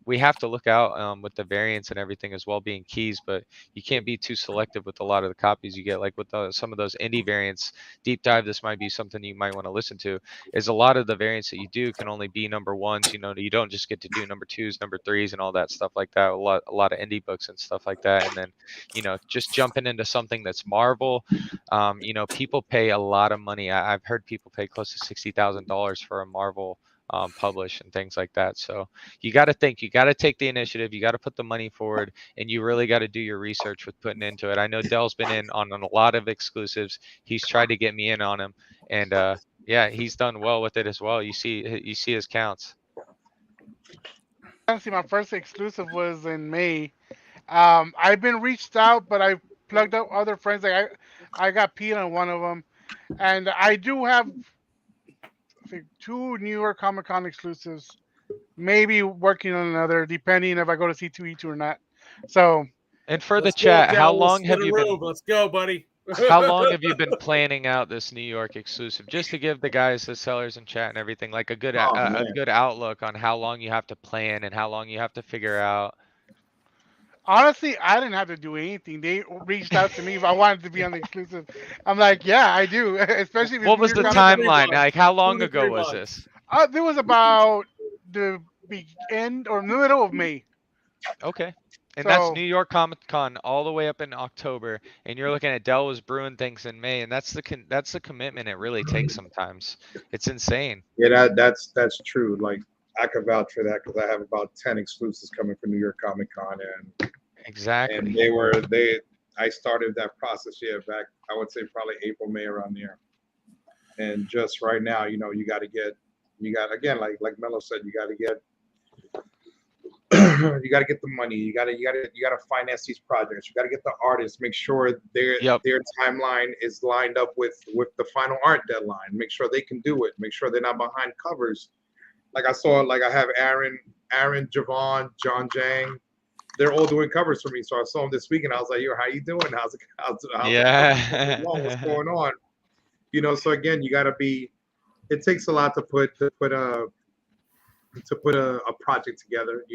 [SPEAKER 4] we have to look out with the variants and everything as well being keys, but you can't be too selective with a lot of the copies you get. Like with some of those indie variants, deep dive, this might be something you might want to listen to, is a lot of the variants that you do can only be number ones. You don't just get to do number twos, number threes, and all that stuff like that. A lot of indie books and stuff like that. And then, just jumping into something that's Marvel, people pay a lot of money. I've heard people pay close to $60,000 for a Marvel publish and things like that. So you got to think, you got to take the initiative, you got to put the money forward, and you really got to do your research with putting into it. I know Dell's been in on a lot of exclusives. He's tried to get me in on him, and yeah, he's done well with it as well. You see his counts.
[SPEAKER 2] Honestly, my first exclusive was in May. I've been reached out, but I plugged up other friends. Like I got Pete on one of them, and I do have I think 2 New York Comic Con exclusives. Maybe working on another, depending if I go to C2E2 or not. So,
[SPEAKER 4] And for the
[SPEAKER 5] Let's go,
[SPEAKER 4] chat, how
[SPEAKER 5] Cal. We'll
[SPEAKER 4] long
[SPEAKER 5] split
[SPEAKER 4] have
[SPEAKER 5] a
[SPEAKER 4] you
[SPEAKER 5] room.
[SPEAKER 4] been
[SPEAKER 5] Let's go, buddy.
[SPEAKER 4] how long have you been planning out this New York exclusive? Just to give the guys, the sellers in chat and everything, like a good
[SPEAKER 3] Oh
[SPEAKER 4] a
[SPEAKER 3] man,
[SPEAKER 4] good outlook on how long you have to plan and how long you have to figure out.
[SPEAKER 2] honestly, I didn't have to do anything. They reached out to me if I wanted to be on the exclusive. I'm like, yeah, I do. Especially if it's
[SPEAKER 4] What
[SPEAKER 2] New
[SPEAKER 4] was
[SPEAKER 2] York
[SPEAKER 4] the
[SPEAKER 5] 2 to
[SPEAKER 2] Comic
[SPEAKER 5] 3
[SPEAKER 2] Con.
[SPEAKER 4] timeline?
[SPEAKER 5] months.
[SPEAKER 4] Like, how
[SPEAKER 5] 2
[SPEAKER 4] long
[SPEAKER 5] to
[SPEAKER 4] ago
[SPEAKER 5] 3
[SPEAKER 4] was
[SPEAKER 5] months.
[SPEAKER 4] this?
[SPEAKER 2] There was about the end or middle of May.
[SPEAKER 4] Okay. And that's
[SPEAKER 2] So
[SPEAKER 4] New York Comic Con all the way up in October, and you're looking at Dell was brewing things in May, and that's the commitment it really takes sometimes. It's insane.
[SPEAKER 3] yeah, that's true. Like I could vouch for that because I have about 10 exclusives coming for New York Comic Con, and
[SPEAKER 4] Exactly.
[SPEAKER 3] I started that process back, I would say probably April, May, around there. And just right now, you got again, like Mello said, you got to get you got to get the money. You got to finance these projects. You got to get the artists. Make sure
[SPEAKER 4] Yep.
[SPEAKER 3] their timeline is lined up with the final art deadline. Make sure they can do it. Make sure they're not behind covers. Like I have Aaron, Javon, John Jang. They're all doing covers for me. So I saw them this week, and I was like, "Yo, how you doing? How's the
[SPEAKER 4] Yeah.
[SPEAKER 3] what's going on?" So again, you got to be. It takes a lot to put a project together,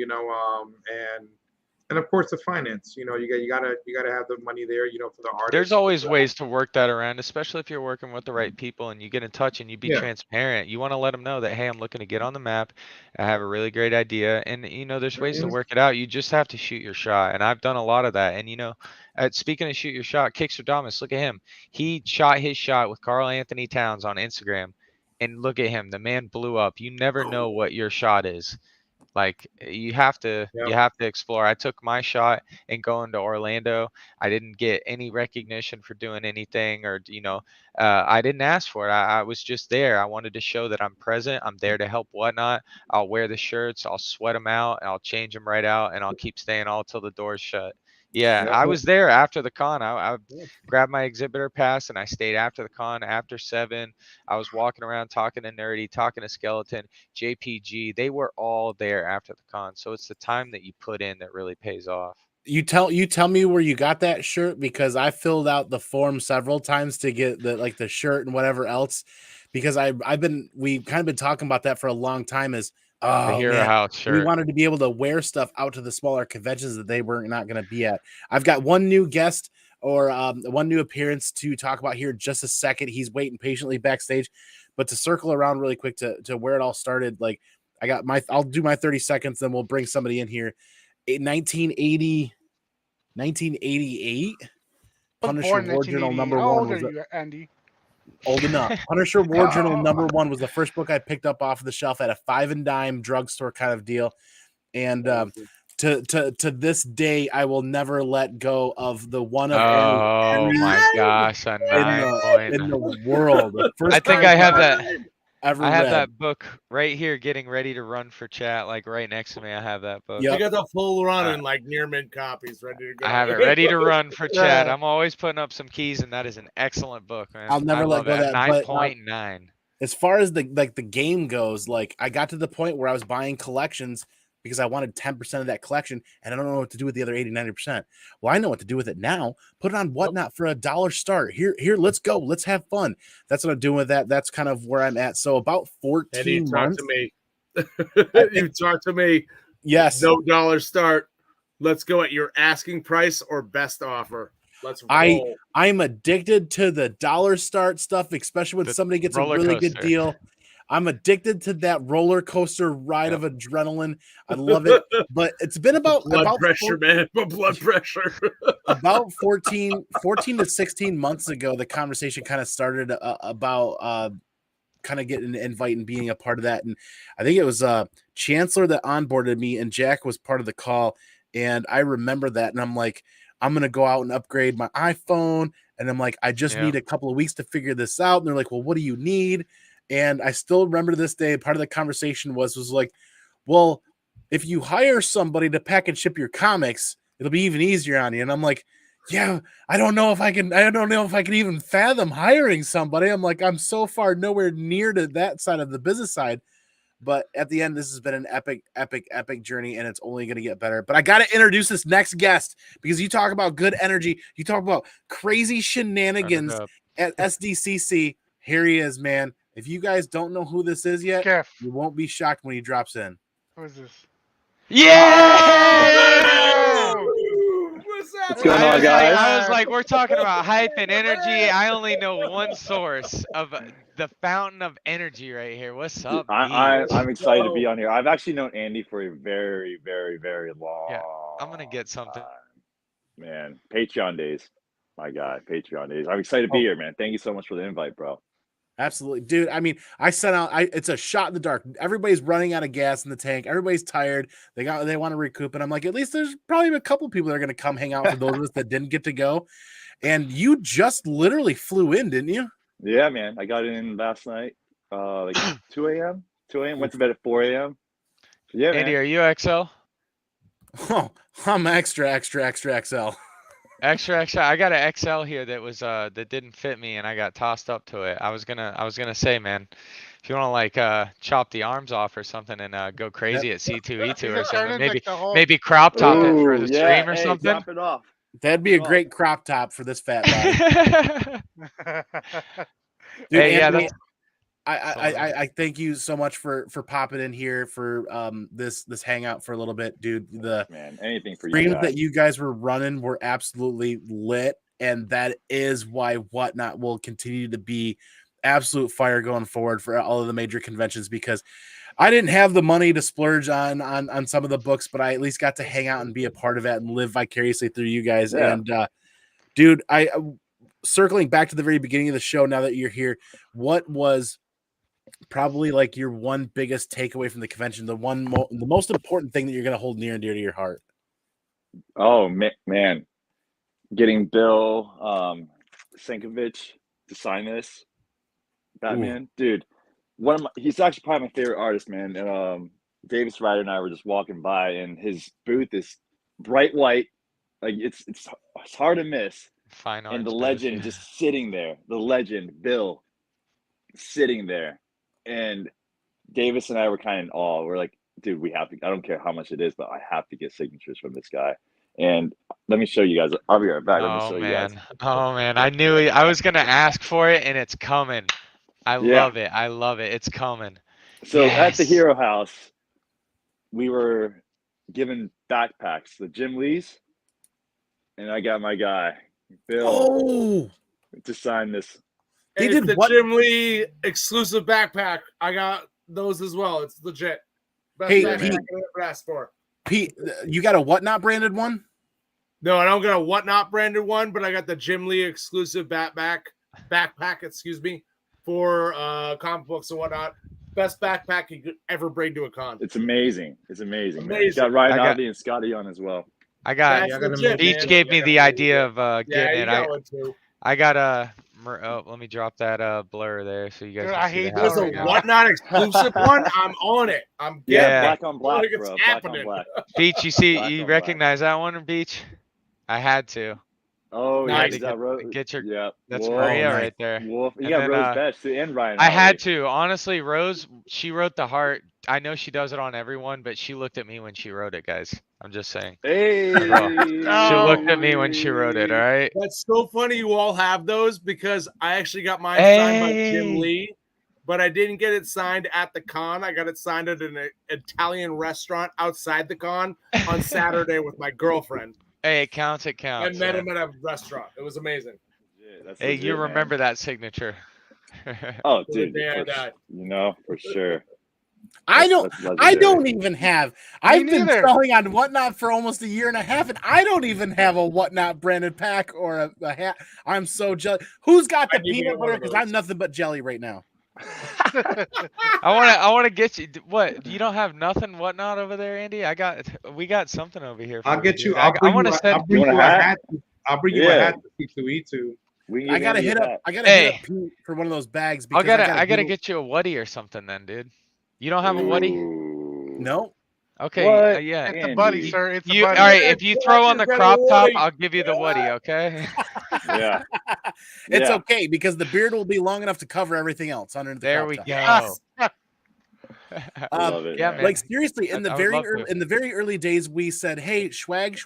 [SPEAKER 3] and of course the finance. You gotta have the money there, for the artists.
[SPEAKER 4] There's always ways to work that around, especially if you're working with the right people and you get in touch and you be
[SPEAKER 3] Yeah.
[SPEAKER 4] transparent. You want to let them know that, hey, I'm looking to get on the map. I have a really great idea. And, there's ways to work it out. You just have to shoot your shot. And I've done a lot of that. And, speaking of shoot your shot, Kickstradamus, look at him. He shot his shot with Carl Anthony Towns on Instagram. And look at him. The man blew up. You never know what your shot is. Like you have to explore. I took my shot in going to Orlando. I didn't get any recognition for doing anything, or I didn't ask for it. I was just there. I wanted to show that I'm present. I'm there to help whatnot. I'll wear the shirts. I'll sweat them out. I'll change them right out, and I'll keep staying all till the door's shut. Yeah, I was there after the con. I grabbed my exhibitor pass and I stayed after the con after 7. I was walking around talking to Nerdy, talking to Skeleton, JPG. They were all there after the con. So it's the time that you put in that really pays off.
[SPEAKER 1] You tell me where you got that shirt, because I filled out the form several times to get the shirt and whatever else, because we've kind of been talking about that for a long time.
[SPEAKER 4] The Hero House shirt.
[SPEAKER 1] We wanted to be able to wear stuff out to the smaller conventions that they were not going to be at. I've got one new guest or one new appearance to talk about here in just a second. He's waiting patiently backstage, but to circle around really quick to where it all started, like I'll do my 30 seconds, then we'll bring somebody in here. 1988, Punisher War Journal number 1 was
[SPEAKER 2] Andy?
[SPEAKER 1] Old enough. Punisher War Journal number 1 was the first book I picked up off of the shelf at a 5 and dime drugstore kind of deal, and to this day I will never let go of the one of
[SPEAKER 4] oh my gosh, a 9
[SPEAKER 1] in the world.
[SPEAKER 4] I think I have that.
[SPEAKER 1] Ever
[SPEAKER 4] I have
[SPEAKER 1] read.
[SPEAKER 4] that book right here, getting ready to run for chat, like right next to me. I have that book.
[SPEAKER 5] You got the full run and like near mint copies ready to go.
[SPEAKER 4] I have it ready to run for chat. I'm always putting up some keys, and that is an excellent book, man.
[SPEAKER 1] I'll never let go of that.
[SPEAKER 4] 9.9.
[SPEAKER 1] As far as the game goes, like I got to the point where I was buying collections because I wanted 10% of that collection, and I don't know what to do with the other 80-90%. Well, I know what to do with it now. Put it on Whatnot for $1 start. Here, let's go. Let's have fun. That's what I'm doing with that. That's kind of where I'm at. So about 14 months.
[SPEAKER 5] To me. You talk to me.
[SPEAKER 1] Yes.
[SPEAKER 5] No dollar start. Let's go at your asking price or best offer. Let's roll.
[SPEAKER 1] I'm addicted to the dollar start stuff, especially when somebody gets a really good deal. I'm addicted to that roller coaster ride of adrenaline. I love it. But it's been about
[SPEAKER 5] blood pressure.
[SPEAKER 1] About 14 to 16 months ago, the conversation kind of started about kind of getting an invite and being a part of that. And I think it was Chancellor that onboarded me, and Jack was part of the call. And I remember that. And I'm like, I'm going to go out and upgrade my iPhone. And I'm like, I just need a couple of weeks to figure this out. And they're like, well, what do you need? And I still remember this day, part of the conversation was like, well, if you hire somebody to pack and ship your comics, it'll be even easier on you. And I'm like, yeah, I don't know if I can even fathom hiring somebody. I'm like, I'm so far nowhere near to that side of the business side. But at the end, this has been an epic journey, and it's only going to get better. But I got to introduce this next guest, because you talk about good energy. You talk about crazy shenanigans at SDCC. Here he is, man. If you guys don't know who this is yet, you won't be shocked when he drops in.
[SPEAKER 2] Who is this?
[SPEAKER 4] Yeah!
[SPEAKER 10] What's going on, guys?
[SPEAKER 4] I was like, we're talking about hype and energy. I only know one source of the fountain of energy right here. What's up,
[SPEAKER 10] I'm excited to be on here. I've actually known Andy for a very, very, very long
[SPEAKER 4] Yeah, I'm going to get something.
[SPEAKER 10] Man, Patreon days. My God, Patreon days. I'm excited to be here, man. Thank you so much for the invite, bro.
[SPEAKER 1] Absolutely, dude. I mean, I sent out. It's a shot in the dark. Everybody's running out of gas in the tank. Everybody's tired. They want to recoup, and I'm like, at least there's probably a couple people that are going to come hang out for those of us that didn't get to go. And you just literally flew in, didn't you?
[SPEAKER 10] Yeah, man. I got in last night, like 2 a.m. 2 a.m. Went to bed at 4 a.m. Yeah,
[SPEAKER 4] Andy,
[SPEAKER 10] man.
[SPEAKER 4] are you XL?
[SPEAKER 1] Oh, I'm extra XL.
[SPEAKER 4] Extra. I got an XL here that was that didn't fit me, and I got tossed up to it. I was gonna say, man, if you want to like chop the arms off or something and go crazy at C2E2 or something, maybe crop top it for the stream or something.
[SPEAKER 10] Drop it off.
[SPEAKER 1] That'd be a great crop top for this fat body. Dude,
[SPEAKER 4] Hey,
[SPEAKER 1] Anthony,
[SPEAKER 4] yeah,
[SPEAKER 1] I thank you so much for popping in here for this hangout for a little bit, dude. The
[SPEAKER 10] anything for
[SPEAKER 1] streams
[SPEAKER 10] you guys.
[SPEAKER 1] that you guys were running were absolutely lit, and that is why Whatnot will continue to be absolute fire going forward for all of the major conventions, because I didn't have the money to splurge on some of the books, but I at least got to hang out and be a part of it and live vicariously through you guys.
[SPEAKER 10] Yeah.
[SPEAKER 1] And dude, circling back to the very beginning of the show, now that you're here, what was probably like your one biggest takeaway from the convention, the most important thing that you're going to hold near and dear to your heart?
[SPEAKER 10] Oh man, getting Bill Sienkiewicz to sign this Batman. Dude, he's actually probably my favorite artist, man. And Davis Ryder and I were just walking by, and his booth is bright white, like it's hard to miss.
[SPEAKER 4] Fine.
[SPEAKER 10] And the legend just sitting there, the legend Bill sitting there. And Davis and I were kind of in awe. We're like, dude, we have to, I don't care how much it is, but I have to get signatures from this guy. And let me show you guys. I'll be right back. Let me show you guys.
[SPEAKER 4] Oh man, I knew it. I was gonna ask for it, and it's coming. I love it. It's coming.
[SPEAKER 10] So at the Hero House, we were given backpacks, the Jim Lee's, and I got my guy Bill to sign this.
[SPEAKER 5] They did the Jim Lee exclusive backpack. I got those as well. It's legit. Best backpack I ever asked for.
[SPEAKER 1] Pete, you got a Whatnot branded one?
[SPEAKER 5] No, I don't got a Whatnot branded one, but I got the Jim Lee exclusive backpack, for comic books and whatnot. Best backpack you could ever bring to a con.
[SPEAKER 10] It's amazing. It's amazing. Man. Got Ryan Alvey and Scotty on as well.
[SPEAKER 4] I got each gave me the idea of getting it. I got a. Let me drop that blur there so you guys.
[SPEAKER 5] Dude,
[SPEAKER 4] can
[SPEAKER 5] I
[SPEAKER 4] see
[SPEAKER 5] hate
[SPEAKER 4] the
[SPEAKER 5] this
[SPEAKER 4] house right now.
[SPEAKER 5] Whatnot exclusive one. I'm on it. I'm
[SPEAKER 10] black on black,
[SPEAKER 5] it's
[SPEAKER 10] bro.
[SPEAKER 5] happening.
[SPEAKER 10] Black on black.
[SPEAKER 4] Beach, you recognize that one, Beach? I had to.
[SPEAKER 10] Oh,
[SPEAKER 5] nice.
[SPEAKER 10] Yeah,
[SPEAKER 4] get your.
[SPEAKER 10] Yeah,
[SPEAKER 4] that's Maria right there.
[SPEAKER 10] Wolf. You got Rose Betch too, and Ryan.
[SPEAKER 4] I had to. Honestly, Rose, she wrote the heart. I know she does it on everyone, but she looked at me when she wrote it, guys. I'm just saying.
[SPEAKER 10] Hey.
[SPEAKER 4] She looked at me when she wrote it, all right?
[SPEAKER 5] That's so funny you all have those, because I actually got mine signed by Jim Lee, but I didn't get it signed at the con. I got it signed at an Italian restaurant outside the con on Saturday with my girlfriend.
[SPEAKER 4] Hey, it counts. It counts.
[SPEAKER 5] I met him at a restaurant. It was amazing.
[SPEAKER 10] Yeah,
[SPEAKER 4] hey, you remember that signature?
[SPEAKER 10] Oh, dude, for sure.
[SPEAKER 1] I don't even have. I've been selling on Whatnot for almost a year and a half, and I don't even have a Whatnot branded pack or a hat. I'm so jealous. Who's got the peanut butter? Because I'm nothing but jelly right now.
[SPEAKER 4] I want to get you. What? You don't have nothing Whatnot over there, Andy? We got something over here.
[SPEAKER 3] I'll get you.
[SPEAKER 4] I want to send.
[SPEAKER 3] I'll bring you a hat. I'll bring you a hat to C2E2.
[SPEAKER 1] I gotta hit up. I gotta hit up Pete for one of those bags.
[SPEAKER 4] I gotta get you a Woody or something then, dude. You don't have a Woody?
[SPEAKER 1] No.
[SPEAKER 4] Okay,
[SPEAKER 10] What?
[SPEAKER 4] yeah.
[SPEAKER 2] It's a
[SPEAKER 10] Andy.
[SPEAKER 2] buddy, sir. It's a
[SPEAKER 4] You all
[SPEAKER 2] buddy.
[SPEAKER 4] right? If you throw on the crop top,
[SPEAKER 5] Woody.
[SPEAKER 4] I'll give you the Woody. Okay.
[SPEAKER 10] Yeah.
[SPEAKER 1] It's
[SPEAKER 10] Yeah.
[SPEAKER 1] okay because the beard will be long enough to cover everything else under the
[SPEAKER 4] There
[SPEAKER 1] crop
[SPEAKER 4] we
[SPEAKER 1] top.
[SPEAKER 4] go.
[SPEAKER 2] Yes.
[SPEAKER 10] I love it.
[SPEAKER 4] Yeah,
[SPEAKER 10] man.
[SPEAKER 4] man.
[SPEAKER 1] Like seriously, in the
[SPEAKER 4] I would
[SPEAKER 1] very
[SPEAKER 4] love
[SPEAKER 1] early,
[SPEAKER 4] to.
[SPEAKER 1] in the very early days, we said, "Hey, swag.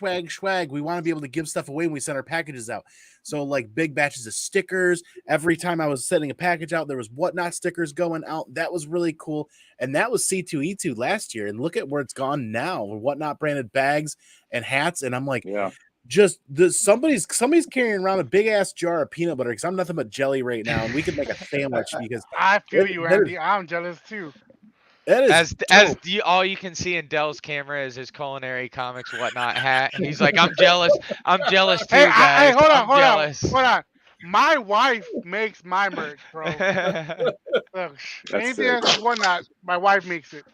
[SPEAKER 1] We want to be able to give stuff away when we send our packages out." So, like big batches of stickers. Every time I was sending a package out, there was Whatnot stickers going out. That was really cool, and that was C2E2 last year. And look at where it's gone now with Whatnot branded bags and hats. And I'm like,
[SPEAKER 10] Yeah.
[SPEAKER 1] just somebody's carrying around a big ass jar of peanut butter because I'm nothing but jelly right now, and we could make a sandwich because
[SPEAKER 2] I feel
[SPEAKER 1] That-
[SPEAKER 2] you,
[SPEAKER 1] that
[SPEAKER 2] Andy. I'm jealous too.
[SPEAKER 1] that is
[SPEAKER 4] As
[SPEAKER 1] dope.
[SPEAKER 4] all you can see in Dell's camera is his culinary comics Whatnot hat. And he's like, I'm jealous. I'm jealous too,
[SPEAKER 2] Hey,
[SPEAKER 4] guys.
[SPEAKER 2] hold
[SPEAKER 4] I'm jealous.
[SPEAKER 2] on. My wife makes my merch, bro. Look, anything
[SPEAKER 10] sick.
[SPEAKER 2] that's Whatnot, my wife makes it.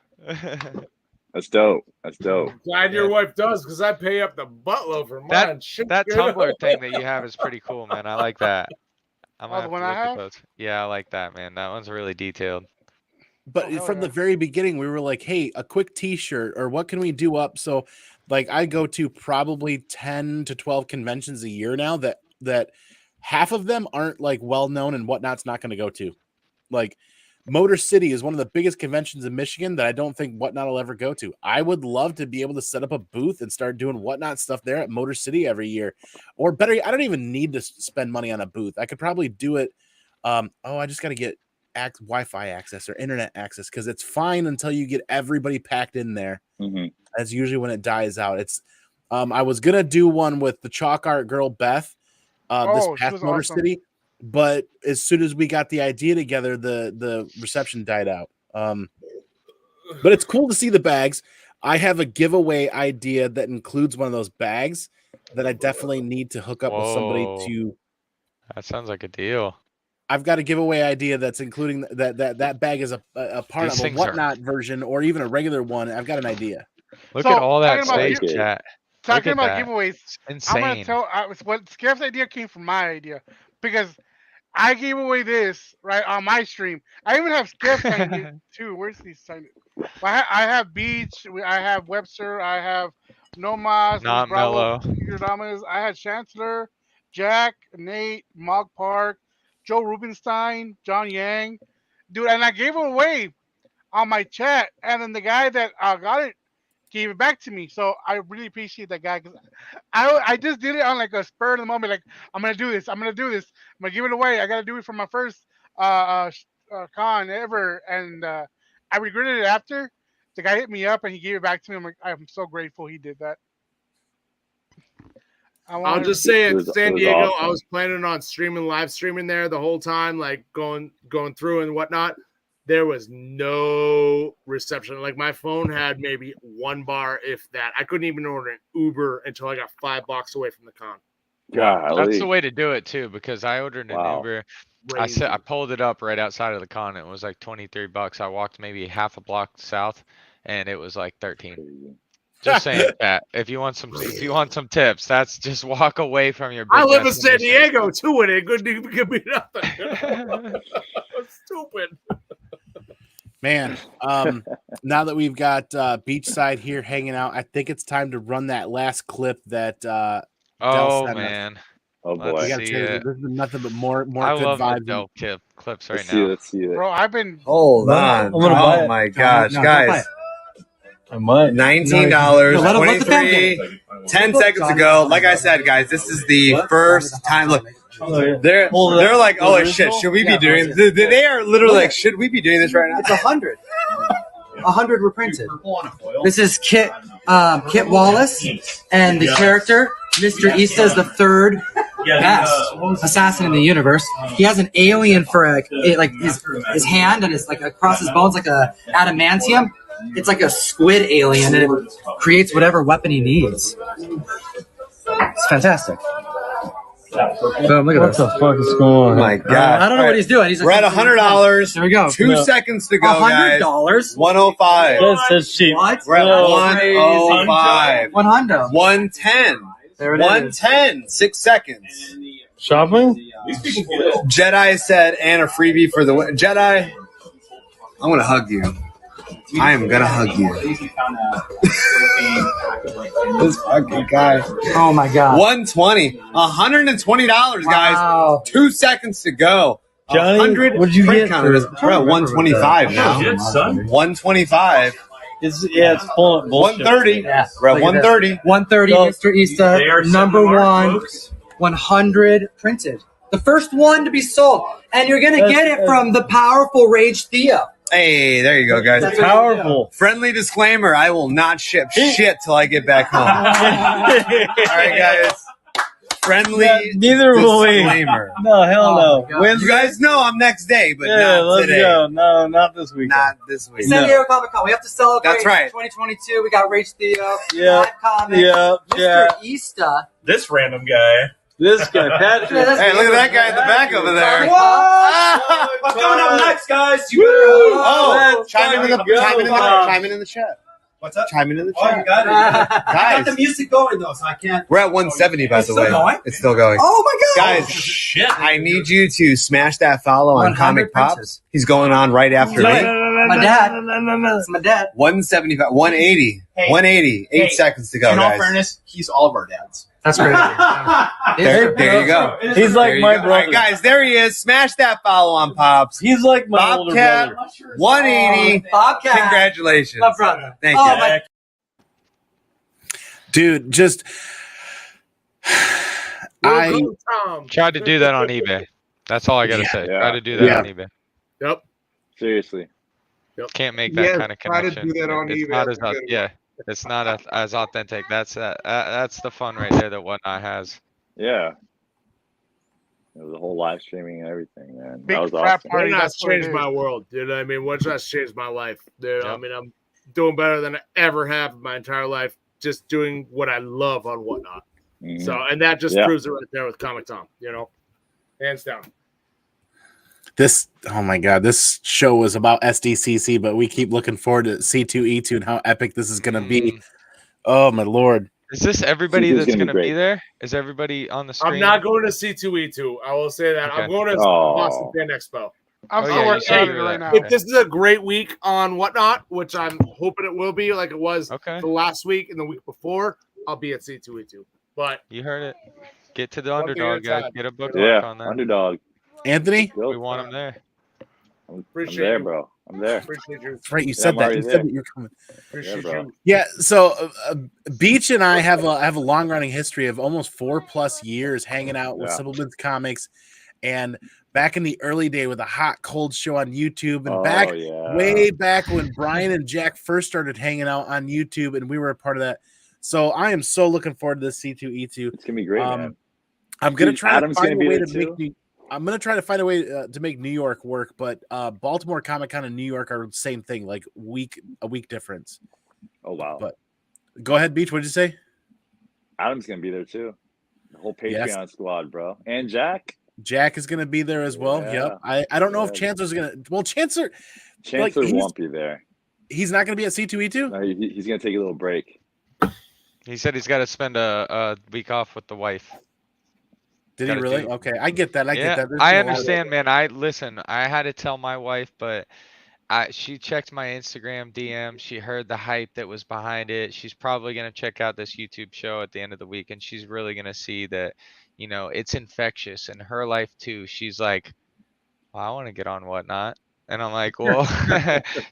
[SPEAKER 10] That's dope. That's dope.
[SPEAKER 5] Glad your wife does, because I pay up the buttload for mine.
[SPEAKER 4] That Tumblr thing that you have is pretty cool, man. I like that. I'm
[SPEAKER 2] Oh,
[SPEAKER 4] gonna
[SPEAKER 2] the one I
[SPEAKER 4] look at
[SPEAKER 2] have?
[SPEAKER 4] those. Yeah, I like that, man. That one's really detailed.
[SPEAKER 1] But
[SPEAKER 2] Oh, hell
[SPEAKER 1] from the
[SPEAKER 2] yeah.
[SPEAKER 1] very beginning, we were like, hey, a quick t-shirt or what can we do up? So like I go to probably 10 to 12 conventions a year now that half of them aren't like well known and Whatnot's not going to go to. Like Motor City is one of the biggest conventions in Michigan that I don't think Whatnot will ever go to. I would love to be able to set up a booth and start doing Whatnot stuff there at Motor City every year. Or better, I don't even need to spend money on a booth. I could probably do it. I just got to get Wi-Fi access or internet access because it's fine until you get everybody packed in there.
[SPEAKER 10] Mm-hmm.
[SPEAKER 1] That's usually when it dies out. It's I was gonna do one with the chalk art girl Beth this
[SPEAKER 2] She
[SPEAKER 1] past
[SPEAKER 2] was
[SPEAKER 1] Motor
[SPEAKER 2] awesome.
[SPEAKER 1] City, but as soon as we got the idea together, the reception died out. But it's cool to see the bags. I have a giveaway idea that includes one of those bags that I definitely need to hook up with somebody
[SPEAKER 4] Whoa.
[SPEAKER 1] to.
[SPEAKER 4] That sounds like a deal.
[SPEAKER 1] I've got a giveaway idea that's including that bag is a part
[SPEAKER 4] These
[SPEAKER 1] of a
[SPEAKER 4] things are-
[SPEAKER 1] Whatnot version or even a regular one. I've got an idea.
[SPEAKER 4] Look
[SPEAKER 2] So,
[SPEAKER 4] at all that
[SPEAKER 2] talking about
[SPEAKER 4] space
[SPEAKER 10] gi-
[SPEAKER 4] chat.
[SPEAKER 2] Talking
[SPEAKER 4] at
[SPEAKER 2] about
[SPEAKER 4] that.
[SPEAKER 2] giveaways,
[SPEAKER 4] It's
[SPEAKER 2] I'm gonna
[SPEAKER 4] insane.
[SPEAKER 2] tell what Skeff's idea came from my idea because I gave away this right on my stream. I even have Skeff sign it too. Where's he signed it? I have Beach. I have Webster. I have Nomas.
[SPEAKER 4] Not
[SPEAKER 2] Bravo,
[SPEAKER 4] mellow.
[SPEAKER 2] Peter Damas. I had Chancellor, Jack, Nate, Mog Park, Joe Rubenstein, John Yang, dude. And I gave it away on my chat, and then the guy that got it gave it back to me. So I really appreciate that guy because I just did it on like a spur of the moment. Like I'm gonna do this. I'm gonna give it away. I gotta do it for my first con ever, and I regretted it after. The guy hit me up and he gave it back to me. I'm like, I'm so grateful he did that.
[SPEAKER 5] I'll just say
[SPEAKER 10] It
[SPEAKER 5] in
[SPEAKER 10] was-
[SPEAKER 5] San
[SPEAKER 10] it was
[SPEAKER 5] Diego, I
[SPEAKER 10] awesome.
[SPEAKER 5] was planning on live streaming there the whole time, like going through and whatnot. There was no reception. Like my phone had maybe one bar, if that. I couldn't even order an Uber until I got 5 blocks away from the con.
[SPEAKER 10] Golly.
[SPEAKER 4] That's the way to do it too, because I ordered an
[SPEAKER 10] Wow.
[SPEAKER 4] Uber.
[SPEAKER 5] Crazy.
[SPEAKER 4] I pulled it up right outside of the con. It was like $23. I walked maybe half a block south, and it was like 13.
[SPEAKER 10] Crazy.
[SPEAKER 4] Just saying that. If you want some tips, that's just walk away from your.
[SPEAKER 5] I
[SPEAKER 4] big
[SPEAKER 5] live in San
[SPEAKER 4] destination.
[SPEAKER 5] Diego too, and it couldn't give me nothing. Stupid.
[SPEAKER 1] Man, now that we've got Beachside here hanging out, I think it's time to run that last clip that
[SPEAKER 4] Oh
[SPEAKER 1] sent us.
[SPEAKER 4] man,
[SPEAKER 10] Oh
[SPEAKER 4] Let's
[SPEAKER 1] I
[SPEAKER 10] boy.
[SPEAKER 1] gotta
[SPEAKER 4] see
[SPEAKER 1] tell you,
[SPEAKER 4] it.
[SPEAKER 1] this is nothing but more
[SPEAKER 4] I
[SPEAKER 1] good
[SPEAKER 4] love the
[SPEAKER 1] vibes.
[SPEAKER 4] Dell clips right
[SPEAKER 10] Let's see it.
[SPEAKER 4] now.
[SPEAKER 10] Let's see it.
[SPEAKER 2] Bro, I've been
[SPEAKER 12] Hold on.
[SPEAKER 11] I'm gonna buy
[SPEAKER 12] Oh
[SPEAKER 11] it.
[SPEAKER 12] my gosh,
[SPEAKER 11] No, don't buy
[SPEAKER 12] guys.
[SPEAKER 11] it. I might.
[SPEAKER 12] $19,
[SPEAKER 11] No, let the fam get
[SPEAKER 12] 23, 10 seconds ago. Like I said, guys, this is the first time. Look, they're like, oh shit, should we be doing? They are literally like, should we be doing this right now?
[SPEAKER 13] It's 100. 100 were printed. This is Kit Wallace, and the character, Mr. Issa, is the third best assassin in the universe. He has an alien for his hand, and it's like across his bones like a adamantium. It's like a squid alien, and it creates whatever weapon he needs. It's fantastic. Boom, look at
[SPEAKER 11] What
[SPEAKER 13] this.
[SPEAKER 11] the fuck is going
[SPEAKER 12] Oh
[SPEAKER 11] on?
[SPEAKER 12] my god!
[SPEAKER 13] I don't know what he's doing. He's
[SPEAKER 12] We're at $100.
[SPEAKER 13] There we go.
[SPEAKER 12] 2 seconds to go, guys.
[SPEAKER 13] $100.
[SPEAKER 12] 105.
[SPEAKER 11] This is cheap.
[SPEAKER 13] What?
[SPEAKER 12] We're at
[SPEAKER 11] No.
[SPEAKER 12] 105.
[SPEAKER 13] 100.
[SPEAKER 12] 110.
[SPEAKER 13] There it is.
[SPEAKER 12] 110. 6 seconds.
[SPEAKER 11] Shopping?
[SPEAKER 12] Jedi said, and a freebie for the win. Jedi, I want to hug you. I am gonna hug you. This fucking guy.
[SPEAKER 13] Oh my god.
[SPEAKER 12] 120. $120, guys.
[SPEAKER 13] Wow.
[SPEAKER 12] 2 seconds to go.
[SPEAKER 11] Johnny,
[SPEAKER 12] 100
[SPEAKER 11] what'd you
[SPEAKER 12] print
[SPEAKER 11] get
[SPEAKER 12] counters.
[SPEAKER 11] for-
[SPEAKER 12] We're at 125 now.
[SPEAKER 11] Shit, son.
[SPEAKER 12] 125.
[SPEAKER 11] It's full of bullshit.
[SPEAKER 12] 130.
[SPEAKER 13] Yeah.
[SPEAKER 12] We're at
[SPEAKER 13] Look at
[SPEAKER 12] 130.
[SPEAKER 13] this. 130,
[SPEAKER 11] So,
[SPEAKER 13] Mr. Issa,
[SPEAKER 11] they are
[SPEAKER 13] number
[SPEAKER 11] setting the mark,
[SPEAKER 13] 1,
[SPEAKER 11] folks.
[SPEAKER 13] 100 printed. The first one to be sold. And you're going to get it from the powerful Rage Theo.
[SPEAKER 12] Hey, there you go, guys.
[SPEAKER 13] That's
[SPEAKER 11] Powerful.
[SPEAKER 12] Friendly disclaimer, I will not ship shit till I get back home. All right, guys. Friendly
[SPEAKER 11] Neither will we.
[SPEAKER 12] disclaimer.
[SPEAKER 11] No, hell no.
[SPEAKER 12] You guys know I'm next day, but
[SPEAKER 11] Yeah,
[SPEAKER 12] not
[SPEAKER 11] let's
[SPEAKER 12] today.
[SPEAKER 11] go. No, not this week.
[SPEAKER 12] Not this week.
[SPEAKER 13] San Diego Comic Con. We have to celebrate
[SPEAKER 12] That's right.
[SPEAKER 13] 2022. We got Rage Theo,
[SPEAKER 11] Yeah.
[SPEAKER 13] Live Comics,
[SPEAKER 11] Yeah.
[SPEAKER 13] Mr.
[SPEAKER 11] Yeah.
[SPEAKER 13] Issa.
[SPEAKER 11] This random guy. This guy, Patrick.
[SPEAKER 12] Hey, look at that guy in the back over there.
[SPEAKER 13] What's going up next, guys? You better
[SPEAKER 12] Oh, chime in in the chat.
[SPEAKER 14] What's up?
[SPEAKER 12] Chime in the
[SPEAKER 14] Oh, you
[SPEAKER 12] chat.
[SPEAKER 14] got it. I
[SPEAKER 12] Guys,
[SPEAKER 14] got the music going though, so I can't.
[SPEAKER 12] we're at 170, by the way.
[SPEAKER 14] still going?
[SPEAKER 12] It's still going.
[SPEAKER 13] Oh my god.
[SPEAKER 12] Guys,
[SPEAKER 11] Shit.
[SPEAKER 12] I need you to smash that follow on
[SPEAKER 13] 100
[SPEAKER 12] Comic Pops.
[SPEAKER 13] princes.
[SPEAKER 12] He's going on right after me.
[SPEAKER 13] My dad. It's my dad.
[SPEAKER 12] 175, 180,
[SPEAKER 14] Hey.
[SPEAKER 12] 180. 8
[SPEAKER 14] Hey.
[SPEAKER 12] seconds to go,
[SPEAKER 14] In all
[SPEAKER 12] guys.
[SPEAKER 14] fairness, he's all of our dads.
[SPEAKER 13] That's crazy.
[SPEAKER 12] There you go.
[SPEAKER 11] He's like
[SPEAKER 12] There you
[SPEAKER 11] my
[SPEAKER 12] go.
[SPEAKER 11] brother.
[SPEAKER 12] All right, guys, there he is. Smash that follow on Pops.
[SPEAKER 11] He's like my older
[SPEAKER 12] Bobcat,
[SPEAKER 11] brother.
[SPEAKER 12] 180.
[SPEAKER 13] Bobcat.
[SPEAKER 12] Congratulations.
[SPEAKER 13] My brother.
[SPEAKER 12] Thank
[SPEAKER 13] Oh,
[SPEAKER 12] you.
[SPEAKER 13] my
[SPEAKER 1] Dude, just I
[SPEAKER 7] Go, Tom.
[SPEAKER 4] Tried to do that on eBay. That's all I gotta say.
[SPEAKER 10] Yeah.
[SPEAKER 4] Try to do that
[SPEAKER 1] Yeah.
[SPEAKER 4] on eBay.
[SPEAKER 7] Yep.
[SPEAKER 10] Seriously.
[SPEAKER 4] Can't make that
[SPEAKER 3] Yeah,
[SPEAKER 4] kind of
[SPEAKER 3] try to
[SPEAKER 4] connection.
[SPEAKER 3] do that on
[SPEAKER 4] It's
[SPEAKER 3] eBay.
[SPEAKER 4] not
[SPEAKER 3] That's
[SPEAKER 4] as
[SPEAKER 3] a good
[SPEAKER 4] yeah. It's not as authentic. That's the fun right there that Whatnot has.
[SPEAKER 10] Yeah. It was a whole live streaming and everything, man.
[SPEAKER 2] Big
[SPEAKER 10] That was
[SPEAKER 2] frat
[SPEAKER 10] awesome.
[SPEAKER 2] party.
[SPEAKER 7] Whatnot's
[SPEAKER 2] That's what it
[SPEAKER 7] changed
[SPEAKER 2] is.
[SPEAKER 7] my world, dude. I mean, Whatnot's changed my life, dude. I
[SPEAKER 4] Yep.
[SPEAKER 7] mean, I'm doing better than I ever have in my entire life, just doing what I love on Whatnot.
[SPEAKER 10] Mhm.
[SPEAKER 7] So, and that just
[SPEAKER 10] Yeah.
[SPEAKER 7] proves it right there with Comic Tom, hands down.
[SPEAKER 1] oh my god, this show was about SDCC, but we keep looking forward to C2E2 and how epic this is gonna be. Oh my lord.
[SPEAKER 4] Is this everybody
[SPEAKER 10] C2 is
[SPEAKER 4] that's
[SPEAKER 10] gonna be
[SPEAKER 4] gonna be
[SPEAKER 10] great.
[SPEAKER 4] there? Is everybody on the screen?
[SPEAKER 7] I'm not going to C2E2. I will say that.
[SPEAKER 4] Okay.
[SPEAKER 7] I'm going to
[SPEAKER 10] Oh.
[SPEAKER 7] Boston Fan Expo.
[SPEAKER 2] I'm
[SPEAKER 4] Oh,
[SPEAKER 2] still
[SPEAKER 4] yeah, you
[SPEAKER 2] working
[SPEAKER 4] said
[SPEAKER 2] on
[SPEAKER 4] you
[SPEAKER 2] it
[SPEAKER 4] were
[SPEAKER 2] right
[SPEAKER 4] there.
[SPEAKER 2] now.
[SPEAKER 7] If this is a great week on Whatnot, which I'm hoping it will be, like it was
[SPEAKER 4] Okay.
[SPEAKER 7] the last week and the week before, I'll be at C2E2. But
[SPEAKER 4] You heard it. Get to the
[SPEAKER 7] One thing at a
[SPEAKER 4] underdog, guys.
[SPEAKER 7] time.
[SPEAKER 4] Get a bookmark
[SPEAKER 10] Yeah.
[SPEAKER 4] on that.
[SPEAKER 10] Underdog.
[SPEAKER 1] Anthony?
[SPEAKER 10] Go.
[SPEAKER 4] We want him there.
[SPEAKER 10] I'm
[SPEAKER 7] appreciate
[SPEAKER 10] there,
[SPEAKER 7] you.
[SPEAKER 10] bro. I'm there.
[SPEAKER 7] Appreciate you.
[SPEAKER 1] That's right, you
[SPEAKER 10] Yeah,
[SPEAKER 1] said
[SPEAKER 10] I'm
[SPEAKER 1] that.
[SPEAKER 10] already
[SPEAKER 1] You
[SPEAKER 10] there.
[SPEAKER 1] said that you're coming.
[SPEAKER 7] Appreciate
[SPEAKER 10] bro.
[SPEAKER 7] you.
[SPEAKER 1] Yeah, so Beach and I have a long running history of almost 4+ years hanging out with
[SPEAKER 10] Yeah.
[SPEAKER 1] Supplements Comics, and back in the early day with a hot cold show on YouTube, and
[SPEAKER 10] Oh, yeah.
[SPEAKER 1] way back when Brian and Jack first started hanging out on YouTube, and we were a part of that. So I am so looking forward to this C2E2.
[SPEAKER 10] It's gonna be great, man.
[SPEAKER 1] I'm gonna
[SPEAKER 10] Dude,
[SPEAKER 1] try
[SPEAKER 10] Adam's
[SPEAKER 1] to find
[SPEAKER 10] gonna
[SPEAKER 1] a
[SPEAKER 10] be
[SPEAKER 1] way
[SPEAKER 10] there
[SPEAKER 1] to make
[SPEAKER 10] too?
[SPEAKER 1] I'm gonna try to find a way to make New York work, but Baltimore Comic Con and New York are the same thing, like a week difference.
[SPEAKER 10] Oh wow.
[SPEAKER 1] But go ahead, Beach. What'd you say?
[SPEAKER 10] Adam's gonna be there too. The whole Patreon
[SPEAKER 1] Yes.
[SPEAKER 10] squad, bro. And Jack.
[SPEAKER 1] Jack is gonna be there as well.
[SPEAKER 10] Yeah.
[SPEAKER 1] Yep. I don't know if
[SPEAKER 10] Yeah.
[SPEAKER 1] Chancellor's gonna. Well, Chancellor
[SPEAKER 10] Chancellor
[SPEAKER 1] he's-
[SPEAKER 10] won't be there.
[SPEAKER 1] he's not gonna be at C2E2.
[SPEAKER 10] No, he's gonna take a little break.
[SPEAKER 4] He said he's got to spend a week off with the wife.
[SPEAKER 1] Did he
[SPEAKER 4] Gotta
[SPEAKER 1] really?
[SPEAKER 4] do-
[SPEAKER 1] Okay, I get that. I get that. There's
[SPEAKER 4] I
[SPEAKER 1] no lot of-
[SPEAKER 4] understand, man. I had to tell my wife, but she checked my Instagram DM. She heard the hype that was behind it. She's probably gonna check out this YouTube show at the end of the week, and she's really gonna see that, it's infectious in her life too. She's like, well, I want to get on Whatnot. And I'm like, well,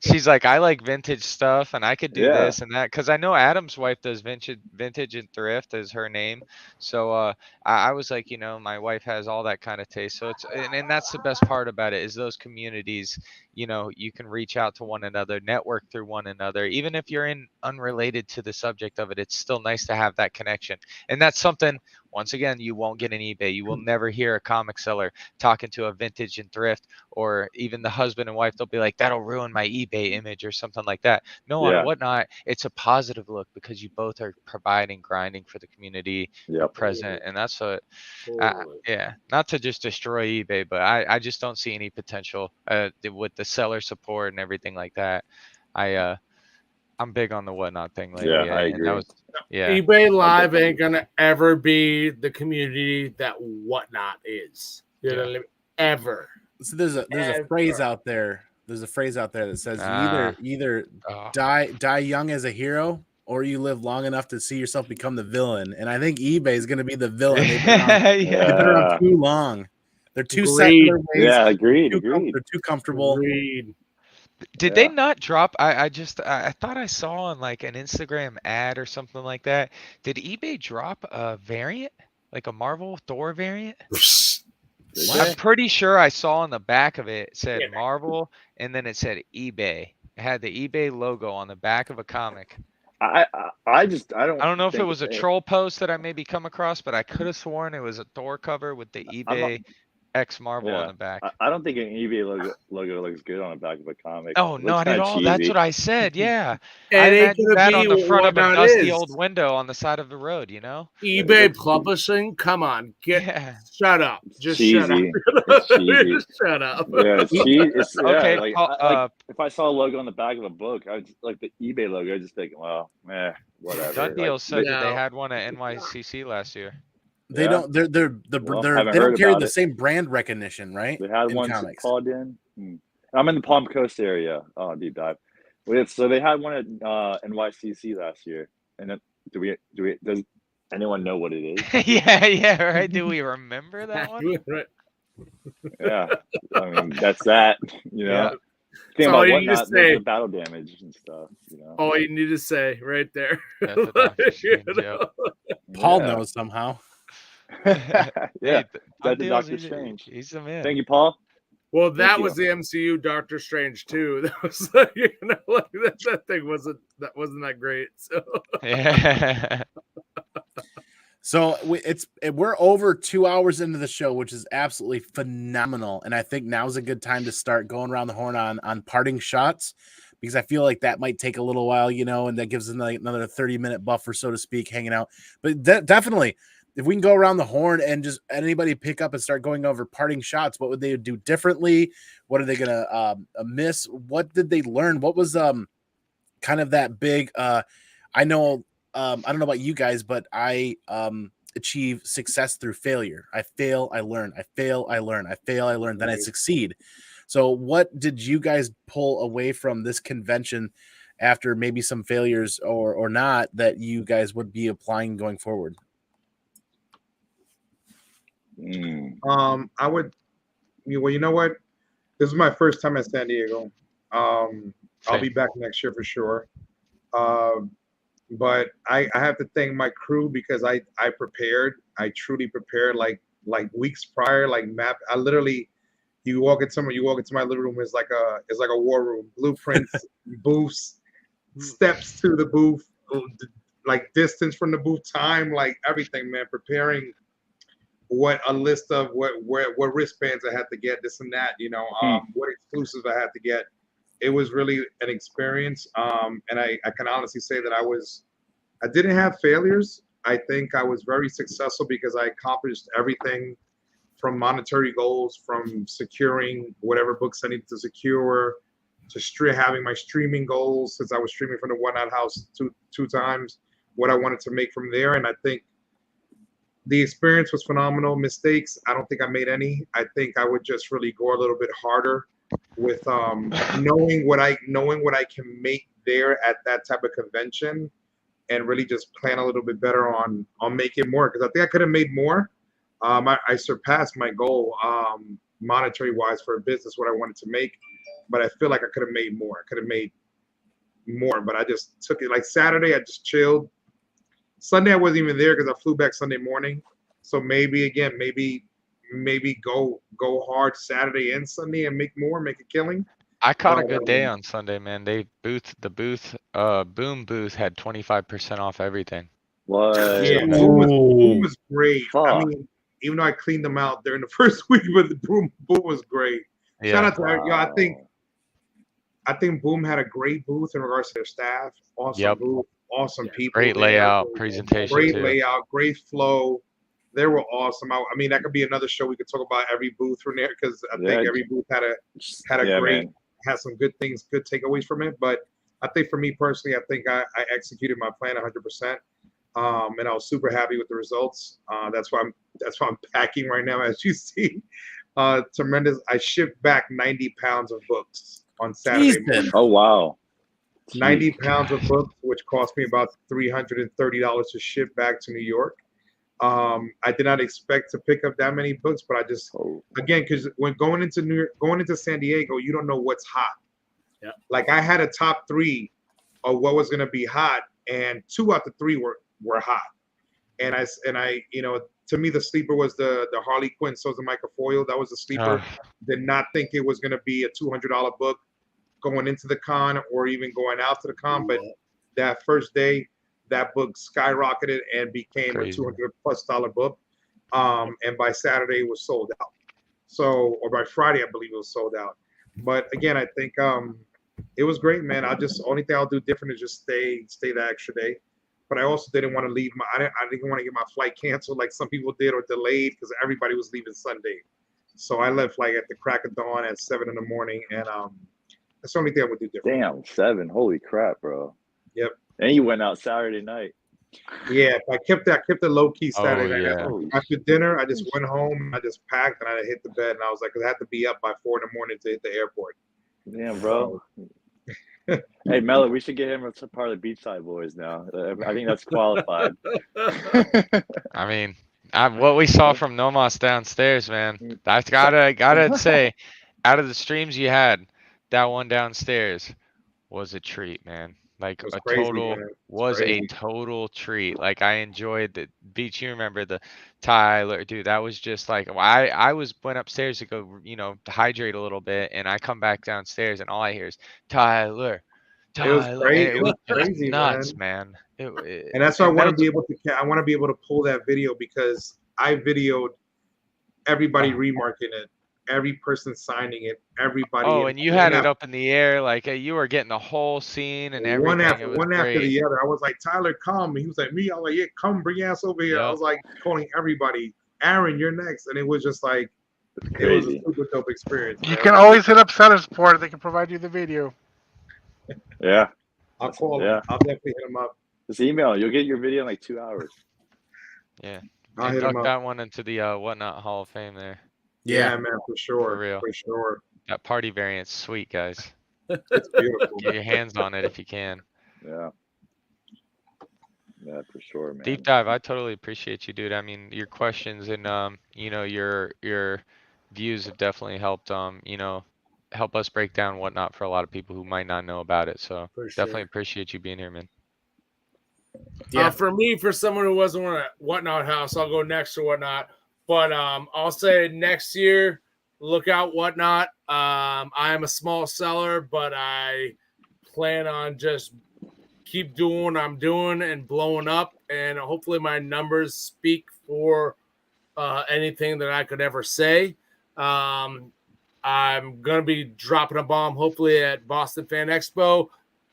[SPEAKER 4] she's like, I like vintage stuff and I could do
[SPEAKER 10] Yeah.
[SPEAKER 4] this and that. Cause I know Adam's wife does vintage and thrift is her name. So I was like, my wife has all that kind of taste. So and that's the best part about it is those communities, you can reach out to one another, network through one another. Even if you're unrelated to the subject of it, it's still nice to have that connection. And that's something, once again, you won't get on eBay. You will never hear a comic seller talking to a vintage and thrift, or even the husband and wife. They'll be like, that'll ruin my eBay image or something like that. No,
[SPEAKER 10] Yeah.
[SPEAKER 4] on Whatnot, it's a positive look because you both are providing, grinding for the community,
[SPEAKER 10] Yep.
[SPEAKER 4] present. And that's what,
[SPEAKER 7] Totally.
[SPEAKER 4] yeah, not to just destroy eBay, but I just don't see any potential with the seller support and everything like that. I'm big on the Whatnot thing lately.
[SPEAKER 10] Yeah, I
[SPEAKER 4] and
[SPEAKER 10] agree.
[SPEAKER 4] that was, yeah.
[SPEAKER 7] eBay Live ain't gonna ever be the community that Whatnot is. You know what I mean? Ever.
[SPEAKER 1] So there's a phrase out there There's a phrase out there that says
[SPEAKER 4] Ah.
[SPEAKER 1] you either
[SPEAKER 4] Oh.
[SPEAKER 1] die young as a hero, or you live long enough to see yourself become the villain. And I think eBay is going to be the villain. They've been around too long. They're too set in their ways.
[SPEAKER 10] Yeah, agreed.
[SPEAKER 1] They're too comfortable.
[SPEAKER 4] Did they not drop? I thought I saw on like an Instagram ad or something like that. Did eBay drop a variant, like a Marvel Thor variant? I'm pretty sure I saw on the back of it said Marvel, and then it said eBay. It had the eBay logo on the back of a comic.
[SPEAKER 10] I don't
[SPEAKER 4] know if it
[SPEAKER 10] think
[SPEAKER 4] was a
[SPEAKER 10] they-
[SPEAKER 4] troll post that I maybe come across, but I could have sworn it was a Thor cover with the eBay X Marvel on the back.
[SPEAKER 10] I don't think an eBay logo looks good on the back of a comic.
[SPEAKER 4] Oh,
[SPEAKER 10] It looks
[SPEAKER 4] not at
[SPEAKER 10] kinda
[SPEAKER 4] all. That's
[SPEAKER 10] cheesy.
[SPEAKER 4] what I said. Yeah.
[SPEAKER 5] It
[SPEAKER 4] I
[SPEAKER 5] ain't
[SPEAKER 4] imagine
[SPEAKER 5] gonna
[SPEAKER 4] that
[SPEAKER 5] be
[SPEAKER 4] on the front of a
[SPEAKER 5] what
[SPEAKER 4] dusty
[SPEAKER 5] is.
[SPEAKER 4] old window on the side of the road, you know?
[SPEAKER 5] eBay Publishing, come on, shut up. Just shut up.
[SPEAKER 10] Cheesy. It's cheesy.
[SPEAKER 5] Just shut up.
[SPEAKER 10] Yeah, it's cheesy. It's,
[SPEAKER 4] Okay,
[SPEAKER 10] yeah, like,
[SPEAKER 4] Paul,
[SPEAKER 10] if I saw a logo on the back of a book, I would like the eBay logo. I just think, well, whatever.
[SPEAKER 4] Gun Deal
[SPEAKER 10] Like,
[SPEAKER 4] said that they had one at NYCC last year.
[SPEAKER 1] They
[SPEAKER 10] Yeah?
[SPEAKER 1] don't. They're
[SPEAKER 10] Well,
[SPEAKER 1] they
[SPEAKER 10] haven't
[SPEAKER 1] don't
[SPEAKER 10] heard
[SPEAKER 1] carry
[SPEAKER 10] about
[SPEAKER 1] the
[SPEAKER 10] it.
[SPEAKER 1] same brand recognition, right?
[SPEAKER 10] They had
[SPEAKER 1] in
[SPEAKER 10] one
[SPEAKER 1] comics.
[SPEAKER 10] called in. I'm in the Palm Coast area. Oh, deep dive. So they had one at NYCC last year. And then, does anyone know what it is?
[SPEAKER 4] yeah, right. Do we remember that one?
[SPEAKER 10] Yeah, I mean that's that. You know,
[SPEAKER 5] Yeah.
[SPEAKER 10] think
[SPEAKER 5] That's all
[SPEAKER 10] about
[SPEAKER 5] you
[SPEAKER 10] what
[SPEAKER 5] need to
[SPEAKER 10] not
[SPEAKER 5] say.
[SPEAKER 10] the battle damage and stuff. You know,
[SPEAKER 5] All you need to say right there.
[SPEAKER 4] You
[SPEAKER 5] know?
[SPEAKER 1] Paul
[SPEAKER 10] Yeah.
[SPEAKER 1] knows somehow.
[SPEAKER 10] yeah,
[SPEAKER 4] Hey,
[SPEAKER 10] that's the
[SPEAKER 4] Deal's-
[SPEAKER 10] Doctor
[SPEAKER 4] he's-
[SPEAKER 10] Strange.
[SPEAKER 4] He's the man.
[SPEAKER 10] Thank you, Paul.
[SPEAKER 5] Well, that
[SPEAKER 10] Thank
[SPEAKER 5] was
[SPEAKER 10] you.
[SPEAKER 5] the MCU Doctor Strange too. That was like, like that thing wasn't that great. So
[SPEAKER 4] Yeah.
[SPEAKER 1] So we're over 2 hours into the show, which is absolutely phenomenal. And I think now's a good time to start going around the horn on parting shots, because I feel like that might take a little while, and that gives them like another 30-minute buffer, so to speak, hanging out. But definitely, if we can go around the horn and just anybody pick up and start going over parting shots, what would they do differently? What are they gonna miss? What did they learn? What was kind of that big? I know. I don't know about you guys, but I achieve success through failure. I fail, I learn. I fail, I learn. I fail, I learn. Then I succeed. So what did you guys pull away from this convention after maybe some failures or not that you guys would be applying going forward?
[SPEAKER 3] I would. Well, you know what? This is my first time at San Diego. I'll be back next year for sure. But I have to thank my crew because I prepared. I truly prepared like weeks prior. Like I literally, you walk into my living room. It's like a war room. Blueprints, booths, steps to the booth, like distance from the booth, time, like everything, man. Preparing what a list of what wristbands I had to get, this and that. What exclusives I had to get. It was really an experience, and I can honestly say that I didn't have failures. I think I was very successful because I accomplished everything from monetary goals, from securing whatever books I needed to secure, to having my streaming goals, since I was streaming from the Whatnot House two times, what I wanted to make from there. And I think the experience was phenomenal. Mistakes, I don't think I made any. I think I would just really go a little bit harder with knowing what I can make there at that type of convention, and really just plan a little bit better on making more, because I think I could have made more. I surpassed my goal monetary wise for a business, what I wanted to make, but I feel like I could have made more. I could have made more, but I just took it like Saturday. I just chilled. Sunday I wasn't even there because I flew back Sunday morning. So maybe go hard Saturday and Sunday and make a killing.
[SPEAKER 4] I caught a good day on Sunday, man. The Boom booth had 25% off everything.
[SPEAKER 10] What?
[SPEAKER 3] Yeah, Boom was great. I mean, even though I cleaned them out during the first week, but the Boom was great.
[SPEAKER 4] Yeah.
[SPEAKER 3] Shout out to her. I think Boom had a great booth in regards to their staff. Awesome booth, awesome people.
[SPEAKER 4] Great layout, presentation.
[SPEAKER 3] Great
[SPEAKER 4] too.
[SPEAKER 3] layout, great flow. They were awesome. I mean, that could be another show we could talk about every booth from there, because I think every booth had a great, had some good things, good takeaways from it. But I think for me personally, I think I executed my plan 100%, and I was super happy with the results. That's why I'm packing right now, as you see. Tremendous. I shipped back 90 pounds of books. on Saturday.
[SPEAKER 1] Jesus.
[SPEAKER 10] Oh wow.
[SPEAKER 3] 90 pounds of books, which cost me about $330 to ship back to New York. I did not expect to pick up that many books, but I just, again, because when going into San Diego, you don't know what's hot.
[SPEAKER 5] Yeah.
[SPEAKER 3] Like I had a top 3 of what was going to be hot, and 2 out of 3 were hot. And I, you know, to me, the sleeper was the Harley Quinn Souls of Michael Foyle. That was the sleeper. Did not think it was going to be a $200 book going into the con or even going out to the con, but that first day, that book skyrocketed and became a $200+ book. And by Saturday, it was sold out. So, or by Friday, I believe it was sold out. But again, I think it was great, man. Only thing I'll do different is just stay the extra day. But I also didn't want to leave I didn't want to get my flight canceled like some people did or delayed because everybody was leaving Sunday. So I left like at the crack of dawn at 7 in the morning, and that's the only thing I would do different.
[SPEAKER 10] Damn, 7. Holy crap, bro.
[SPEAKER 3] Yep.
[SPEAKER 10] And you went out Saturday night.
[SPEAKER 3] Yeah, I kept the low key Saturday night.
[SPEAKER 10] Yeah.
[SPEAKER 3] After dinner, I just went home, I just packed, and I hit the bed, and I was like, I had to be up by 4 in the morning to hit the airport.
[SPEAKER 10] Damn, bro. Hey, Mello, we should get him as a part of the Beachside Boys now. I think that's qualified.
[SPEAKER 4] I mean, what we saw from Nomos downstairs, man, I gotta say, out of the streams you had, that one downstairs was a treat, man. Like a total treat. Like I enjoyed the Beach. You remember the Tyler, dude? That was just like I went upstairs to go, you know, to hydrate a little bit, and I come back downstairs, and all I hear is Tyler.
[SPEAKER 3] It was crazy.
[SPEAKER 4] It was
[SPEAKER 3] crazy,
[SPEAKER 4] nuts,
[SPEAKER 3] man.
[SPEAKER 4] It,
[SPEAKER 3] and that's why I want to be able to. I want to be able to pull that video because I videoed everybody remarking it, every person signing it, everybody.
[SPEAKER 4] Oh, and you had it up in the air, like you were getting the whole scene and everything.
[SPEAKER 3] One after the other. I was like, Tyler, come. He was like, me. I was like, yeah, come, bring your ass over here. I was like calling everybody. Aaron, you're next, and it was just like, it was a super dope experience.
[SPEAKER 2] You can always hit up Seller Support. They can provide you the video.
[SPEAKER 10] Yeah.
[SPEAKER 3] I'll call him. I'll definitely hit him up.
[SPEAKER 10] Just email. You'll get your video in like 2 hours.
[SPEAKER 4] Yeah.
[SPEAKER 3] I'll hit him up.
[SPEAKER 4] That one into the Whatnot Hall of Fame there.
[SPEAKER 3] Yeah, man, for sure.
[SPEAKER 4] For real.
[SPEAKER 3] For sure.
[SPEAKER 4] That party variant's sweet, guys.
[SPEAKER 3] It's beautiful.
[SPEAKER 4] Get your hands on it if you can.
[SPEAKER 10] Yeah. Yeah, for sure, man.
[SPEAKER 4] Deep dive. I totally appreciate you, dude. I mean, your questions and you know, your views have definitely helped you know, help us break down Whatnot for a lot of people who might not know about it. So definitely appreciate you being here, man.
[SPEAKER 5] Yeah, for me, for someone who wasn't at Whatnot House, I'll go next to Whatnot. But I'll say next year, look out Whatnot. I am a small seller, but I plan on just keep doing what I'm doing and blowing up. And hopefully my numbers speak for anything that I could ever say. I'm going to be dropping a bomb, hopefully, at Boston Fan Expo.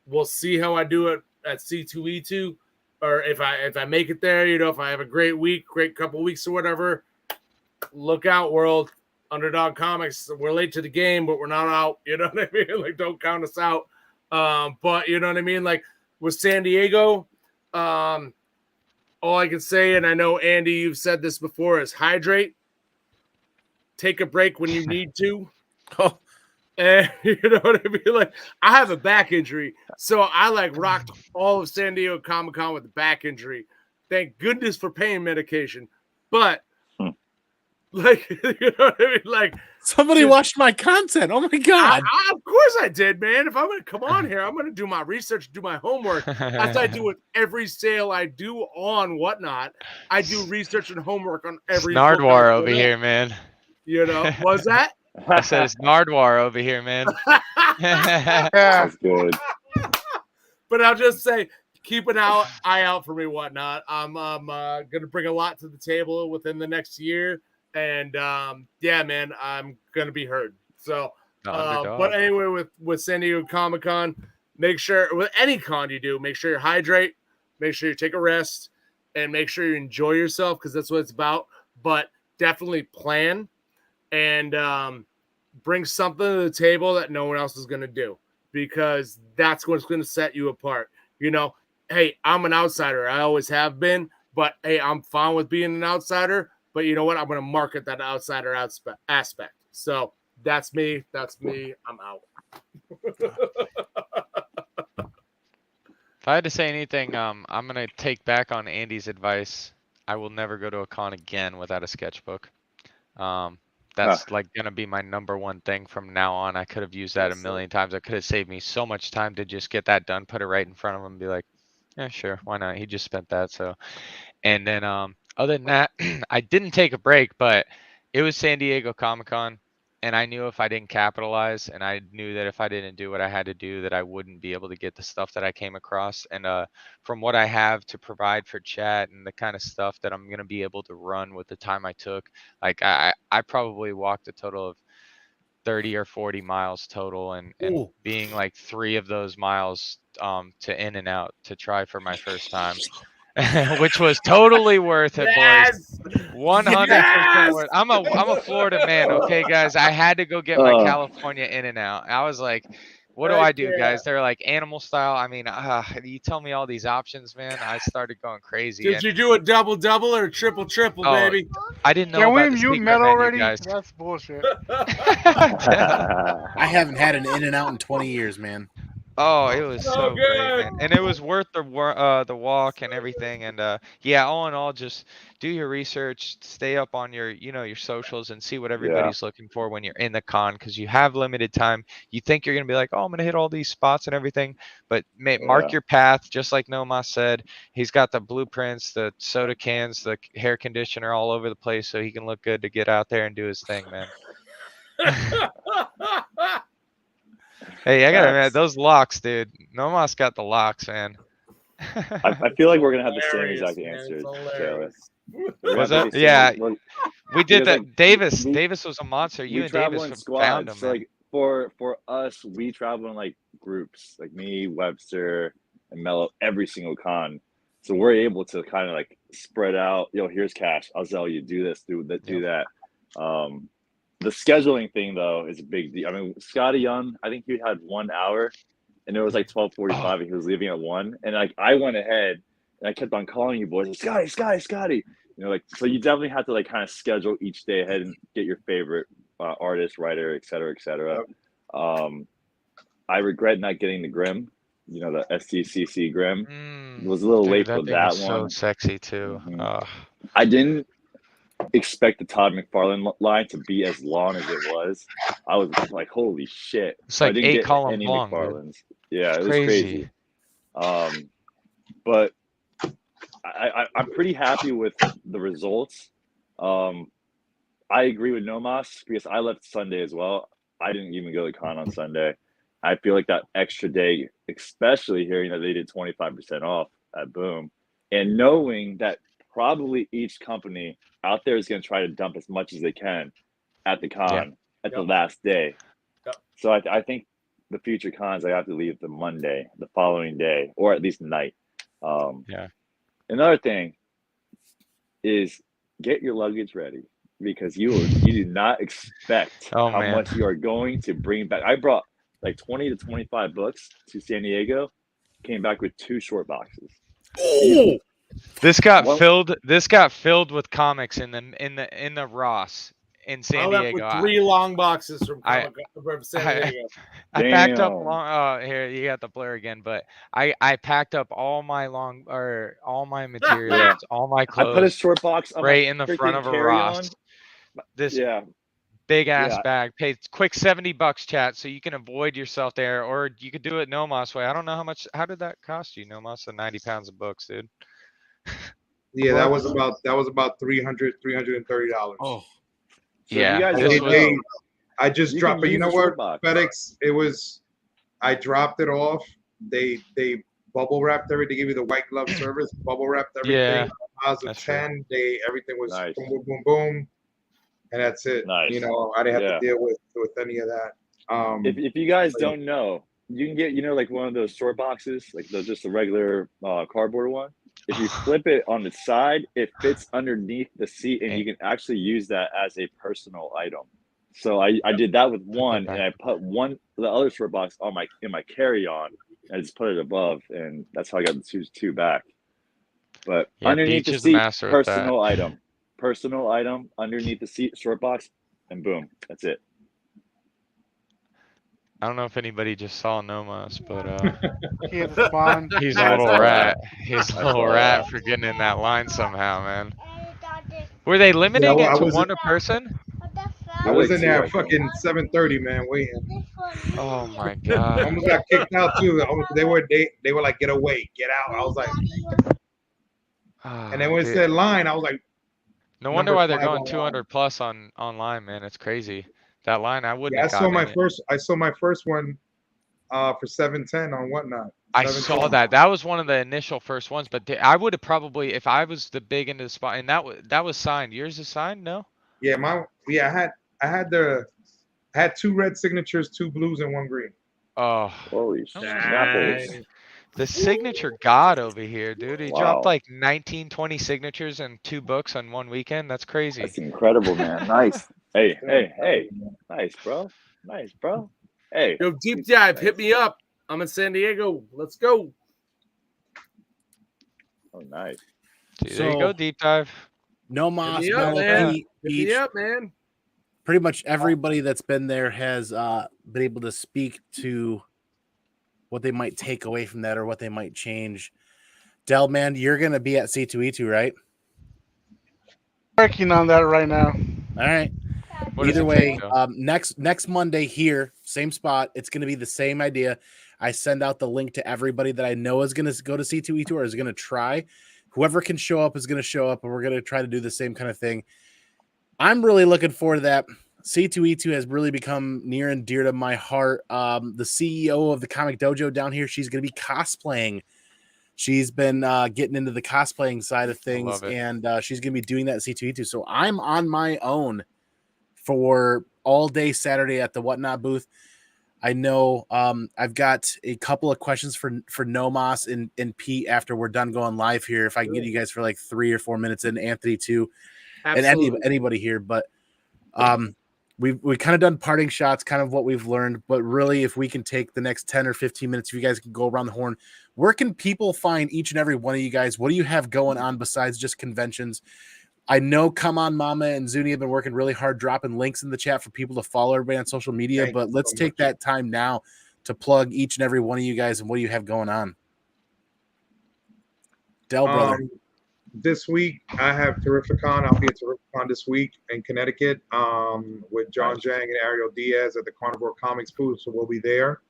[SPEAKER 5] We'll see how I do it at C2E2, or if I make it there, you know, if I have a great week, great couple weeks or whatever. Look out, world. Underdog Comics. We're late to the game, but we're not out. You know what I mean? Like, don't count us out. But you know what I mean? Like with San Diego, all I can say, and I know Andy, you've said this before, is hydrate. Take a break when you need to. And you know what I mean? Like, I have a back injury, so I like rocked all of San Diego Comic-Con with a back injury. Thank goodness for pain medication. But like, you know what I mean? Like,
[SPEAKER 1] somebody watched my content. Oh my god!
[SPEAKER 5] Of course I did, man. If I'm gonna come on here, I'm gonna do my research, do my homework. As I do with every sale I do on Whatnot. I do research and homework on every.
[SPEAKER 4] Nardwar over here, man.
[SPEAKER 5] You know, was that?
[SPEAKER 4] I said it's Nardwar over here, man.
[SPEAKER 10] That's good.
[SPEAKER 5] But I'll just say, keep an eye out for me, Whatnot. I'm gonna bring a lot to the table within the next year, and yeah, man, I'm gonna be heard. So, but anyway, with San Diego Comic-Con, make sure with any con you do, make sure you hydrate, make sure you take a rest, and make sure you enjoy yourself because that's what it's about. But definitely plan. And bring something to the table that no one else is going to do, because that's what's going to set you apart. You know, hey, I'm an outsider. I always have been, but hey, I'm fine with being an outsider. But you know what? I'm going to market that outsider aspect. So That's me. That's me. I'm out.
[SPEAKER 4] If I had to say anything, I'm gonna take back on Andy's advice. I will never go to a con again without a sketchbook. That's like gonna be my #1 thing from now on. I could have used that a million times. It could have saved me so much time to just get that done, put it right in front of him, and be like, yeah, sure, why not? He just spent that. So, and then other than that, I didn't take a break, but it was San Diego Comic-Con, and I knew if I didn't capitalize, and I knew that if I didn't do what I had to do, that I wouldn't be able to get the stuff that I came across. And from what I have to provide for chat and the kind of stuff that I'm gonna be able to run with the time I took, like I probably walked a total of 30 or 40 miles total, and being like 3 of those miles to in and out to try for my first time. Which was totally worth it, boys. 100% worth. I'm a Florida man, okay, guys. I had to go get my California in and out. I was like, what do I do, guys? They're like animal style. I mean, you tell me all these options, man. I started going crazy.
[SPEAKER 5] Did you do a double or a triple, baby?
[SPEAKER 4] I didn't know
[SPEAKER 2] Can
[SPEAKER 4] about
[SPEAKER 2] we
[SPEAKER 4] the
[SPEAKER 2] mute
[SPEAKER 4] secret
[SPEAKER 2] Mel
[SPEAKER 4] menu,
[SPEAKER 2] already?
[SPEAKER 4] guys.
[SPEAKER 2] That's bullshit.
[SPEAKER 1] I haven't had an in and out in 20 years, man.
[SPEAKER 4] Oh, it was so great,
[SPEAKER 5] good.
[SPEAKER 4] man, and it was worth the walk and everything. And yeah, all in all, just do your research, stay up on your your socials, and see what everybody's looking for when you're in the con, because you have limited time. You think you're gonna be like, oh, I'm gonna hit all these spots and everything, but mark your path, just like Nomas said. He's got the blueprints, the soda cans, the hair conditioner all over the place, so he can look good to get out there and do his thing, man. Hey, I gotta admit, those locks, dude. Nomas got the locks, man.
[SPEAKER 10] I feel like we're gonna have the same exact answer, Taylor.
[SPEAKER 4] Was that? Yeah, we did that. Davis was a monster. You and Davis found him.
[SPEAKER 10] So like for us, we travel in like groups, like me, Webster, and Mello, every single con. So we're able to kind of like spread out. Here's cash. I'll sell you. Do this. Do that. Do that. The scheduling thing though is a big deal. I mean, Scotty Young, I think he had 1 hour, and it was like 12:45, and he was leaving at 1. And like I went ahead and I kept on calling you boys, Scotty. Like, so you definitely have to like kind of schedule each day ahead and get your favorite artist, writer, et cetera, et cetera. I regret not getting the Grimm, the Sdcc Grimm. It was a little late for that one.
[SPEAKER 4] So sexy too.
[SPEAKER 10] I didn't expect the Todd McFarlane line to be as long as it was. I was like, holy shit.
[SPEAKER 4] It's like
[SPEAKER 10] I didn't
[SPEAKER 4] 8
[SPEAKER 10] get
[SPEAKER 4] columns
[SPEAKER 10] any
[SPEAKER 4] long.
[SPEAKER 10] McFarlanes. Yeah, it was crazy. But I'm pretty happy with the results. I agree with Nomas because I left Sunday as well. I didn't even go to con on Sunday. I feel like that extra day, especially hearing that they did 25% off at Boom, and knowing that probably each company out there is going to try to dump as much as they can at the con at the last day. So I think the future cons, I have to leave the Monday, the following day, or at least night. Another thing is get your luggage ready, because you do not expect how much you are going to bring back. I brought like 20 to 25 books to San Diego, came back with 2 short boxes.
[SPEAKER 4] Oh! This got filled with comics in the Ross in San Diego.
[SPEAKER 5] I left with 3 long boxes from San Diego.
[SPEAKER 4] I packed up long. Here you got the blur again, but I packed up all my materials, all my clothes.
[SPEAKER 10] I put a short box
[SPEAKER 4] right in the front of a Ross. This big ass bag. Paid quick $70, chat, so you can avoid yourself there, or you could do it Nomas way. I don't know how much. How did that cost you, Nomas? The 90 pounds of books, dude.
[SPEAKER 3] Yeah, that was about $330.
[SPEAKER 10] So
[SPEAKER 4] yeah,
[SPEAKER 3] I just dropped it. You know what, FedEx? I dropped it off. They bubble wrapped everything. They give you the white glove service. Bubble wrapped everything.
[SPEAKER 4] Yeah,
[SPEAKER 3] I was a 10. Everything was boom, boom, boom, boom, and that's it. I didn't have to deal with any of that.
[SPEAKER 10] If you guys don't know, you can get like one of those short boxes, like just a regular cardboard one. If you flip it on the side, it fits underneath the seat, and you can actually use that as a personal item. So I did that with one, and I put the other short box in my carry-on, and I just put it above, and that's how I got the two back. But underneath the seat, personal item underneath the seat, short box, and boom, that's it.
[SPEAKER 4] I don't know if anybody just saw Nomos, but
[SPEAKER 2] He has a spawn.
[SPEAKER 4] he's a
[SPEAKER 10] I
[SPEAKER 4] little
[SPEAKER 10] saw
[SPEAKER 4] rat.
[SPEAKER 10] that.
[SPEAKER 4] He's a
[SPEAKER 10] I
[SPEAKER 4] little
[SPEAKER 10] saw
[SPEAKER 4] rat
[SPEAKER 10] that.
[SPEAKER 4] for getting in that line somehow, man. Were they
[SPEAKER 3] Yeah,
[SPEAKER 4] limiting it
[SPEAKER 3] I
[SPEAKER 4] to
[SPEAKER 3] was
[SPEAKER 4] one a person?
[SPEAKER 3] I was in there
[SPEAKER 10] Two,
[SPEAKER 3] at
[SPEAKER 10] I think.
[SPEAKER 3] fucking 7:30, man, waiting.
[SPEAKER 4] Oh my god.
[SPEAKER 3] Almost got kicked out too. They were like, get away, get out. I was like, and then when it
[SPEAKER 4] Dude.
[SPEAKER 3] said line, I was like,
[SPEAKER 4] No wonder
[SPEAKER 3] number
[SPEAKER 4] why they're
[SPEAKER 3] 5
[SPEAKER 4] going
[SPEAKER 3] online.
[SPEAKER 4] 200 plus on online, man. It's crazy. That line, I wouldn't
[SPEAKER 3] Yeah,
[SPEAKER 4] have gotten in it.
[SPEAKER 3] I saw my first one for 710 on Whatnot.
[SPEAKER 4] I saw that. That was one of the initial first ones, but I would have probably, if I was the big into the spot, and that was signed. Yours is signed, no?
[SPEAKER 3] Yeah, I had 2 red signatures, 2 blues, and 1 green.
[SPEAKER 4] Oh,
[SPEAKER 10] Holy
[SPEAKER 4] nice.
[SPEAKER 10] snapples.
[SPEAKER 4] The signature god over here, dude. He dropped
[SPEAKER 10] Wow.
[SPEAKER 4] like 19, 20 signatures and 2 books on one weekend. That's crazy.
[SPEAKER 10] That's incredible, man. Nice. Hey. Nice, bro. Nice, bro. Hey.
[SPEAKER 7] Yo, deep dive, hit me up. I'm in San Diego. Let's go.
[SPEAKER 10] Oh, nice.
[SPEAKER 4] There you go, deep dive.
[SPEAKER 1] No
[SPEAKER 7] Hit
[SPEAKER 1] Moss,
[SPEAKER 7] me up,
[SPEAKER 1] Metal,
[SPEAKER 7] man.
[SPEAKER 1] Pete,
[SPEAKER 7] Hit
[SPEAKER 1] each.
[SPEAKER 7] me up, man.
[SPEAKER 1] Pretty much everybody that's been there has been able to speak to what they might take away from that or what they might change. Del, man, you're going to be at C2E2, right?
[SPEAKER 2] Working on that right now.
[SPEAKER 1] All right.
[SPEAKER 4] What does
[SPEAKER 1] Either
[SPEAKER 4] it
[SPEAKER 1] way,
[SPEAKER 4] take,
[SPEAKER 1] next Monday here, same spot. It's going to be the same idea. I send out the link to everybody that I know is going to go to C2E2 or is going to try. Whoever can show up is going to show up, and we're going to try to do the same kind of thing. I'm really looking forward to that. C2E2 has really become near and dear to my heart. The CEO of the Comic Dojo down here, she's going to be cosplaying. She's been getting into the cosplaying side of things, and she's going to be doing that at C2E2. So I'm on my own for all day Saturday at the Whatnot booth. I know I've got a couple of questions for Nomos and Pete after we're done going live here. If I can get you guys for like 3 or 4 minutes, and Anthony too,
[SPEAKER 7] Absolutely.
[SPEAKER 1] and anybody here. But we've kind of done parting shots, kind of what we've learned. But really, if we can take the next 10 or 15 minutes, if you guys can go around the horn, where can people find each and every one of you guys? What do you have going on besides just conventions? I know Come On Mama and Zuni have been working really hard dropping links in the chat for people to follow everybody on social media, but let's take that time now to plug each and every one of you guys and what do you have going on. Del, brother.
[SPEAKER 3] This week, I have Terrificon. I'll be at Terrificon this week in Connecticut with John Jang and Ariel Diaz at the Carnivore Comics booth, so we'll be there.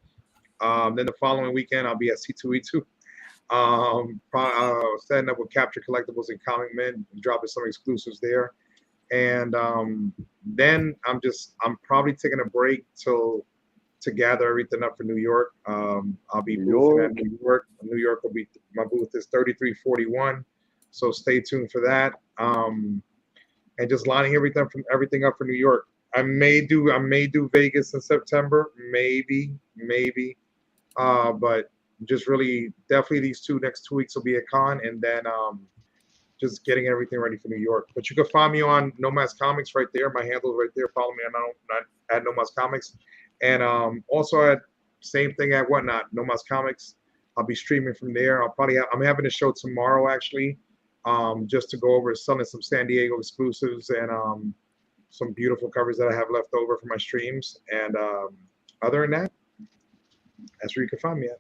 [SPEAKER 3] Then the following weekend, I'll be at C2E2. Setting up with Capture Collectibles and Comic Men, dropping some exclusives there. And then I'm probably taking a break to gather everything up for New York. I'll be boothing at New York. New York will be, my booth is 3341. So stay tuned for that. And just lining everything up for New York. I may do Vegas in September, maybe. But just really, definitely these next 2 weeks will be a con, and then just getting everything ready for New York. But you can find me on Nomad's Comics right there. My handle is right there. Follow me at Nomad's Comics, and also at same thing at Whatnot, Nomad's Comics. I'll be streaming from there. I'm having a show tomorrow actually, just to go over selling some San Diego exclusives and some beautiful covers that I have left over for my streams. And other than that, that's where you can find me at.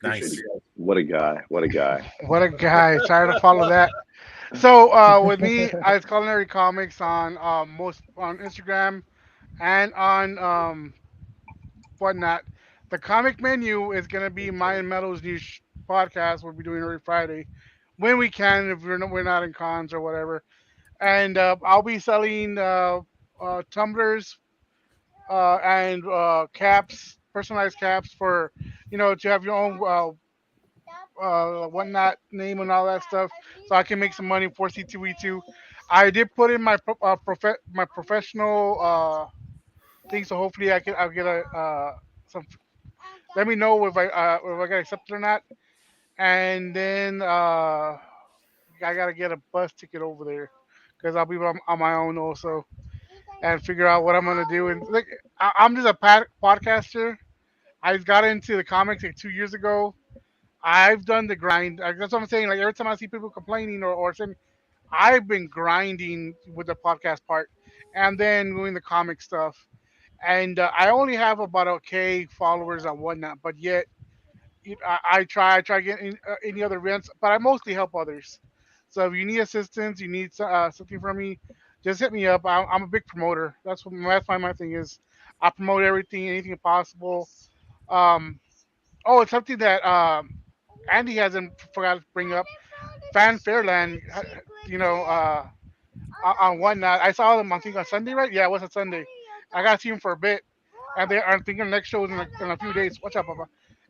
[SPEAKER 1] Nice.
[SPEAKER 10] What a guy.
[SPEAKER 2] What a guy. Sorry to follow that. So with me, it's Culinary Comics on on Instagram and on Whatnot. The Comic Menu is gonna be my and Metal's new podcast. We'll be doing every Friday when we can, if we're not in cons or whatever. And I'll be selling tumblers and caps, personalized caps for to have your own Whatnot name and all that stuff, so I can make some money for C2E2. I did put in my my professional thing, so hopefully I'll get a some. Let me know if I get accepted or not, and then I gotta get a bus ticket over there because I'll be on my own also and figure out what I'm gonna do. And like I'm just a podcaster. I got into the comics like 2 years ago. I've done the grind. That's what I'm saying. Like every time I see people complaining or saying, I've been grinding with the podcast part, and then doing the comic stuff. and I only have about a K followers on Whatnot, but yet I try getting any other events, but I mostly help others. So if you need assistance, you need something from me, just hit me up. I'm a big promoter. That's why my thing is. I promote everything, anything possible. Um, oh, it's something that Andy hasn't forgot to bring up. Fan Fairland, you know, on Whatnot. I saw them, I think, on Sunday, right? Yeah, it was on Sunday. I got to see them for a bit. And they are thinking the next show is in a few days. Watch out, Papa.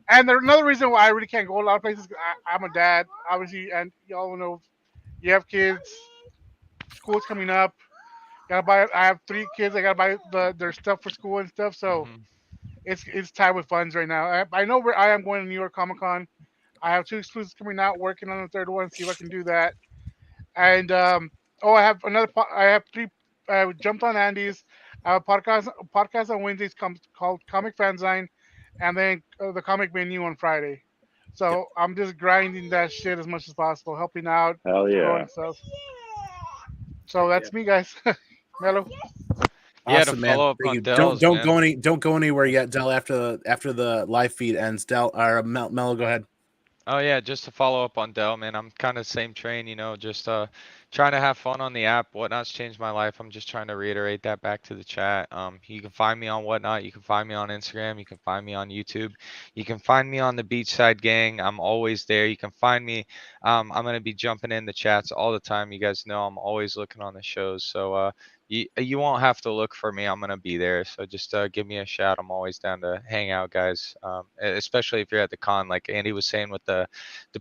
[SPEAKER 2] And there's another reason why I really can't go a lot of places. I'm a dad, obviously, and y'all know you have kids. School's coming up. Gotta buy. I have 3 kids. I gotta buy their stuff for school and stuff. So it's tied with funds right now. I know where I am going to New York Comic Con. I have 2 exclusives coming out. Working on the third one. See if I can do that. And I have another. I have 3. I jumped on Andy's. I have a podcast on Wednesdays called Comic Fanzine, and then the Comic Menu on Friday. So I'm just grinding that shit as much as possible, helping out,
[SPEAKER 10] Hell yeah.
[SPEAKER 2] growing stuff. So that's me, guys. Mello.
[SPEAKER 4] Yeah, to
[SPEAKER 1] Awesome, man.
[SPEAKER 4] follow up
[SPEAKER 1] Thank
[SPEAKER 4] on
[SPEAKER 1] you.
[SPEAKER 4] Dell's,
[SPEAKER 1] Don't go anywhere yet, Dell. After the live feed ends, Dell or Mello, go ahead.
[SPEAKER 4] Oh yeah, just to follow up on Dell, man, I'm kind of same train, just trying to have fun on the app. Whatnot's changed my life. I'm just trying to reiterate that back to the chat. You can find me on Whatnot, you can find me on Instagram, you can find me on YouTube, you can find me on the Beachside Gang. I'm always there. You can find me. I'm gonna be jumping in the chats all the time. You guys know I'm always looking on the shows, so you won't have to look for me. I'm gonna be there. So just give me a shout. I'm always down to hang out, guys. Especially if you're at the con, like Andy was saying with the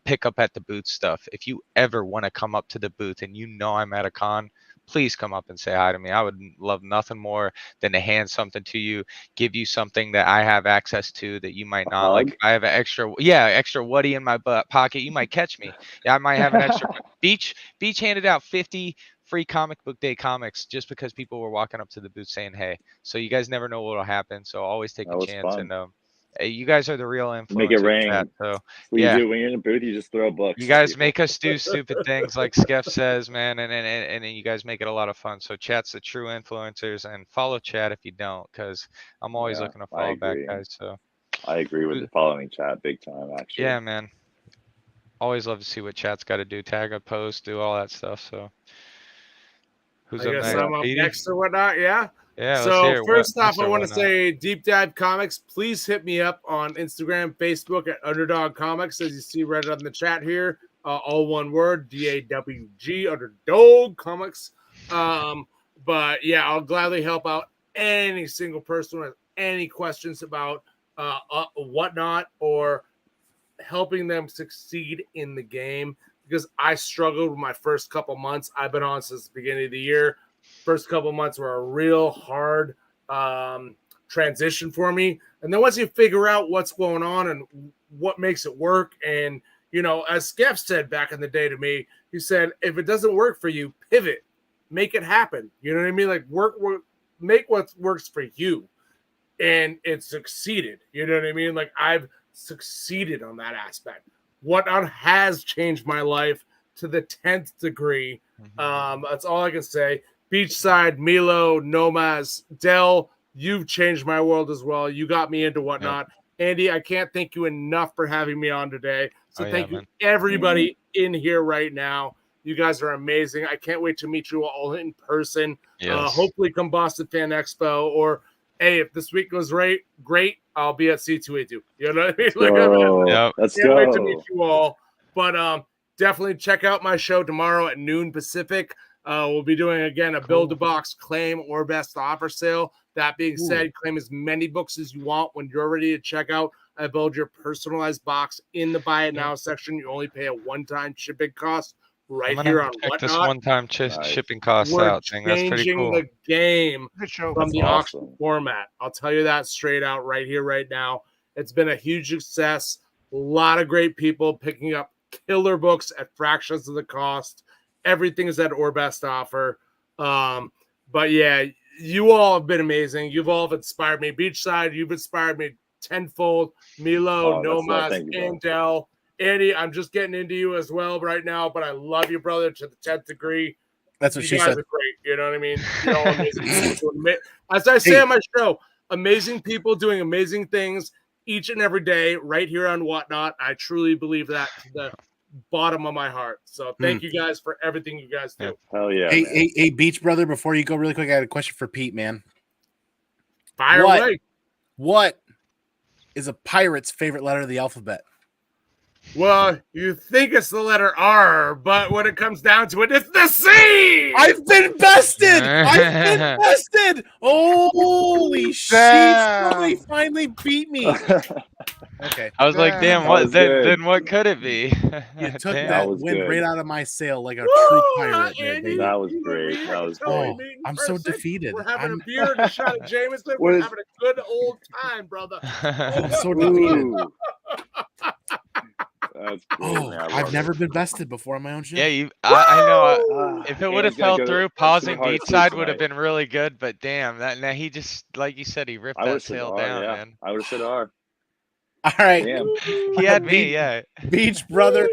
[SPEAKER 4] pick up at the booth stuff. If you ever want to come up to the booth and you know I'm at a con, please come up and say hi to me. I would love nothing more than to hand something to you, give you something that I have access to that you might not. Like if I have an extra Woody in my pocket, you might catch me. Yeah, I might have an extra. Beach handed out 50 free comic book day comics just because people were walking up to the booth saying hey. So you guys never know what will happen, so always take a chance.
[SPEAKER 10] Fun.
[SPEAKER 4] And you guys are the real influencers.
[SPEAKER 10] Make it rain.
[SPEAKER 4] Chat, so
[SPEAKER 10] what
[SPEAKER 4] yeah,
[SPEAKER 10] you do when you're in the booth, you just throw books.
[SPEAKER 4] you guys make us do stupid things like Skeff says, man, and you guys make it a lot of fun. So chat's the true influencers, and follow chat if you don't, because I'm always looking to follow back, guys. So
[SPEAKER 10] I agree with the following chat big time, actually.
[SPEAKER 4] Yeah, man. Always love to see what chat's got to do. Tag a post, do all that stuff. So who's
[SPEAKER 7] I
[SPEAKER 4] up
[SPEAKER 7] guess
[SPEAKER 4] next?
[SPEAKER 7] I'm up
[SPEAKER 4] Petey?
[SPEAKER 7] next or whatnot, yeah.
[SPEAKER 4] Yeah, let's
[SPEAKER 7] So
[SPEAKER 4] hear it.
[SPEAKER 7] first
[SPEAKER 4] What-
[SPEAKER 7] off, I
[SPEAKER 4] Mr.
[SPEAKER 7] want to
[SPEAKER 4] Whatnot.
[SPEAKER 7] say Deep Dive Comics. Please hit me up on Instagram, Facebook at Underdog Comics, as you see right on the chat here. All one word, DAWG, Underdog Comics. But yeah, I'll gladly help out any single person with any questions about Whatnot or helping them succeed in the game, because I struggled with my first couple months. I've been on since the beginning of the year. First couple months were a real hard transition for me. And then once you figure out what's going on and what makes it work, and, as Skeff said back in the day to me, he said, if it doesn't work for you, pivot, make it happen. You know what I mean? Like work make what works for you. And it succeeded. You know what I mean? Like I've succeeded on that aspect. Whatnot has changed my life to the 10th degree. That's all I can say. Beachside, Milo, Nomaz, Dell, you've changed my world as well. You got me into Whatnot. Andy, I can't thank you enough for having me on today. So thank you, everybody in here right now. You guys are amazing. I can't wait to meet you all in person.
[SPEAKER 4] Yes.
[SPEAKER 7] Hopefully come Boston Fan Expo, or hey, if this week goes great, I'll be at C2A2. You know what I mean?
[SPEAKER 10] Let's
[SPEAKER 7] can't wait to
[SPEAKER 10] go.
[SPEAKER 7] meet you all. But definitely check out my show tomorrow at noon Pacific. We'll be doing, again, a build-a-box claim or best offer sale. That being said, claim as many books as you want. When you're ready to check out, I build your personalized box in the Buy It Now section. You only pay a one-time shipping cost right here on
[SPEAKER 4] check this
[SPEAKER 7] Whatnot.
[SPEAKER 4] one-time shipping costs
[SPEAKER 7] We're
[SPEAKER 4] out thing. That's pretty
[SPEAKER 7] changing
[SPEAKER 4] cool.
[SPEAKER 7] the game from
[SPEAKER 4] That's
[SPEAKER 7] the
[SPEAKER 4] awesome.
[SPEAKER 7] auction format. I'll tell you that straight out right here, right now. It's been a huge success. A lot of great people picking up killer books at fractions of the cost. Everything is at or best offer. But yeah, you all have been amazing. You've all inspired me. Beachside, you've inspired me tenfold. Milo, Nomas,
[SPEAKER 10] thank you, bro.
[SPEAKER 7] Andel, Andy, I'm just getting into you as well right now, but I love you, brother, to the 10th degree.
[SPEAKER 1] That's what
[SPEAKER 7] you
[SPEAKER 1] she
[SPEAKER 7] guys
[SPEAKER 1] said.
[SPEAKER 7] are great. You know what I mean? You're all amazing. As I say on my show, amazing people doing amazing things each and every day right here on Whatnot. I truly believe that to the bottom of my heart. So thank you guys for everything you guys do.
[SPEAKER 10] Hell yeah.
[SPEAKER 1] Hey, Beach Brother, before you go really quick, I had a question for Pete, man.
[SPEAKER 7] Fire away.
[SPEAKER 1] What is a pirate's favorite letter of the alphabet?
[SPEAKER 7] Well, you think it's the letter R, but when it comes down to it, it's the C!
[SPEAKER 1] I've been bested! Holy shit! Somebody finally beat me. Okay.
[SPEAKER 4] I was like, damn, what then what could it be?
[SPEAKER 1] You took
[SPEAKER 4] Damn.
[SPEAKER 1] that wind right out of my sail like a true pirate. Man, baby.
[SPEAKER 10] That was great. That was great.
[SPEAKER 1] I'm so defeated.
[SPEAKER 7] We're having a beer and a shot of Jameson. We're having a good old time, brother.
[SPEAKER 1] I'm so defeated.
[SPEAKER 10] That's great, man.
[SPEAKER 1] I've never been bested before on my own show.
[SPEAKER 4] Yeah, I know. If it would have fell through, pausing
[SPEAKER 10] hard
[SPEAKER 4] beat
[SPEAKER 10] sleep
[SPEAKER 4] side would have
[SPEAKER 10] tonight.
[SPEAKER 4] been really good. But damn, now he just like you said, he ripped
[SPEAKER 10] I
[SPEAKER 4] that
[SPEAKER 10] would've said
[SPEAKER 4] sail
[SPEAKER 10] R,
[SPEAKER 4] down,
[SPEAKER 10] yeah.
[SPEAKER 4] man.
[SPEAKER 10] I would have said R.
[SPEAKER 1] All right.
[SPEAKER 10] Damn.
[SPEAKER 4] He had me, yeah.
[SPEAKER 1] Beach Brother,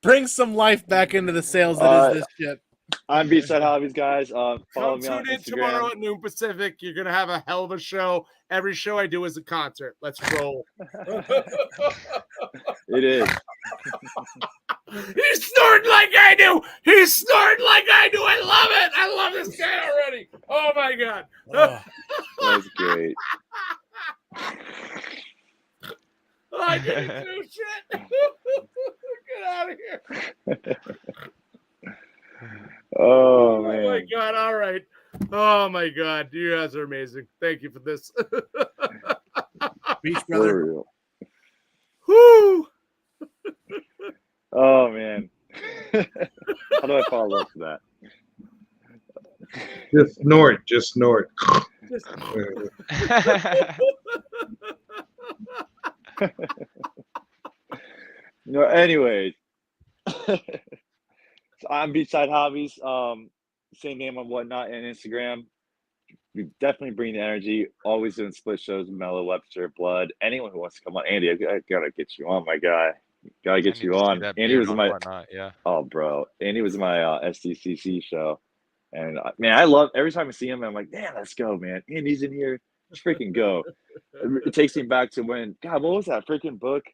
[SPEAKER 1] bring some life back into the sales that is this shit.
[SPEAKER 10] I'm B-Side Hobbies, guys. Follow
[SPEAKER 7] Come
[SPEAKER 10] me on
[SPEAKER 7] tune in
[SPEAKER 10] Instagram.
[SPEAKER 7] tomorrow at noon Pacific. You're going to have a hell of a show. Every show I do is a concert. Let's roll.
[SPEAKER 10] It is.
[SPEAKER 7] He's snorting like I do. He's snorting like I do. I love it. I love this guy already. Oh, my God.
[SPEAKER 10] That's great.
[SPEAKER 7] Oh, I didn't do shit. Get out of here.
[SPEAKER 10] Oh, man.
[SPEAKER 7] Oh, my God. All right. Oh, my God. You guys are amazing. Thank you for this.
[SPEAKER 1] Beach
[SPEAKER 10] For
[SPEAKER 1] Brother.
[SPEAKER 10] real.
[SPEAKER 7] Woo!
[SPEAKER 10] Oh, man. How do I follow up to that?
[SPEAKER 3] Just snort. Just snort.
[SPEAKER 10] No, anyways. So I'm Beachside Hobbies. Same name on Whatnot and Instagram. We definitely bring the energy. Always doing split shows with Mellow, Webster, Blood. Anyone who wants to come on, Andy, I gotta get you on, my guy. Gotta get you on. Andy was in my
[SPEAKER 4] yeah.
[SPEAKER 10] Oh, bro. Andy was in my SDCC show, and man, I love every time I see him. I'm like, damn, let's go, man. Andy's in here. Let's freaking go. It takes me back to when God, what was that freaking book?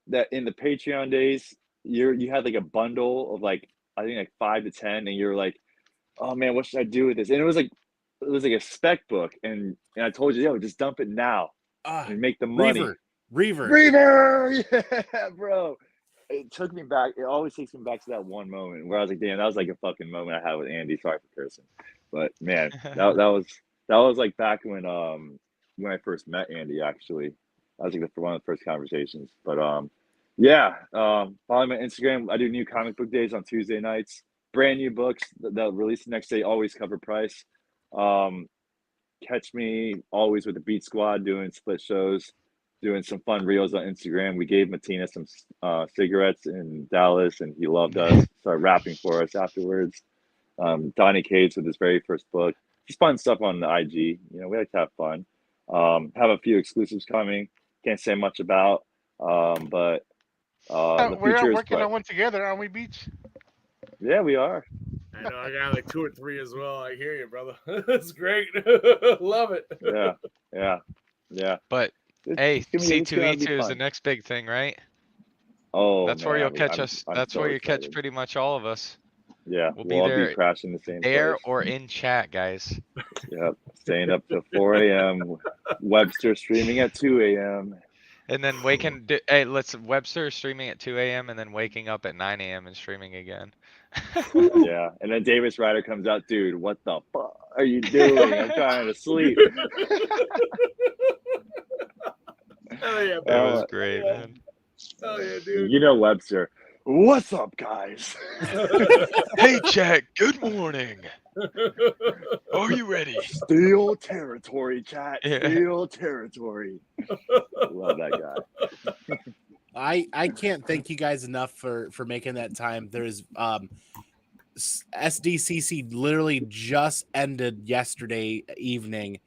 [SPEAKER 10] That in the Patreon days, you had like a bundle of like I think like 5 to 10, and you're like, oh man, what should I do with this? And it was like a spec book, and I told you, yo, just dump it now and make the money. Reaver, yeah, bro. It took me back. It always takes me back to that one moment where I was like, damn, that was like a fucking moment I had with Andy. Sorry for cursing, but man, that was like back when I first met Andy. Actually, that was like one of the first conversations. But yeah, follow me on Instagram. I do new comic book days on Tuesday nights. Brand new books that release the next day, always cover price. Catch me always with the Beat Squad doing split shows, doing some fun reels on Instagram. We gave Matina some cigarettes in Dallas, and he loved us. Started rapping for us afterwards. Donnie Cates with his very first book. Just fun stuff on the IG. You know, we like to have fun. Have a few exclusives coming. Can't say much about, but the
[SPEAKER 2] We're
[SPEAKER 10] future is
[SPEAKER 2] working
[SPEAKER 10] bright.
[SPEAKER 2] on one together, aren't we, Beach?
[SPEAKER 10] Yeah, we are.
[SPEAKER 7] I know I got like 2 or 3 as well. I hear you, brother. That's great. Love it.
[SPEAKER 10] Yeah.
[SPEAKER 4] But hey, C2E2 is the next big thing, right?
[SPEAKER 10] Oh,
[SPEAKER 4] that's where
[SPEAKER 10] man,
[SPEAKER 4] you'll catch
[SPEAKER 10] I'm
[SPEAKER 4] us.
[SPEAKER 10] so
[SPEAKER 4] That's where you catch
[SPEAKER 10] excited.
[SPEAKER 4] pretty much all of us.
[SPEAKER 10] Yeah,
[SPEAKER 4] we'll
[SPEAKER 10] all
[SPEAKER 4] there,
[SPEAKER 10] be crashing the same
[SPEAKER 4] there
[SPEAKER 10] place.
[SPEAKER 4] or in chat, guys.
[SPEAKER 10] Yep, staying up till 4 a.m. Webster streaming at 2 a.m.
[SPEAKER 4] And then Webster streaming at 2 a.m. and then waking up at 9 a.m. and streaming again.
[SPEAKER 10] Yeah, and then Davis Ryder comes out, dude, what the fuck are you doing? I'm trying to sleep.
[SPEAKER 7] Oh yeah,
[SPEAKER 4] that was great, man.
[SPEAKER 7] Oh yeah, dude.
[SPEAKER 10] You know Webster. What's up, guys?
[SPEAKER 4] Hey, chat. Good morning. Are you ready?
[SPEAKER 10] Steel territory, chat.
[SPEAKER 4] Yeah.
[SPEAKER 10] Steel territory. Love that guy.
[SPEAKER 1] I can't thank you guys enough for making that time. There's SDCC literally just ended yesterday evening.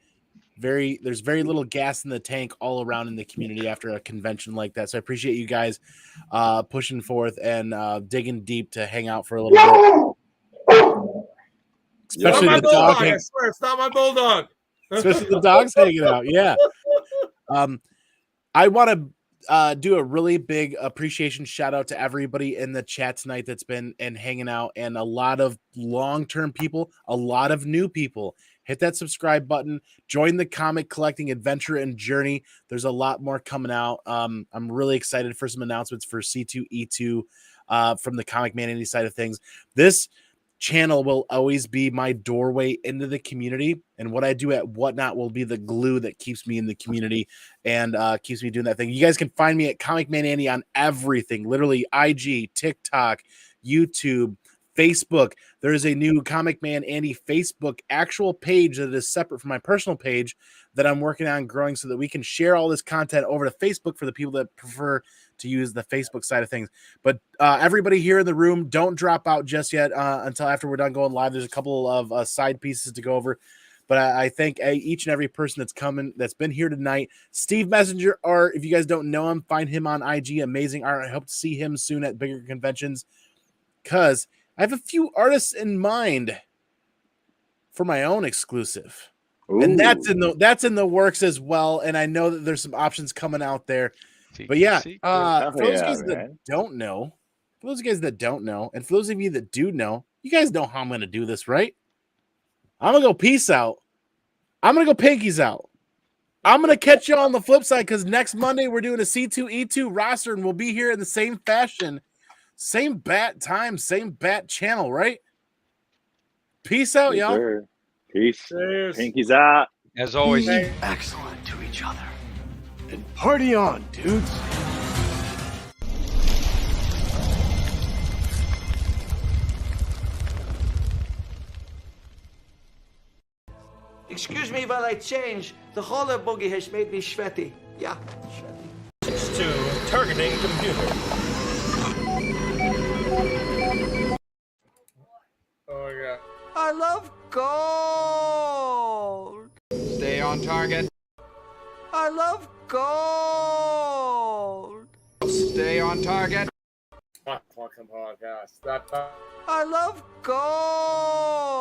[SPEAKER 1] There's very little gas in the tank all around in the community after a convention like that. So I appreciate you guys pushing forth and digging deep to hang out for a little bit. Especially
[SPEAKER 5] not my
[SPEAKER 1] the dog.
[SPEAKER 5] bulldog. I swear, it's not my bulldog.
[SPEAKER 1] Especially the dogs hanging out. Yeah. I want to do a really big appreciation shout out to everybody in the chat tonight that's been and hanging out, and a lot of long-term people, a lot of new people. Hit that subscribe button, join the comic collecting adventure and journey. There's a lot more coming out. I'm really excited for some announcements for C2E2 from the ComicManAndy side of things. This channel will always be my doorway into the community, and what I do at Whatnot will be the glue that keeps me in the community and keeps me doing that thing. You guys can find me at ComicManAndy on everything, literally IG, TikTok, YouTube, Facebook. There is a new ComicManAndy Facebook actual page that is separate from my personal page that I'm working on growing so that we can share all this content over to Facebook for the people that prefer to use the Facebook side of things. But everybody here in the room, don't drop out just yet until after we're done going live. There's a couple of side pieces to go over. But I thank each and every person that's been here tonight. Steve Messenger Art, if you guys don't know him, find him on IG. Amazing art. I hope to see him soon at bigger conventions, because I have a few artists in mind for my own exclusive. Ooh. And that's in the works as well. And I know that there's some options coming out there. But yeah, for those guys that don't know, and for those of you that do know, you guys know how I'm going to do this, right? I'm going to go peace out. I'm going to go pinkies out. I'm going to catch you on the flip side, because next Monday we're doing a C2E2 roster, and we'll be here in the same fashion, same bat time, same bat channel, right? Peace out, y'all.
[SPEAKER 10] Sure. Peace.
[SPEAKER 2] Cheers.
[SPEAKER 10] Pinkies out.
[SPEAKER 4] As always.
[SPEAKER 15] Excellent to each other. And party on, dudes.
[SPEAKER 16] Excuse me while I change. The roller boogie has made me sweaty. Yeah, sweaty.
[SPEAKER 15] To targeting computer.
[SPEAKER 2] Oh, yeah.
[SPEAKER 16] I love gold.
[SPEAKER 4] Stay on target.
[SPEAKER 16] I love gold.
[SPEAKER 4] Stay on target.
[SPEAKER 2] Fucking podcast.
[SPEAKER 16] I love gold.